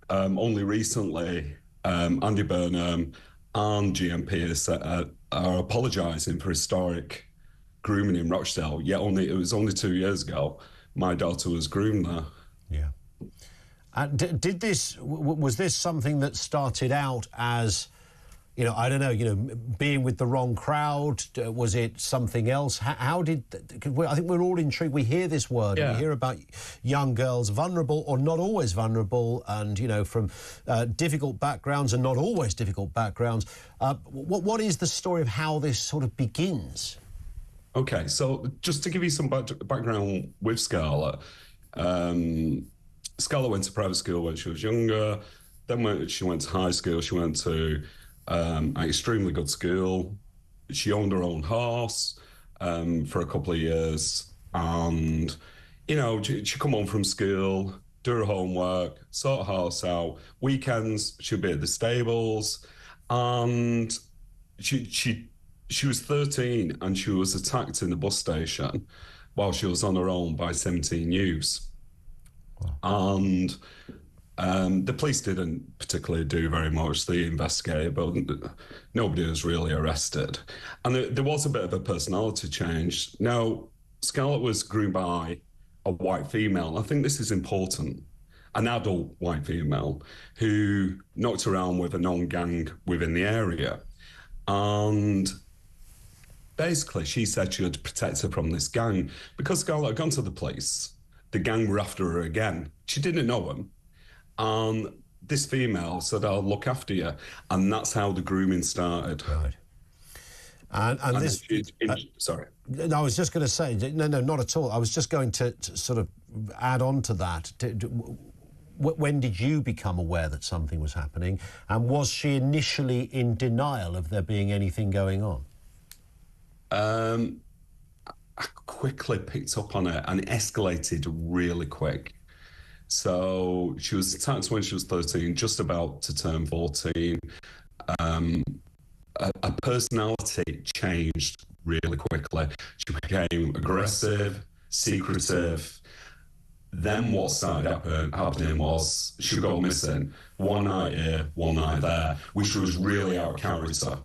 only recently Andy Burnham and GMP are apologising for historic grooming in Rochdale, yet it was only 2 years ago my daughter was groomed there. Yeah. Was this something that started out as, I don't know, being with the wrong crowd? Was it something else? How did... I think we're all intrigued. We hear this word. Yeah. We hear about young girls, vulnerable or not always vulnerable, and, from difficult backgrounds and not always difficult backgrounds. What is the story of how this sort of begins? OK, so just to give you some background with Scarlett, Scarlett went to private school when she was younger. Then when she went to high school, she went to an extremely good school. She owned her own horse for a couple of years. And, she'd come home from school, do her homework, sort her house out. Weekends, she'd be at the stables. And she was 13 and she was attacked in the bus station while she was on her own by 17 youths. Wow. And the police didn't particularly do very much. They investigated, but nobody was really arrested. And there was a bit of a personality change. Now, Scarlett was groomed by a white female. I think this is important. An adult white female who knocked around with a known gang within the area. And basically, she said she would protect her from this gang. Because Scarlett had gone to the police, the gang were after her again. She didn't know them. And this female said, I'll look after you. And that's how the grooming started. Right. And this... sorry. No, I was just going to say, no, not at all. I was just going to sort of add on to that. When did you become aware that something was happening? And was she initially in denial of there being anything going on? I quickly picked up on it, and it escalated really quick. So she was attacked when she was 13, just about to turn 14. Her personality changed really quickly. She became aggressive, secretive. Then what started happening was she would go missing. One night here, one night there, which was really out of character.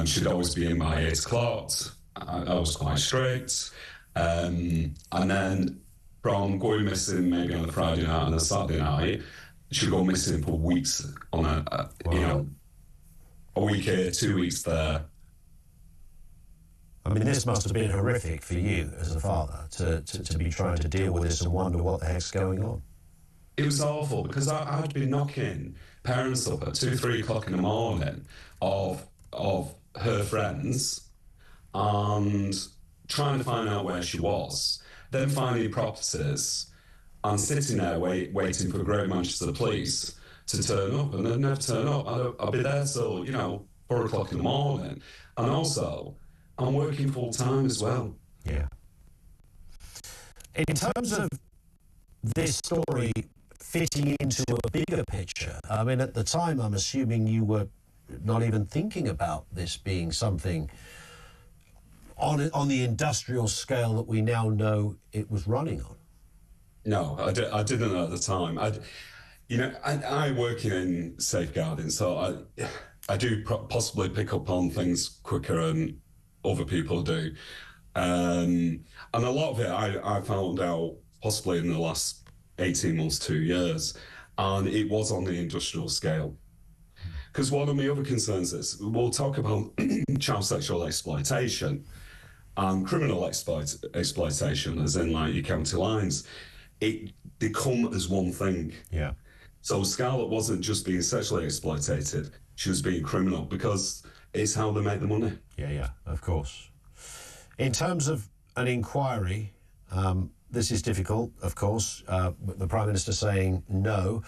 She'd always be in my 8 o'clock. I was quite strict. And then from going missing maybe on a Friday night and a Saturday night, she'd go missing for weeks on a week here, 2 weeks there. I mean, this must have been horrific for you as a father to be trying to deal with this and wonder what the heck's going on. It was awful because I'd been knocking parents up at 2, 3 o'clock in the morning of her friends and trying to find out where she was, then finding properties and sitting there waiting for Great Manchester Police to turn up, and they'd never turn up. I'd be there till, 4 o'clock in the morning. And also, I'm working full time as well. Yeah. In terms of this story fitting into a bigger picture, I mean, at the time, I'm assuming you were not even thinking about this being something on the industrial scale that we now know it was running on. No, I didn't at the time. I work in safeguarding, so I do possibly pick up on things quicker than other people do. And a lot of it I found out possibly in the last 18 months, 2 years, and it was on the industrial scale. Because one of my other concerns is, we'll talk about child sexual exploitation and criminal exploitation, as in like your county lines. They come as one thing. Yeah. So Scarlett wasn't just being sexually exploited, she was being criminal, because it's how they make the money. Yeah, of course. In terms of an inquiry, this is difficult, of course, the Prime Minister saying no,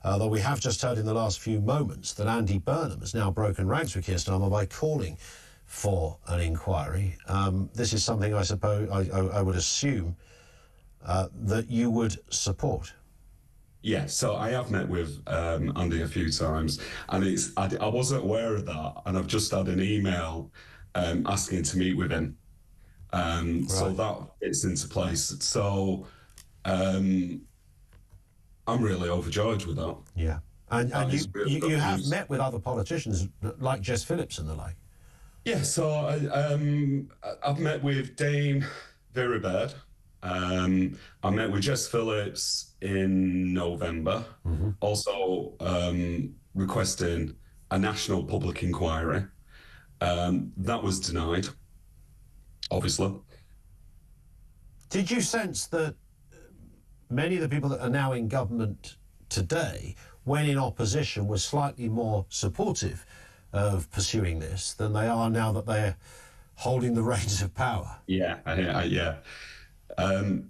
although we have just heard in the last few moments that Andy Burnham has now broken ranks with Keir Starmer by calling for an inquiry. This is something I suppose, I would assume, that you would support. Yeah, so I have met with Andy a few times, and I wasn't aware of that, and I've just had an email asking to meet with him. Right. So that fits into place. So I'm really overjoyed with that. Yeah, and you have met with other politicians like Jess Phillips and the like. Yeah, so I've met with Dame Vera Baird. I met with Jess Phillips in November, also requesting a national public inquiry. That was denied, obviously. Did you sense that many of the people that are now in government today, when in opposition, were slightly more supportive of pursuing this than they are now that they're holding the reins of power? Yeah.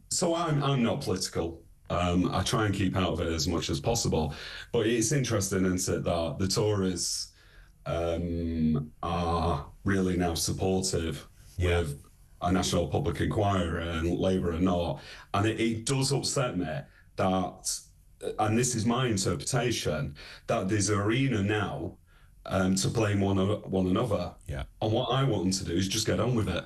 So I'm not political. I try and keep out of it as much as possible. But it's interesting, isn't it, that the Tories are really now supportive with a national public inquiry and Labour are not. And it does upset me that, and this is my interpretation, that there's an arena now to blame one another. Yeah. And what I want them to do is just get on with it.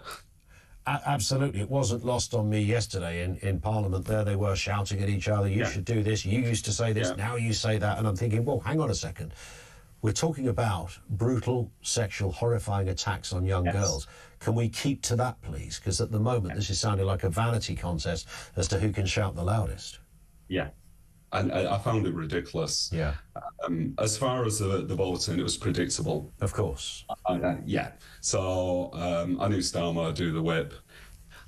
Absolutely. It wasn't lost on me yesterday in Parliament. There they were shouting at each other, you should do this, you used to say this, now you say that. And I'm thinking, well, hang on a second. We're talking about brutal, sexual, horrifying attacks on young girls. Can we keep to that, please? Because at the moment, this is sounding like a vanity contest as to who can shout the loudest. Yeah. And I found it ridiculous. Yeah. As far as the voting, it was predictable. Of course. Yeah. So I knew Starmer would do the whip.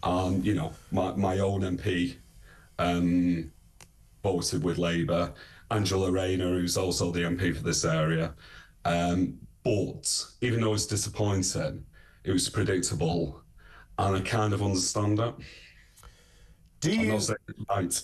And, my own MP voted with Labour. Angela Rayner, who's also the MP for this area. But even though it's disappointing, it was predictable. And I kind of understand it. Do you... I'm not saying it's right.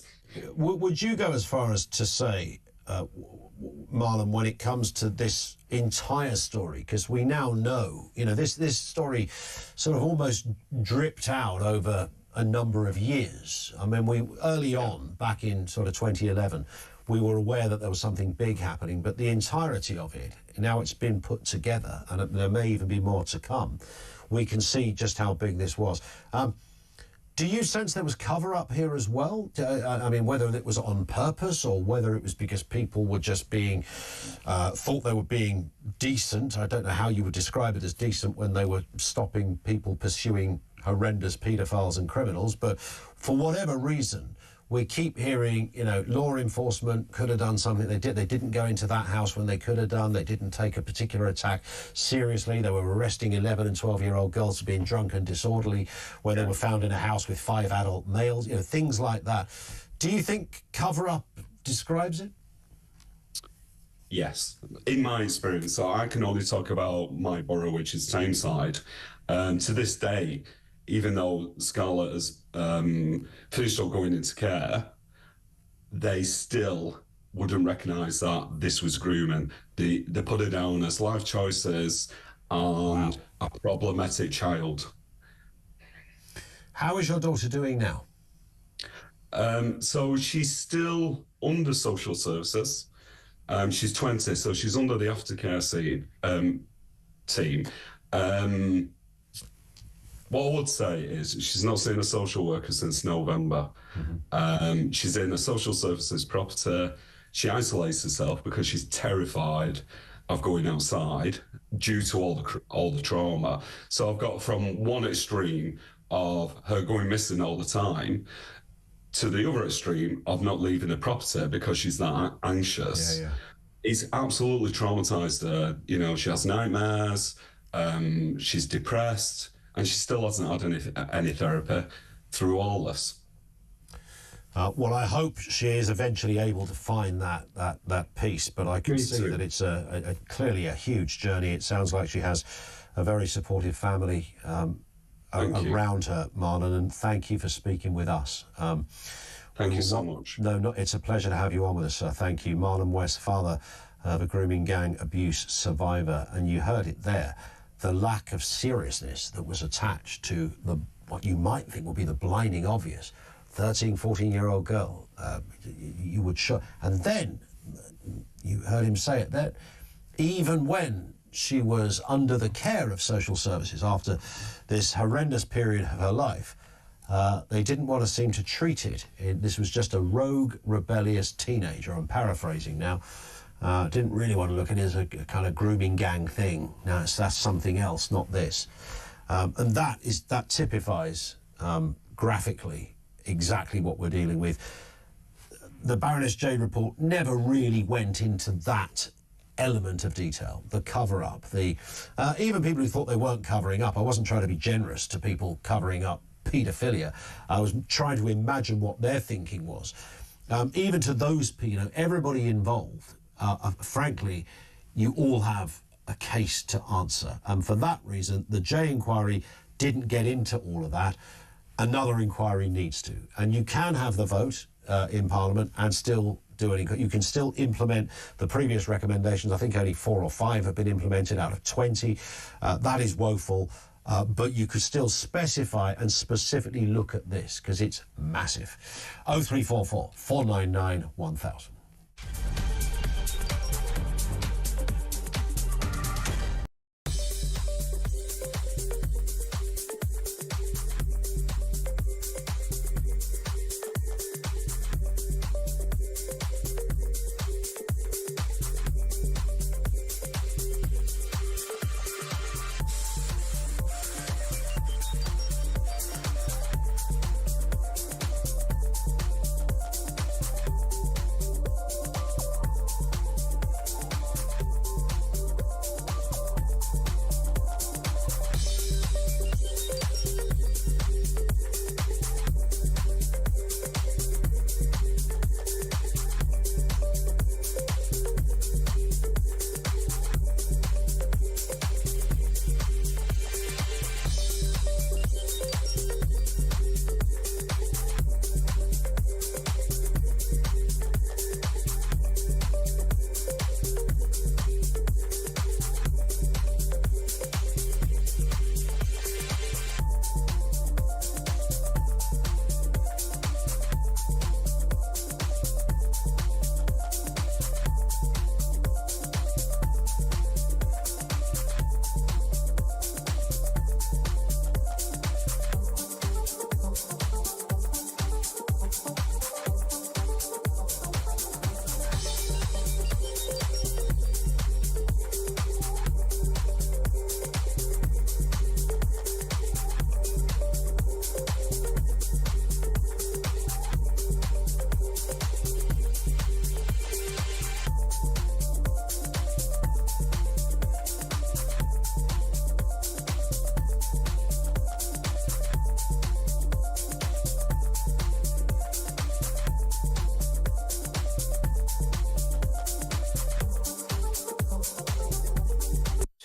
Would you go as far as to say, Marlon, when it comes to this entire story, because we now know, this story sort of almost dripped out over a number of years. I mean, we early on, back in sort of 2011, we were aware that there was something big happening, but the entirety of it, now it's been put together, and there may even be more to come. We can see just how big this was. Do you sense there was cover-up here as well? I mean, whether it was on purpose or whether it was because people were just being, thought they were being decent. I don't know how you would describe it as decent when they were stopping people pursuing horrendous paedophiles and criminals, but for whatever reason, we keep hearing, law enforcement could have done something. They didn't go into that house when they could have done. They didn't take a particular attack seriously. They were arresting 11 and 12-year-old girls for being drunk and disorderly when they were found in a house with 5 adult males, things like that. Do you think cover-up describes it? Yes, in my experience. So I can only talk about my borough, which is Tameside. To this day, even though Scarlett has finished up going into care, they still wouldn't recognise that this was grooming. They put it down as life choices and a problematic child. How is your daughter doing now? So she's still under social services. She's 20, so she's under the aftercare team. What I would say is she's not seen a social worker since November. She's in a social services property. She isolates herself because she's terrified of going outside due to all the trauma. So I've got from one extreme of her going missing all the time to the other extreme of not leaving the property because she's that anxious. It's absolutely traumatized her. She has nightmares, she's depressed, and she still hasn't had any therapy through all this. Well, I hope she is eventually able to find that peace, but I can see that it's clearly a huge journey. It sounds like she has a very supportive family around her, Marlon, and thank you for speaking with us. Thank you so much. No, it's a pleasure to have you on with us, sir. Thank you. Marlon West, father of a grooming gang abuse survivor, and you heard it there. The lack of seriousness that was attached to what you might think would be the blinding obvious 13, 14-year-old girl. You would show, and then you heard him say it then, even when she was under the care of social services after this horrendous period of her life, they didn't want to seem to treat it. This was just a rogue, rebellious teenager. I'm paraphrasing now. Didn't really want to look at it as a kind of grooming gang thing. Now that's something else, not this. And that typifies graphically exactly what we're dealing with. The Baroness Jade report never really went into that element of detail, the cover-up, even people who thought they weren't covering up. I wasn't trying to be generous to people covering up paedophilia. I was trying to imagine what their thinking was. Even to those people, everybody involved, frankly, you all have a case to answer. And for that reason, the J inquiry didn't get into all of that. Another inquiry needs to. And you can have the vote in Parliament and still do it. You can still implement the previous recommendations. I think only 4 or 5 have been implemented out of 20. That is woeful. But you could still specify and specifically look at this because it's massive. 0344 499 1000.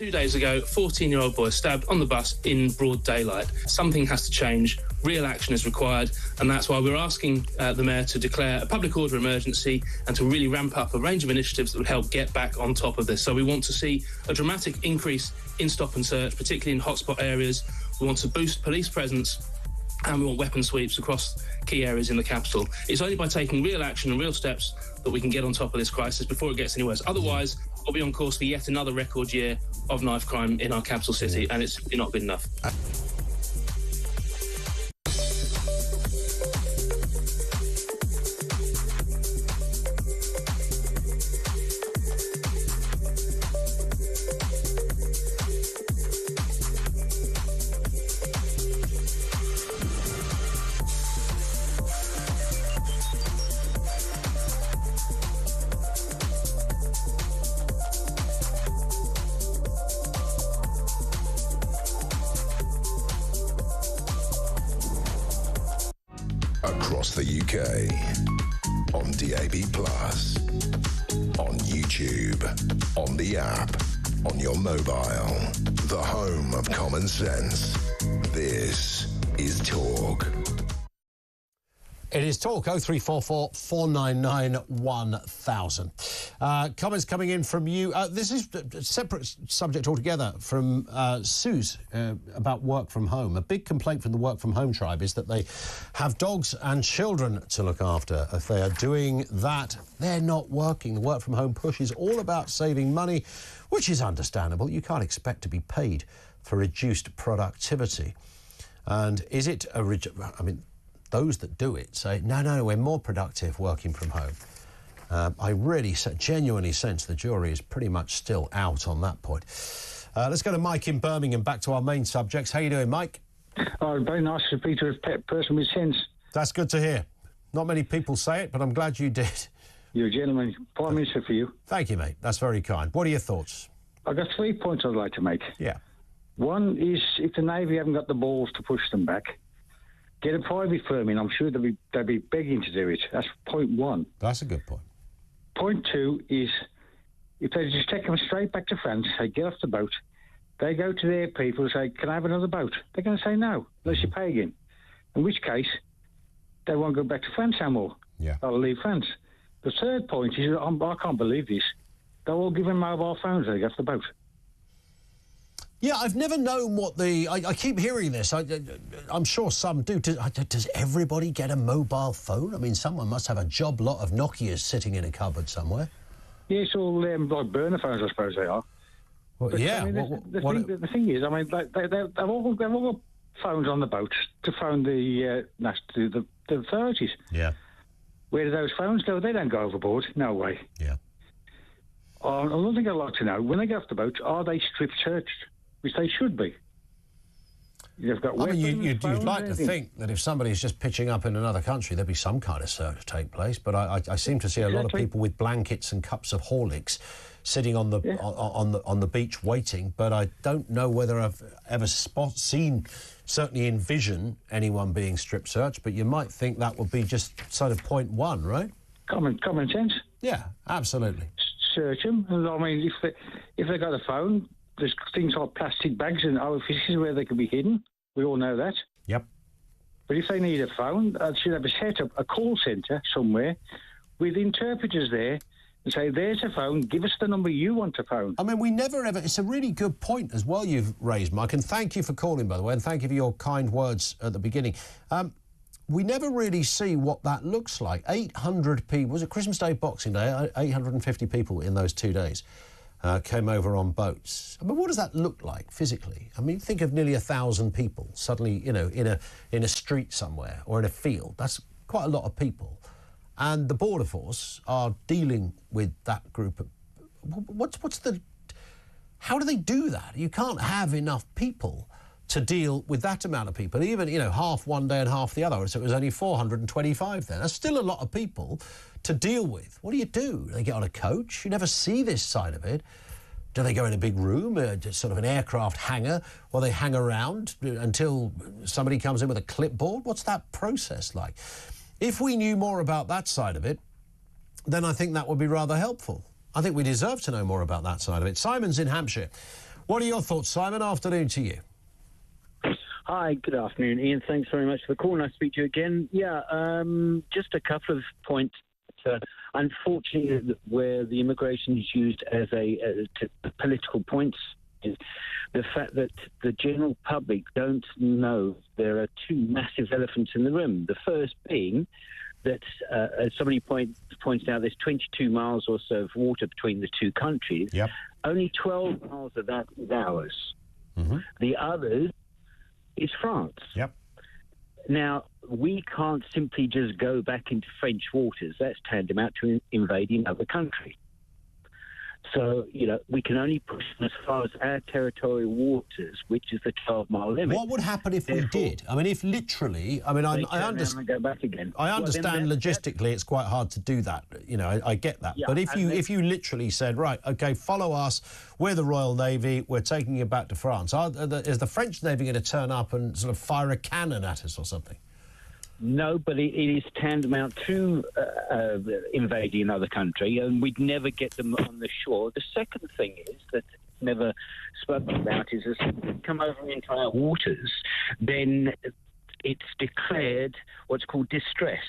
2 days ago, a 14-year-old boy stabbed on the bus in broad daylight. Something has to change. Real action is required, and that's why we're asking the Mayor to declare a public order emergency and to really ramp up a range of initiatives that would help get back on top of this. So we want to see a dramatic increase in stop and search, particularly in hotspot areas. We want to boost police presence, and we want weapon sweeps across key areas in the capital. It's only by taking real action and real steps that we can get on top of this crisis before it gets any worse. Otherwise, we'll be on course for yet another record year of knife crime in our capital city, and it's simply not good enough. Across the UK, on DAB+, on YouTube, on the app, on your mobile, the home of common sense. This is Talk. It is Talk, 0344 499 1000. Comments coming in from you. This is a separate subject altogether from Sue's about work from home. A big complaint from the work from home tribe is that they have dogs and children to look after. If they are doing that, they're not working. The work from home push is all about saving money, which is understandable. You can't expect to be paid for reduced productivity. And is it those that do it say, no, we're more productive working from home. I really genuinely sense the jury is pretty much still out on that point. Let's go to Mike in Birmingham, back to our main subjects. How you doing, Mike? Oh, very nice to speak to a person with sense. That's good to hear. Not many people say it, but I'm glad you did. You're a gentleman. Prime Minister for you. Thank you, mate. That's very kind. What are your thoughts? I've got 3 points I'd like to make. Yeah. One is, if the Navy haven't got the balls to push them back, get a private firm in. I'm sure they'll be begging to do it. That's point one. That's a good point. Point two is, if they just take them straight back to France, say, get off the boat, they go to their people and say, can I have another boat? They're going to say no, unless you pay again. In which case, they won't go back to France anymore. Yeah. They'll leave France. The third point is, I can't believe this, they'll all give them mobile phones when they get off the boat. Yeah, I've never known what I keep hearing this. I'm sure some do. Does everybody get a mobile phone? I mean, someone must have a job lot of Nokias sitting in a cupboard somewhere. Yeah, it's all like burner phones, I suppose they are. Well, but, yeah. I mean, the thing is, I mean, they've all got phones on the boat to phone the authorities. Yeah. Where do those phones go? They don't go overboard. No way. Yeah. Another thing I'd like to know, when they get off the boat, are they strip searched? Which they should be. You've got weapons, you'd like anything. to think that if somebody's just pitching up in another country, there'd be some kind of search take place. But I seem to see a lot of people with blankets and cups of Horlicks sitting on the beach waiting. But I don't know whether I've ever seen, certainly envision, anyone being strip searched. But you might think that would be just sort of point one, right? Common sense. Yeah, absolutely. Search them. I mean, if they got a phone. There's things like plastic bags and orifices where they can be hidden. We all know that. Yep. But if they need a phone, they should have a call centre somewhere with interpreters there and say, there's a phone, give us the number you want to phone. I mean, we never ever... It's a really good point as well you've raised, Mike, and thank you for calling, by the way, and thank you for your kind words at the beginning. We never really see what that looks like. 800 people... Was it Christmas Day, Boxing Day? 850 people in those 2 days. Came over on boats. I mean, what does that look like physically? I mean, think of nearly 1,000 people suddenly, in a street somewhere or in a field. That's quite a lot of people. And the Border Force are dealing with that group of... How do they do that? You can't have enough people to deal with that amount of people, even, half one day and half the other. So it was only 425 there. That's still a lot of people to deal with. What do? Do they get on a coach? You never see this side of it. Do they go in a big room, sort of an aircraft hangar, or they hang around until somebody comes in with a clipboard? What's that process like? If we knew more about that side of it, then I think that would be rather helpful. I think we deserve to know more about that side of it. Simon's in Hampshire. What are your thoughts, Simon? Afternoon to you. Hi, good afternoon, Ian. Thanks very much for the call. Nice to speak to you again. Yeah, just a couple of points. Unfortunately, where the immigration is used as political points, is the fact that the general public don't know there are two massive elephants in the room. The first being that, as somebody pointed out, there's 22 miles or so of water between the two countries. Yep. Only 12 miles of that is ours. The others is France. Yep. Now, we can't simply just go back into French waters. That's tantamount to invading another country. So, we can only push them as far as our territorial waters, which is the 12-mile limit. What would happen if we did? I mean, if literally... I mean, I understand... go back again. I understand logistically it's quite hard to do that. I get that. Yeah, but if you literally said, right, OK, follow us, we're the Royal Navy, we're taking you back to France, is the French Navy going to turn up and sort of fire a cannon at us or something? No, but it is tantamount to invading another country, and we'd never get them on the shore. The second thing is that never spoken about is as they come over into our waters, then it's declared what's called distress.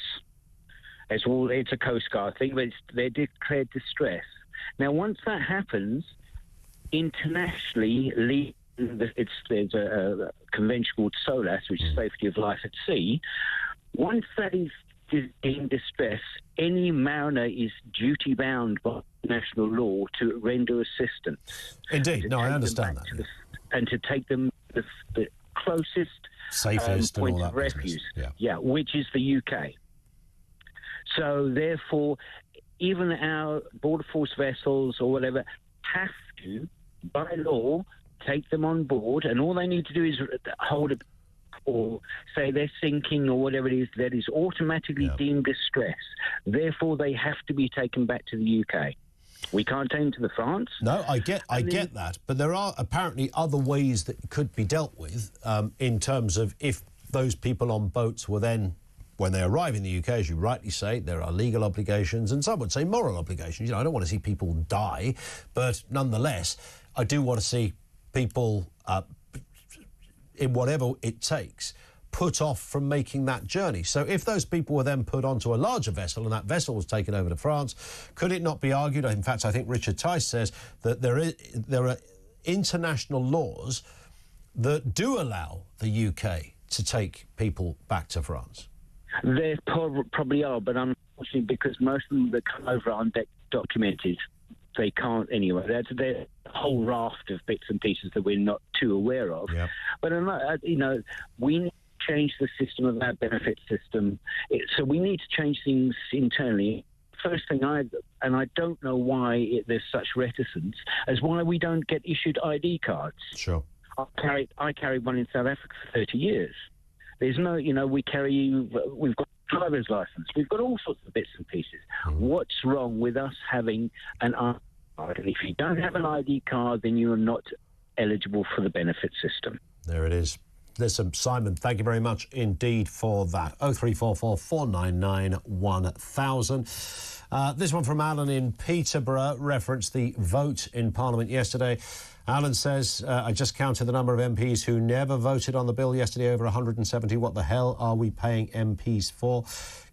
It's a Coast Guard thing, but they're declared distress. Now, once that happens, internationally, there's a convention called SOLAS, which is Safety of Life at Sea. Once that is in distress, any mariner is duty-bound by international law to render assistance. Indeed. No, I understand that. And to take them to the closest safest point and all of that refuge. business. Yeah, which is the UK. So, therefore, even our Border Force vessels or whatever have to, by law, take them on board, and all they need to do is hold a or say they're sinking or whatever it is, that is automatically deemed distress. Therefore, they have to be taken back to the UK. We can't take them to the France. No, I get that. But there are apparently other ways that could be dealt with in terms of if those people on boats were then, when they arrive in the UK, as you rightly say, there are legal obligations and some would say moral obligations. I don't want to see people die, but nonetheless, I do want to see people... in whatever it takes, put off from making that journey. So if those people were then put onto a larger vessel and that vessel was taken over to France, could it not be argued, in fact, I think Richard Tice says that there are international laws that do allow the UK to take people back to France? There probably are, but unfortunately, because most of them that come over aren't documented, they can't anyway. There's a whole raft of bits and pieces that we're not too aware of. Yep. But, we need to change the system of our benefit system. So we need to change things internally. First thing, I don't know why there's such reticence, as why we don't get issued ID cards. Sure. I carried one in South Africa for 30 years. There's no, we've got driver's license. We've got all sorts of bits and pieces. What's wrong with us having an ID card? And if you don't have an ID card, then you are not eligible for the benefit system. There it is. Listen, Simon, thank you very much indeed for that. 0344 499 1000. This one from Alan in Peterborough referenced the vote in Parliament yesterday. Alan says, I just counted the number of MPs who never voted on the bill yesterday, over 170. What the hell are we paying MPs for?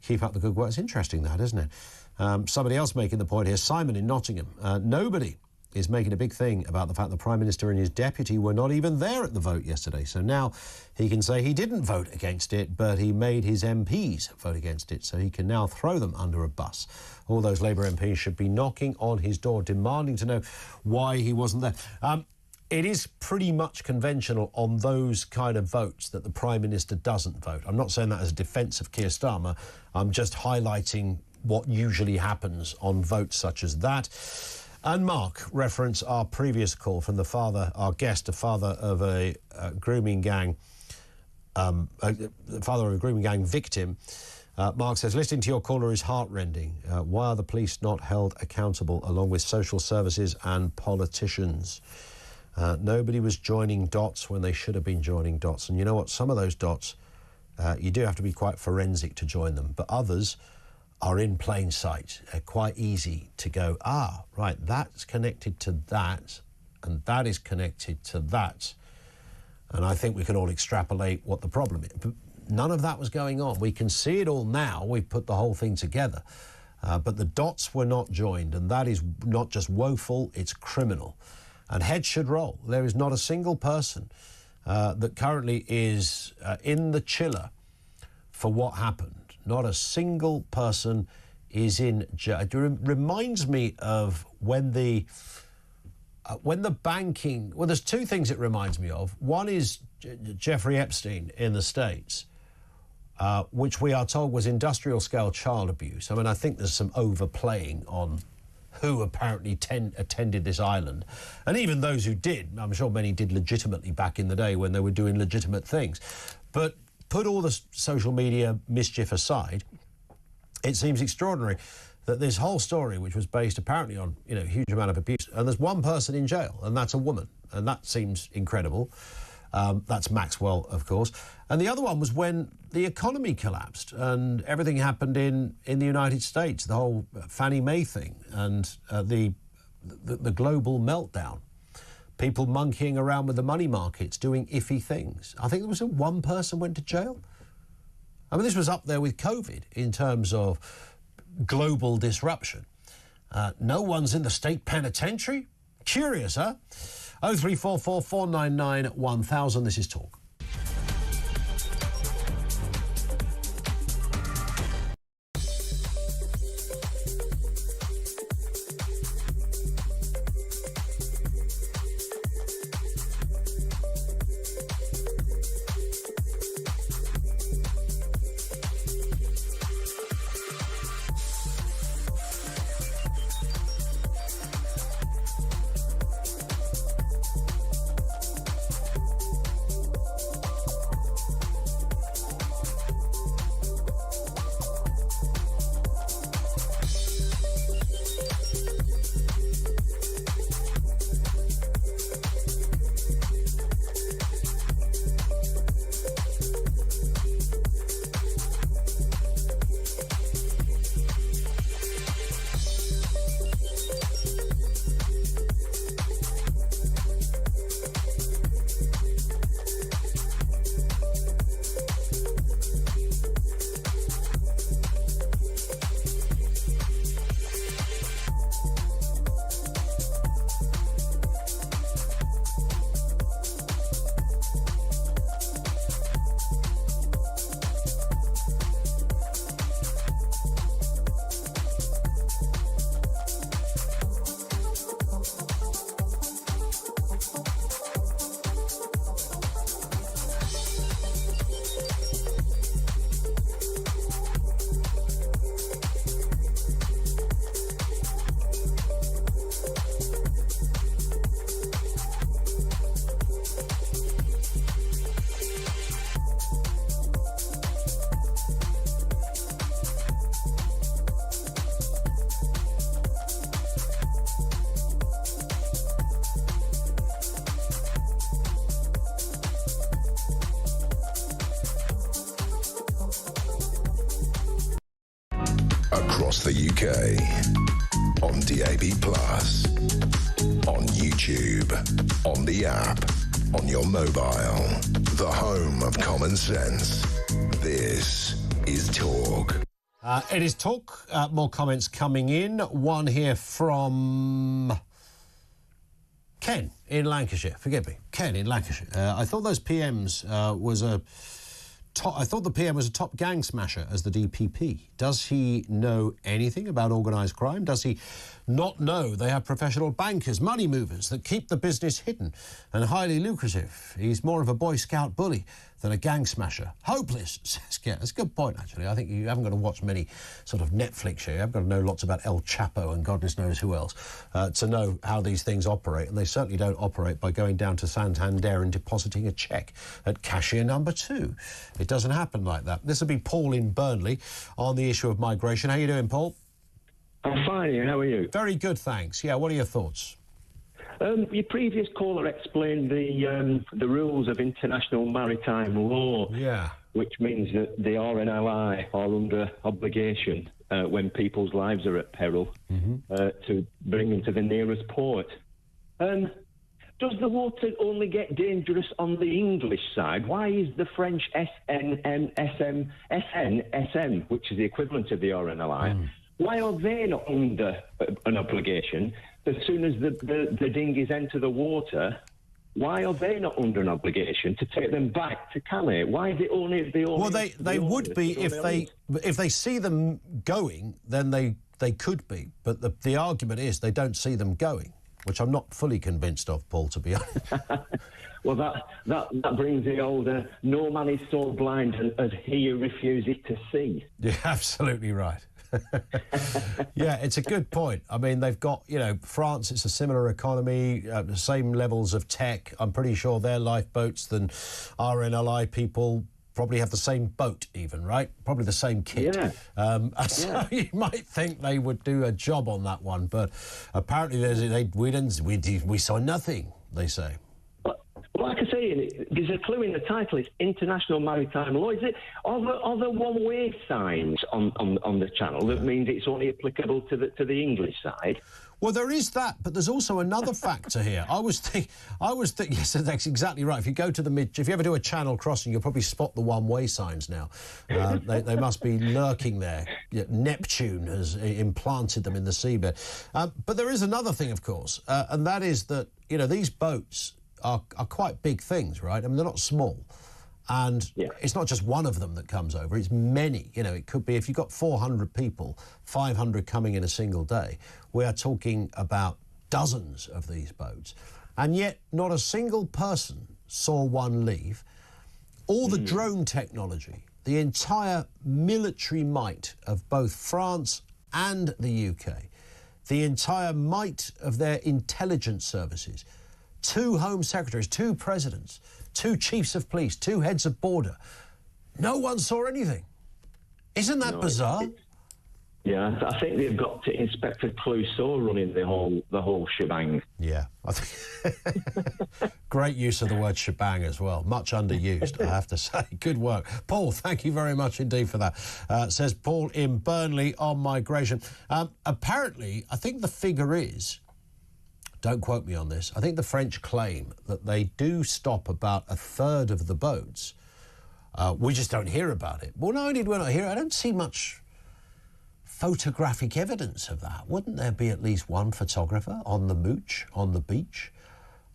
Keep up the good work. It's interesting, that, isn't it? Somebody else making the point here, Simon in Nottingham. Nobody is making a big thing about the fact the Prime Minister and his deputy were not even there at the vote yesterday. So now he can say he didn't vote against it, but he made his MPs vote against it. So he can now throw them under a bus. All those Labour MPs should be knocking on his door, demanding to know why he wasn't there. It is pretty much conventional on those kind of votes that the Prime Minister doesn't vote. I'm not saying that as a defence of Keir Starmer. I'm just highlighting what usually happens on votes such as that. And Mark referenced our previous call from the father, our guest, a father of a grooming gang, victim. Mark says, listening to your caller is heartrending. Why are the police not held accountable, along with social services and politicians? Nobody was joining dots when they should have been joining dots. And you know what? Some of those dots, you do have to be quite forensic to join them. But others are in plain sight. Quite easy to go, right, that's connected to that, and that is connected to that. And I think we can all extrapolate what the problem is. But none of that was going on. We can see it all now. We've put the whole thing together. But the dots were not joined, and that is not just woeful, it's criminal. And heads should roll. There is not a single person that currently is in the chiller for what happened. Not a single person is in jail. It reminds me of when the banking... Well, there's two things it reminds me of. One is Jeffrey Epstein in the States, which we are told was industrial-scale child abuse. I mean, I think there's some overplaying on who apparently attended this island. And even those who did, I'm sure many did legitimately back in the day when they were doing legitimate things. But put all the social media mischief aside, it seems extraordinary that this whole story, which was based apparently on, you know, a huge amount of abuse, and there's one person in jail, and that's a woman, and that seems incredible. That's Maxwell, of course. And the other one was when the economy collapsed and everything happened in the United States, the whole Fannie Mae thing and the global meltdown. People monkeying around with the money markets, doing iffy things. I think there was one person went to jail. I mean, this was up there with COVID in terms of global disruption. No one's in the state penitentiary? Curious, huh? 0344 499 1000. This is Talk. Across the UK, on DAB+, on YouTube, on the app, on your mobile, the home of common sense. This is Talk. It is Talk. More comments coming in. One here from Ken in Lancashire. Forgive me, Ken in Lancashire. I thought those PMs I thought the PM was a top gang smasher as the DPP. Does he know anything about organised crime? Does he not know they have professional bankers, money movers that keep the business hidden and highly lucrative? He's more of a Boy Scout bully than a gang smasher. Hopeless, says Ken. That's a good point, actually. I think you haven't got to watch many sort of Netflix shows. You haven't got to know lots about El Chapo and goodness knows who else to know how these things operate. And they certainly don't operate by going down to Santander and depositing a cheque at cashier number 2. It doesn't happen like that. This will be Paul in Burnley on the issue of migration. How you doing, Paul? I'm fine, Ian. How are you? Very good, thanks. Yeah, what are your thoughts? Your previous caller explained the rules of international maritime law, which means that the RNLI are under obligation when people's lives are at peril to bring them to the nearest port. Does the water only get dangerous on the English side? Why is the French SN, which is the equivalent of the RNLI, why are they not under an obligation? As soon as the dinghies enter the water, why are they not under an obligation to take them back to Calais? Why is it only the owners? Well, they would be if they see them going, then they could be. But the argument is they don't see them going, which I'm not fully convinced of, Paul, to be honest. Well, that brings the old no man is so blind as he who refuses to see. You're absolutely right. Yeah, it's a good point. I mean, they've got, France, it's a similar economy, the same levels of tech. I'm pretty sure their lifeboats than RNLI people probably have the same boat even, right? Probably the same kit. Yeah. So you might think they would do a job on that one, but apparently we saw nothing, they say. Like I say, there's a clue in the title. It's international maritime law. Is it? Are there one-way signs on the channel that means it's only applicable to the English side? Well, there is that, but there's also another factor here. I was thinking, yes, that's exactly right. If you go to if you ever do a channel crossing, you'll probably spot the one-way signs now. They must be lurking there. Neptune has implanted them in the seabed. But there is another thing, of course, and that is that, these boats are quite big things, right? I mean, they're not small. And it's not just one of them that comes over, it's many. It could be, if you've got 400 people, 500 coming in a single day, we are talking about dozens of these boats. And yet not a single person saw one leave. All the drone technology, the entire military might of both France and the UK, the entire might of their intelligence services, 2 Home Secretaries, 2 presidents, 2 chiefs of police, 2 heads of border. No one saw anything. Isn't that bizarre? Yeah, I think they've got Inspector Clouseau running the whole shebang. Yeah, I think great use of the word shebang as well. Much underused, I have to say. Good work. Paul, thank you very much indeed for that. Says Paul in Burnley on migration. Apparently, I think the figure is, don't quote me on this, I think the French claim that they do stop about 1/3 of the boats. We just don't hear about it. Well, not only do we not hear it, I don't see much photographic evidence of that. Wouldn't there be at least one photographer on the mooch, on the beach,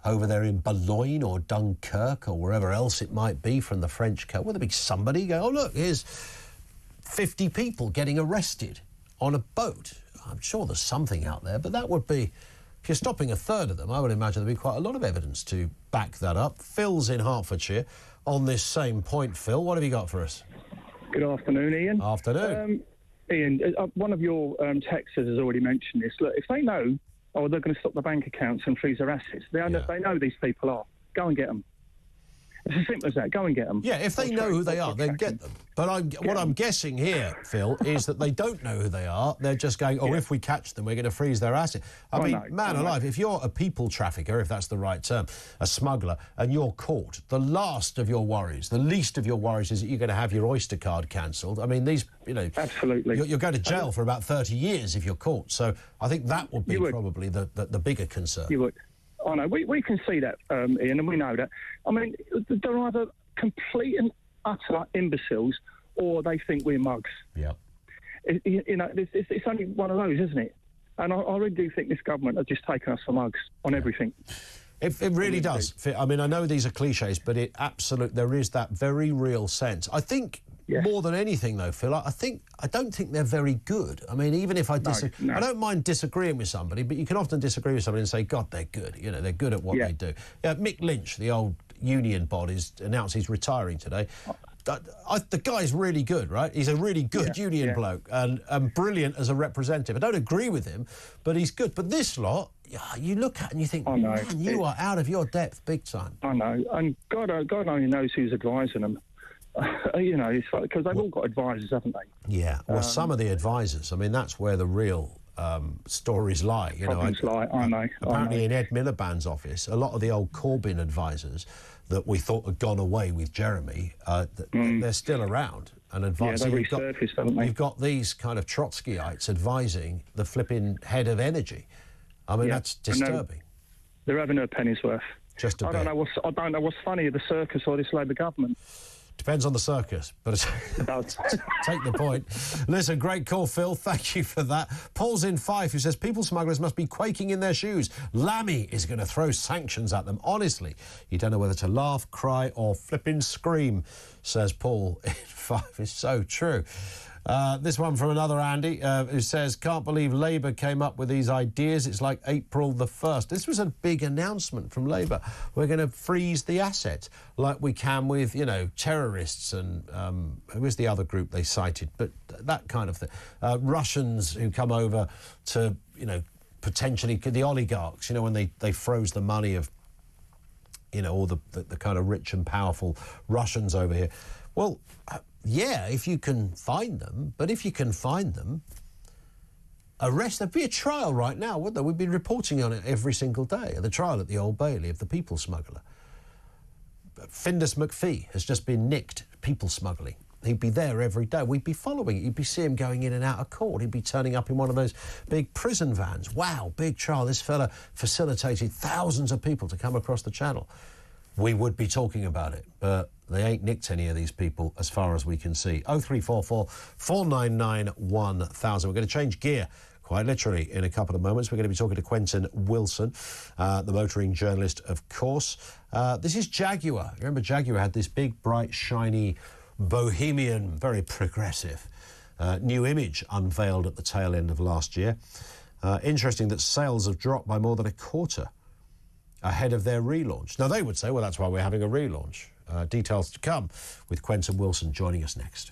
over there in Boulogne or Dunkirk or wherever else it might be from the French coast? Would there be somebody go, oh, look, here's 50 people getting arrested on a boat? I'm sure there's something out there, but that would be... If you're stopping 1/3 of them, I would imagine there'd be quite a lot of evidence to back that up. Phil's in Hertfordshire on this same point. Phil, what have you got for us? Good afternoon, Ian. Afternoon. Ian, one of your texters has already mentioned this. Look, if they know, they're going to stop the bank accounts and freeze their assets, they know these people are. Go and get them. It's as simple as that. Go and get them. Yeah, if they know who they are, then get them. But what I'm guessing here, Phil, is that they don't know who they are. They're just going, if we catch them, we're going to freeze their asset. I mean, man alive, if you're a people trafficker, if that's the right term, a smuggler, and you're caught, the least of your worries is that you're going to have your Oyster card cancelled. I mean, these, Absolutely. You're going to jail for about 30 years if you're caught. So I think that would be probably the bigger concern. You would. I know, we can see that, Ian, and we know that. I mean, they're either complete and utter imbeciles or they think we're mugs. Yeah. It's only one of those, isn't it? And I really do think this government has just taken us for mugs on everything. It really does. I mean, I know these are cliches, but there is that very real sense. I think more than anything, though, Phil, I don't think they're very good. I mean, even if I disagree, I don't mind disagreeing with somebody, but you can often disagree with somebody and say, God, they're good. They're good at what they do. Mick Lynch, the old union bod, has announced he's retiring today. The guy's really good, right? He's a really good union bloke and brilliant as a representative. I don't agree with him, but he's good. But this lot, you look at and you think, man, you are out of your depth big time. I know, and God only knows who's advising them. It's like, because they've all got advisors, haven't they? Yeah, well, some of the advisors, I mean, that's where the real stories lie. Problems lie, I know. Apparently in Ed Miliband's office, a lot of the old Corbyn advisors that we thought had gone away with Jeremy, they're still around and advising. Yeah, they resurfaced, haven't they? You've got these kind of Trotskyites advising the flipping head of energy. I mean, that's disturbing. They're having their penny's worth. Just a I bit. don't know what's funnier, the circus or this Labour government. Depends on the circus, but take the point. Listen, great call, Phil. Thank you for that. Paul's in Fife, who says people smugglers must be quaking in their shoes. Lammy is going to throw sanctions at them. Honestly, you don't know whether to laugh, cry or flipping scream, says Paul in Fife. It's so true. This one from another Andy who says, can't believe Labour came up with these ideas. It's like April the 1st. This was a big announcement from Labour. We're going to freeze the asset like we can with, you know, terrorists and who is the other group they cited? But that kind of thing. Russians who come over to, you know, potentially the oligarchs, you know, when they froze the money of, you know, all the kind of rich and powerful Russians over here. Well, yeah, if you can find them, but if you can find them, arrest. There'd be a trial right now, wouldn't there? We'd be reporting on it every single day. The trial at the Old Bailey of the people smuggler. Findus McPhee has just been nicked people smuggling. He'd be there every day. We'd be following it. You'd be seeing him going in and out of court. He'd be turning up in one of those big prison vans. Wow, big trial. This fella facilitated thousands of people to come across the channel. We would be talking about it, but they ain't nicked any of these people as far as we can see. 0344 499 1000. We're going to change gear, quite literally, in a couple of moments. We're going to be talking to Quentin Wilson, the motoring journalist, of course. This is Jaguar. Remember, Jaguar had this big, bright, shiny, bohemian, very progressive new image unveiled at the tail end of last year. Interesting that sales have dropped by more than a quarter ahead of their relaunch. Now, they would say, well, that's why we're having a relaunch. Details to come with Quentin Wilson joining us next.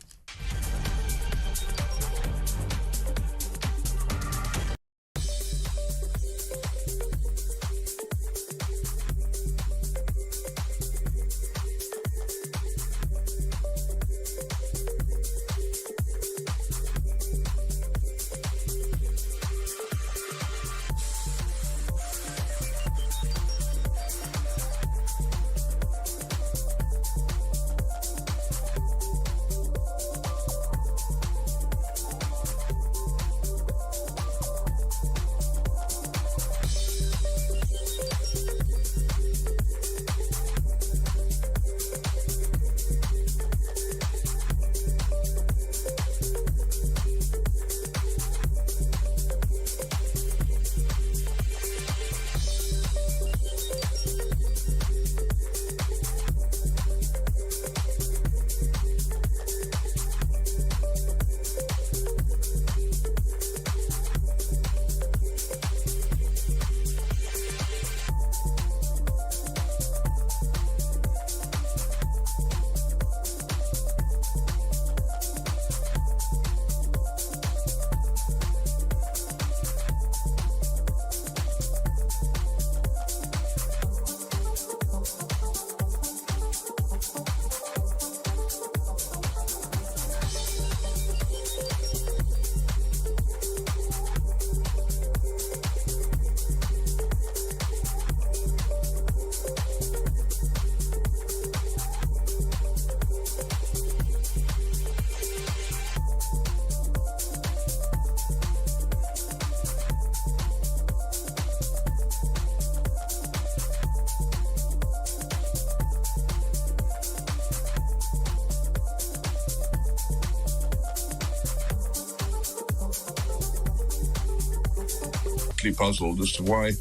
Puzzled as to why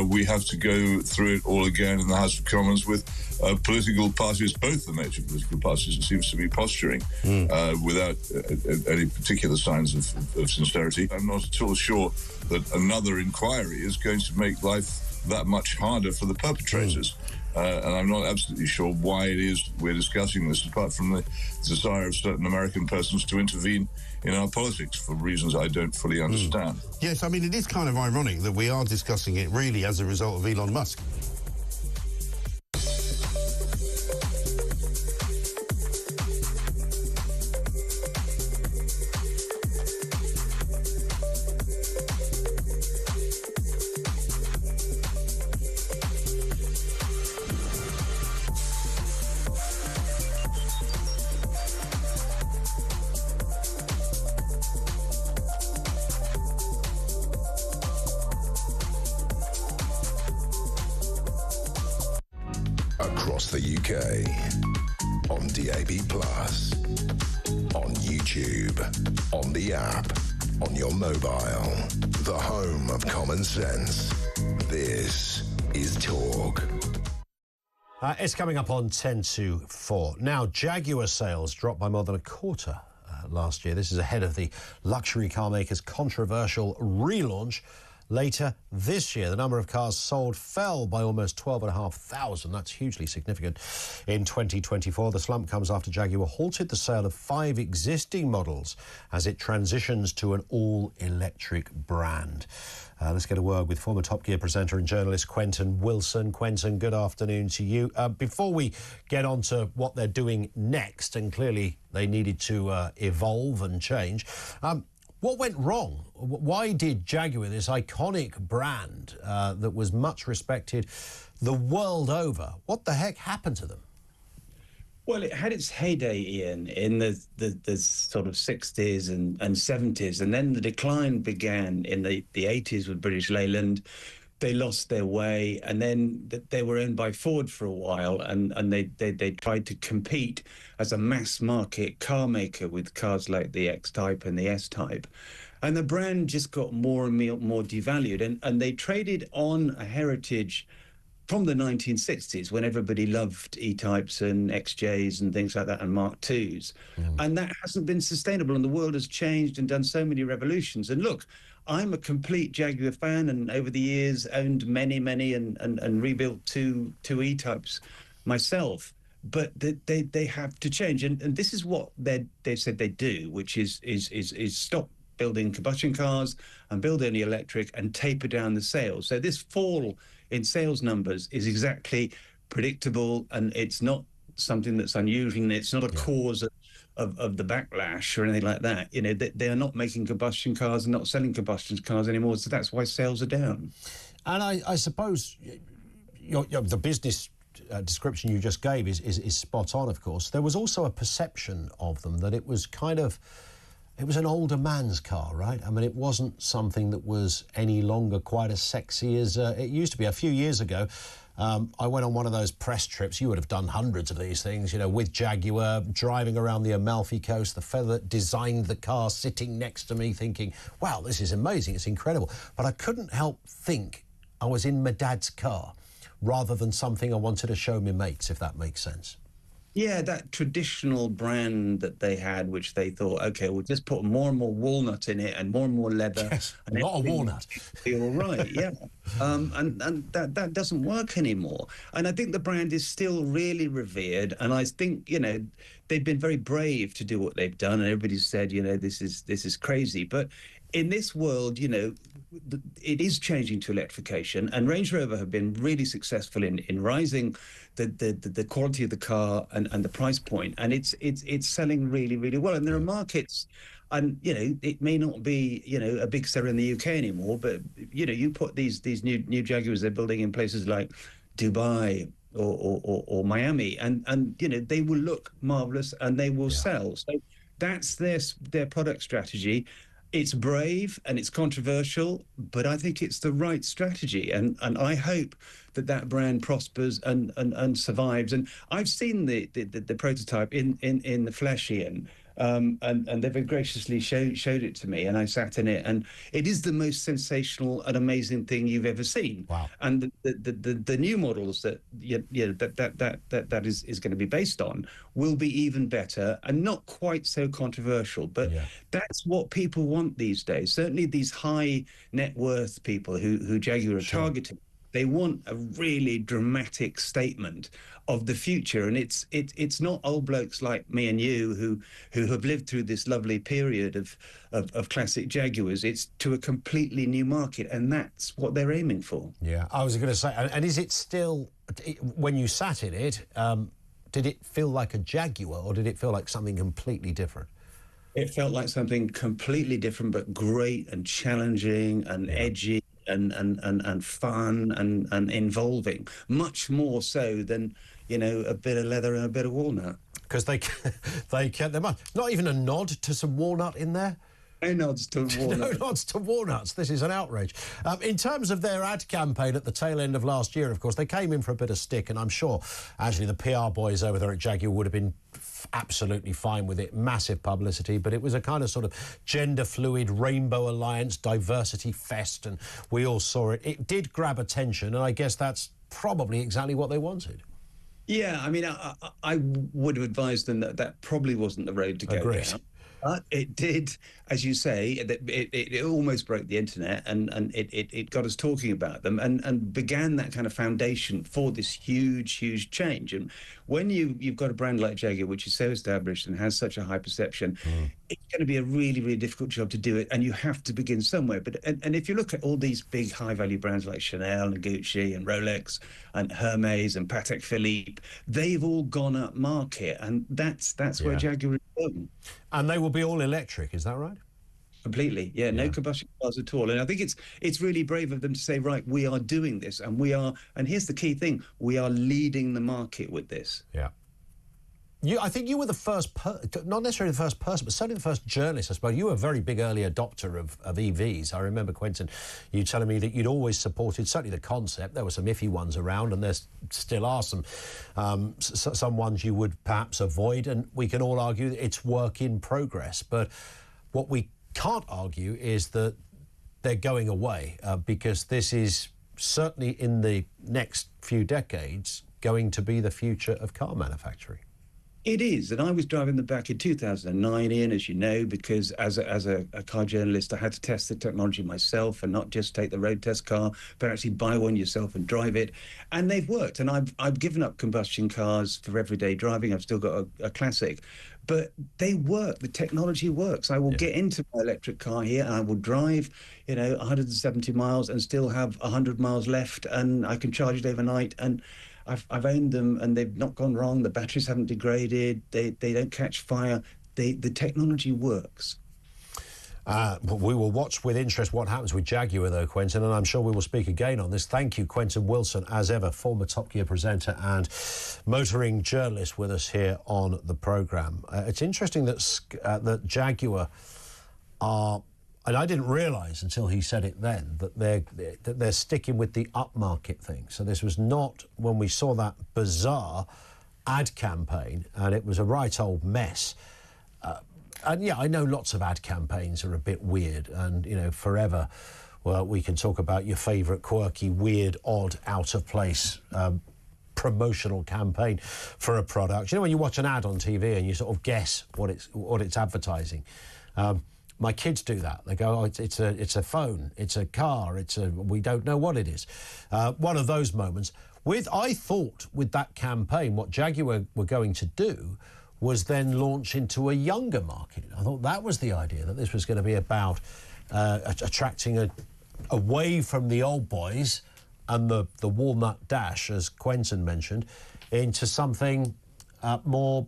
we have to go through it all again in the House of Commons with political parties, both the major political parties, it seems to be posturing without any particular signs of sincerity. I'm not at all sure that another inquiry is going to make life that much harder for the perpetrators. And I'm not absolutely sure why it is we're discussing this, apart from the desire of certain American persons to intervene in our politics for reasons I don't fully understand. Yes, I mean, it is kind of ironic that we are discussing it really as a result of Elon Musk. across the UK. On DAB+, on YouTube, on the app, on your mobile. The home of common sense. This is Talk. It's coming up on 10 to 4. Now, Jaguar sales dropped by more than a quarter last year. This is ahead of the luxury car maker's controversial relaunch. Later this year, the number of cars sold fell by almost 12,500. That's hugely significant. In 2024, the slump comes after Jaguar halted the sale of 5 existing models as it transitions to an all-electric brand. Let's get a word with former Top Gear presenter and journalist Quentin Wilson. Quentin, good afternoon to you. Before we get on to what they're doing next, and clearly they needed to evolve and change, what went wrong? Why did Jaguar, this iconic brand that was much respected the world over, what the heck happened to them? Well, it had its heyday, Ian, in the sort of 60s and 70s, and then the decline began in the 80s with British Leyland. They lost their way, and then they were owned by Ford for a while, and they tried to compete as a mass market car maker with cars like the X-Type and the S-Type. And the brand just got more and more devalued, and they traded on a heritage from the 1960s, when everybody loved E-Types and XJs and things like that, and Mark IIs. And that hasn't been sustainable, and the world has changed and done so many revolutions. And look, I'm a complete Jaguar fan, and over the years owned many, and rebuilt two E-Types myself. But they have to change, and this is what they said they'd do, which is stop building combustion cars and build only electric and taper down the sales. So this fall in sales numbers is exactly predictable, and it's not something that's unusual, and it's not a cause of the backlash or anything like that. You know, they are not making combustion cars and not selling combustion cars anymore, so that's why sales are down. And I suppose the business description you just gave is spot on, of course. There was also a perception of them that it was it was an older man's car, right? I mean, it wasn't something that was any longer quite as sexy as it used to be. A few years ago, I went on one of those press trips. You would have done hundreds of these things, you know, with Jaguar, driving around the Amalfi Coast, the fella that designed the car sitting next to me thinking, wow, this is amazing, it's incredible. But I couldn't help think I was in my dad's car rather than something I wanted to show my mates, if that makes sense. Yeah, that traditional brand that they had, which they thought, okay, we'll just put more and more walnut in it and more leather. Yes, and a lot of walnut. Be all right, yeah. And that doesn't work anymore. And I think the brand is still really revered. And I think, you know, they've been very brave to do what they've done. And everybody's said, you know, this is crazy. But in this world, you know, it is changing to electrification, and Range Rover have been really successful in rising the quality of the car and the price point, and it's selling really well. And there are markets, and you know, it may not be, you know, a big seller in the UK anymore, but you know, you put these new Jaguars they're building in places like Dubai or Miami, and you know, they will look marvelous and they will sell. So that's their product strategy. It's brave and it's controversial, but I think it's the right strategy, and I hope that brand prospers and survives. And I've seen the prototype in the flesh, Ian, and they've graciously showed it to me, and I sat in it, and it is the most sensational and amazing thing you've ever seen. Wow! And the new models that that is going to be based on will be even better and not quite so controversial. But that's what people want these days. Certainly, these high net worth people who Jaguar are targeting. They want a really dramatic statement of the future, and it's not old blokes like me and you who have lived through this lovely period of classic Jaguars. It's to a completely new market, and that's what they're aiming for. Yeah, I was going to say, and is it still, when you sat in it, did it feel like a Jaguar, or did it feel like something completely different? It felt like something completely different, but great and challenging and edgy. And fun and involving, much more so than, you know, a bit of leather and a bit of walnut. Because they kept them on. Not even a nod to some walnut in there? No nods to walnuts. No nods to walnuts. This is an outrage. In terms of their ad campaign at the tail end of last year, of course, they came in for a bit of stick, and I'm sure, actually, the PR boys over there at Jaguar would have been absolutely fine with it. Massive publicity, but it was a kind of sort of gender-fluid Rainbow Alliance diversity fest, and we all saw it. It did grab attention, and I guess that's probably exactly what they wanted. Yeah, I mean, I would have advised them that probably wasn't the road to go down. But it did, as you say, it almost broke the internet, and it got us talking about them, and began that kind of foundation for this huge change. And when you've got a brand like Jaguar, which is so established and has such a high perception, it's going to be a really difficult job to do it, and you have to begin somewhere. But and if you look at all these big high-value brands like Chanel and Gucci and Rolex and Hermes and Patek Philippe, they've all gone up market, and that's where Jaguar is going. And they will be all electric, is that right? Completely, yeah. No combustion cars at all. And I think it's really brave of them to say, right, we are doing this, and and here's the key thing, we are leading the market with this. Yeah. I think you were the first, not necessarily the first person, but certainly the first journalist, I suppose. You were a very big early adopter of EVs. I remember, Quentin, you telling me that you'd always supported, certainly the concept. There were some iffy ones around, and there still are some ones you would perhaps avoid, and we can all argue that it's work in progress. But what we can't argue is that they're going away, because this is certainly in the next few decades going to be the future of car manufacturing. It is, and I was driving them back in 2009, Ian, as you know, because as a car journalist, I had to test the technology myself and not just take the road test car, but actually buy one yourself and drive it. And they've worked, and I've given up combustion cars for everyday driving. I've still got a classic, but they work. The technology works. I will get into my electric car here, and I will drive, 170 miles and still have 100 miles left, and I can charge it overnight. And I've owned them, and they've not gone wrong. The batteries haven't degraded. They don't catch fire. The technology works. We will watch with interest what happens with Jaguar, though, Quentin, and I'm sure we will speak again on this. Thank you, Quentin Wilson, as ever, former Top Gear presenter and motoring journalist with us here on the programme. It's interesting that Jaguar are... And I didn't realise until he said it then that they're sticking with the upmarket thing. So this was not when we saw that bizarre ad campaign, and it was a right old mess. And yeah, I know lots of ad campaigns are a bit weird, and forever. Well, we can talk about your favourite quirky, weird, odd, out of place promotional campaign for a product. When you watch an ad on TV and you sort of guess what it's advertising. My kids do that. They go, oh, it's a phone, it's a car, we don't know what it is. One of those moments. I thought with that campaign, what Jaguar were going to do was then launch into a younger market. I thought that was the idea, that this was going to be about attracting away from the old boys and the walnut dash, as Quentin mentioned, into something more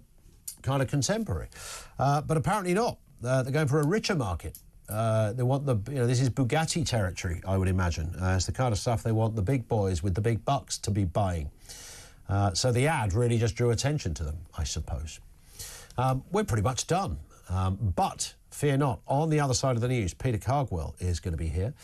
kind of contemporary. But apparently not. They're going for a richer market. They want this is Bugatti territory, I would imagine. It's the kind of stuff they want the big boys with the big bucks to be buying. So the ad really just drew attention to them, I suppose. We're pretty much done. But fear not, on the other side of the news, Peter Cargwell is going to be here.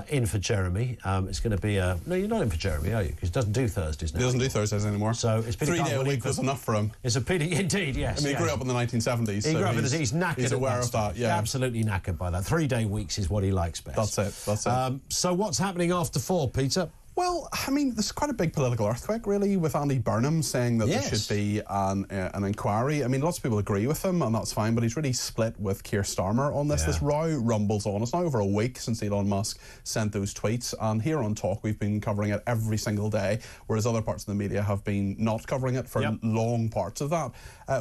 In for Jeremy. It's going to be a... No, you're not in for Jeremy, are you? Because he doesn't do Thursdays now. He doesn't do Thursdays anymore. So it's Peter 3 day a week was enough for him. It's a Peter... Indeed, yes. I mean, he grew up in the 1970s. He grew up in the... He's knackered. He's aware of that, yeah. Absolutely knackered by that. 3 day weeks is what he likes best. That's it. So what's happening after 4, Peter? Well, I mean, there's quite a big political earthquake, really, with Andy Burnham saying that there should be an inquiry. I mean, lots of people agree with him, and that's fine, but he's really split with Keir Starmer on this. Yeah. This row rumbles on. It's now over a week since Elon Musk sent those tweets, and here on Talk, we've been covering it every single day, whereas other parts of the media have been not covering it for long parts of that.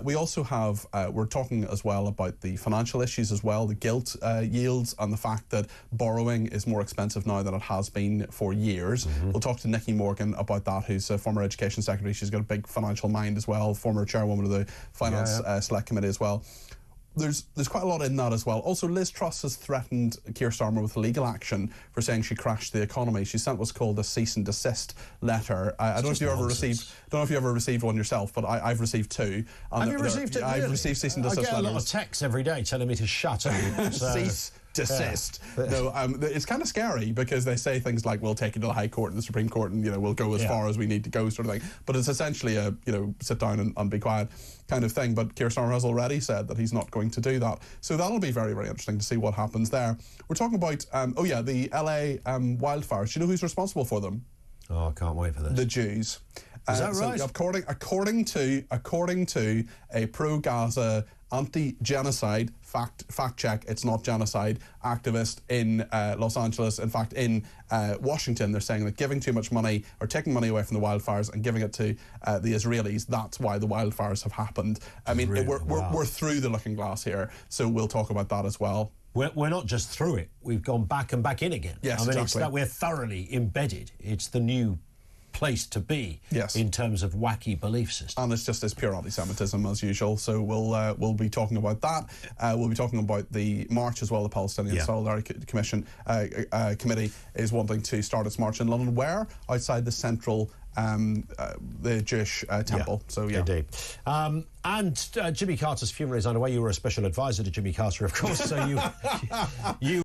We also have, we're talking as well about the financial issues as well, the gilt yields, and the fact that borrowing is more expensive now than it has been for years. We'll talk to Nicky Morgan about that, who's a former Education Secretary. She's got a big financial mind as well, former chairwoman of the Finance Select Committee as well. there's quite a lot in that as well. Also, Liz Truss has threatened Keir Starmer with legal action for saying she crashed the economy. She sent what's called a cease and desist letter. I don't know if you ever received one yourself, but I've received two. Have you received it? I've received cease and desist letters. I get a lot of letters. texts every day telling me to shut up. Cease, desist. Yeah. No, it's kind of scary because they say things like, we'll take it to the High Court and the Supreme Court and, we'll go as far as we need to go sort of thing. But it's essentially a, sit down and be quiet kind of thing. But Keir Starmer has already said that he's not going to do that. So that'll be very, very interesting to see what happens there. We're talking about, the LA wildfires. Do you know who's responsible for them? Oh, I can't wait for this. The Jews. Is that right? So according to a pro-Gaza anti-genocide fact check, it's not genocide, activist in Los Angeles, in fact in Washington, they're saying that giving too much money or taking money away from the wildfires and giving it to the Israelis, that's why the wildfires have happened. I mean, really? We're through the looking glass here, so we'll talk about that as well. We're not just through it, we've gone back and back in again. Yes, I mean, exactly. It's that we're thoroughly embedded. It's the new place to be in terms of wacky belief systems. And it's just as pure anti-Semitism as usual. So we'll be talking about that. We'll be talking about the march as well. The Palestinian Solidarity Commission Committee is wanting to start its march in London. Where? Outside the central the Jewish temple. So indeed. And Jimmy Carter's funeral is underway. You were a special advisor to Jimmy Carter, of course. So you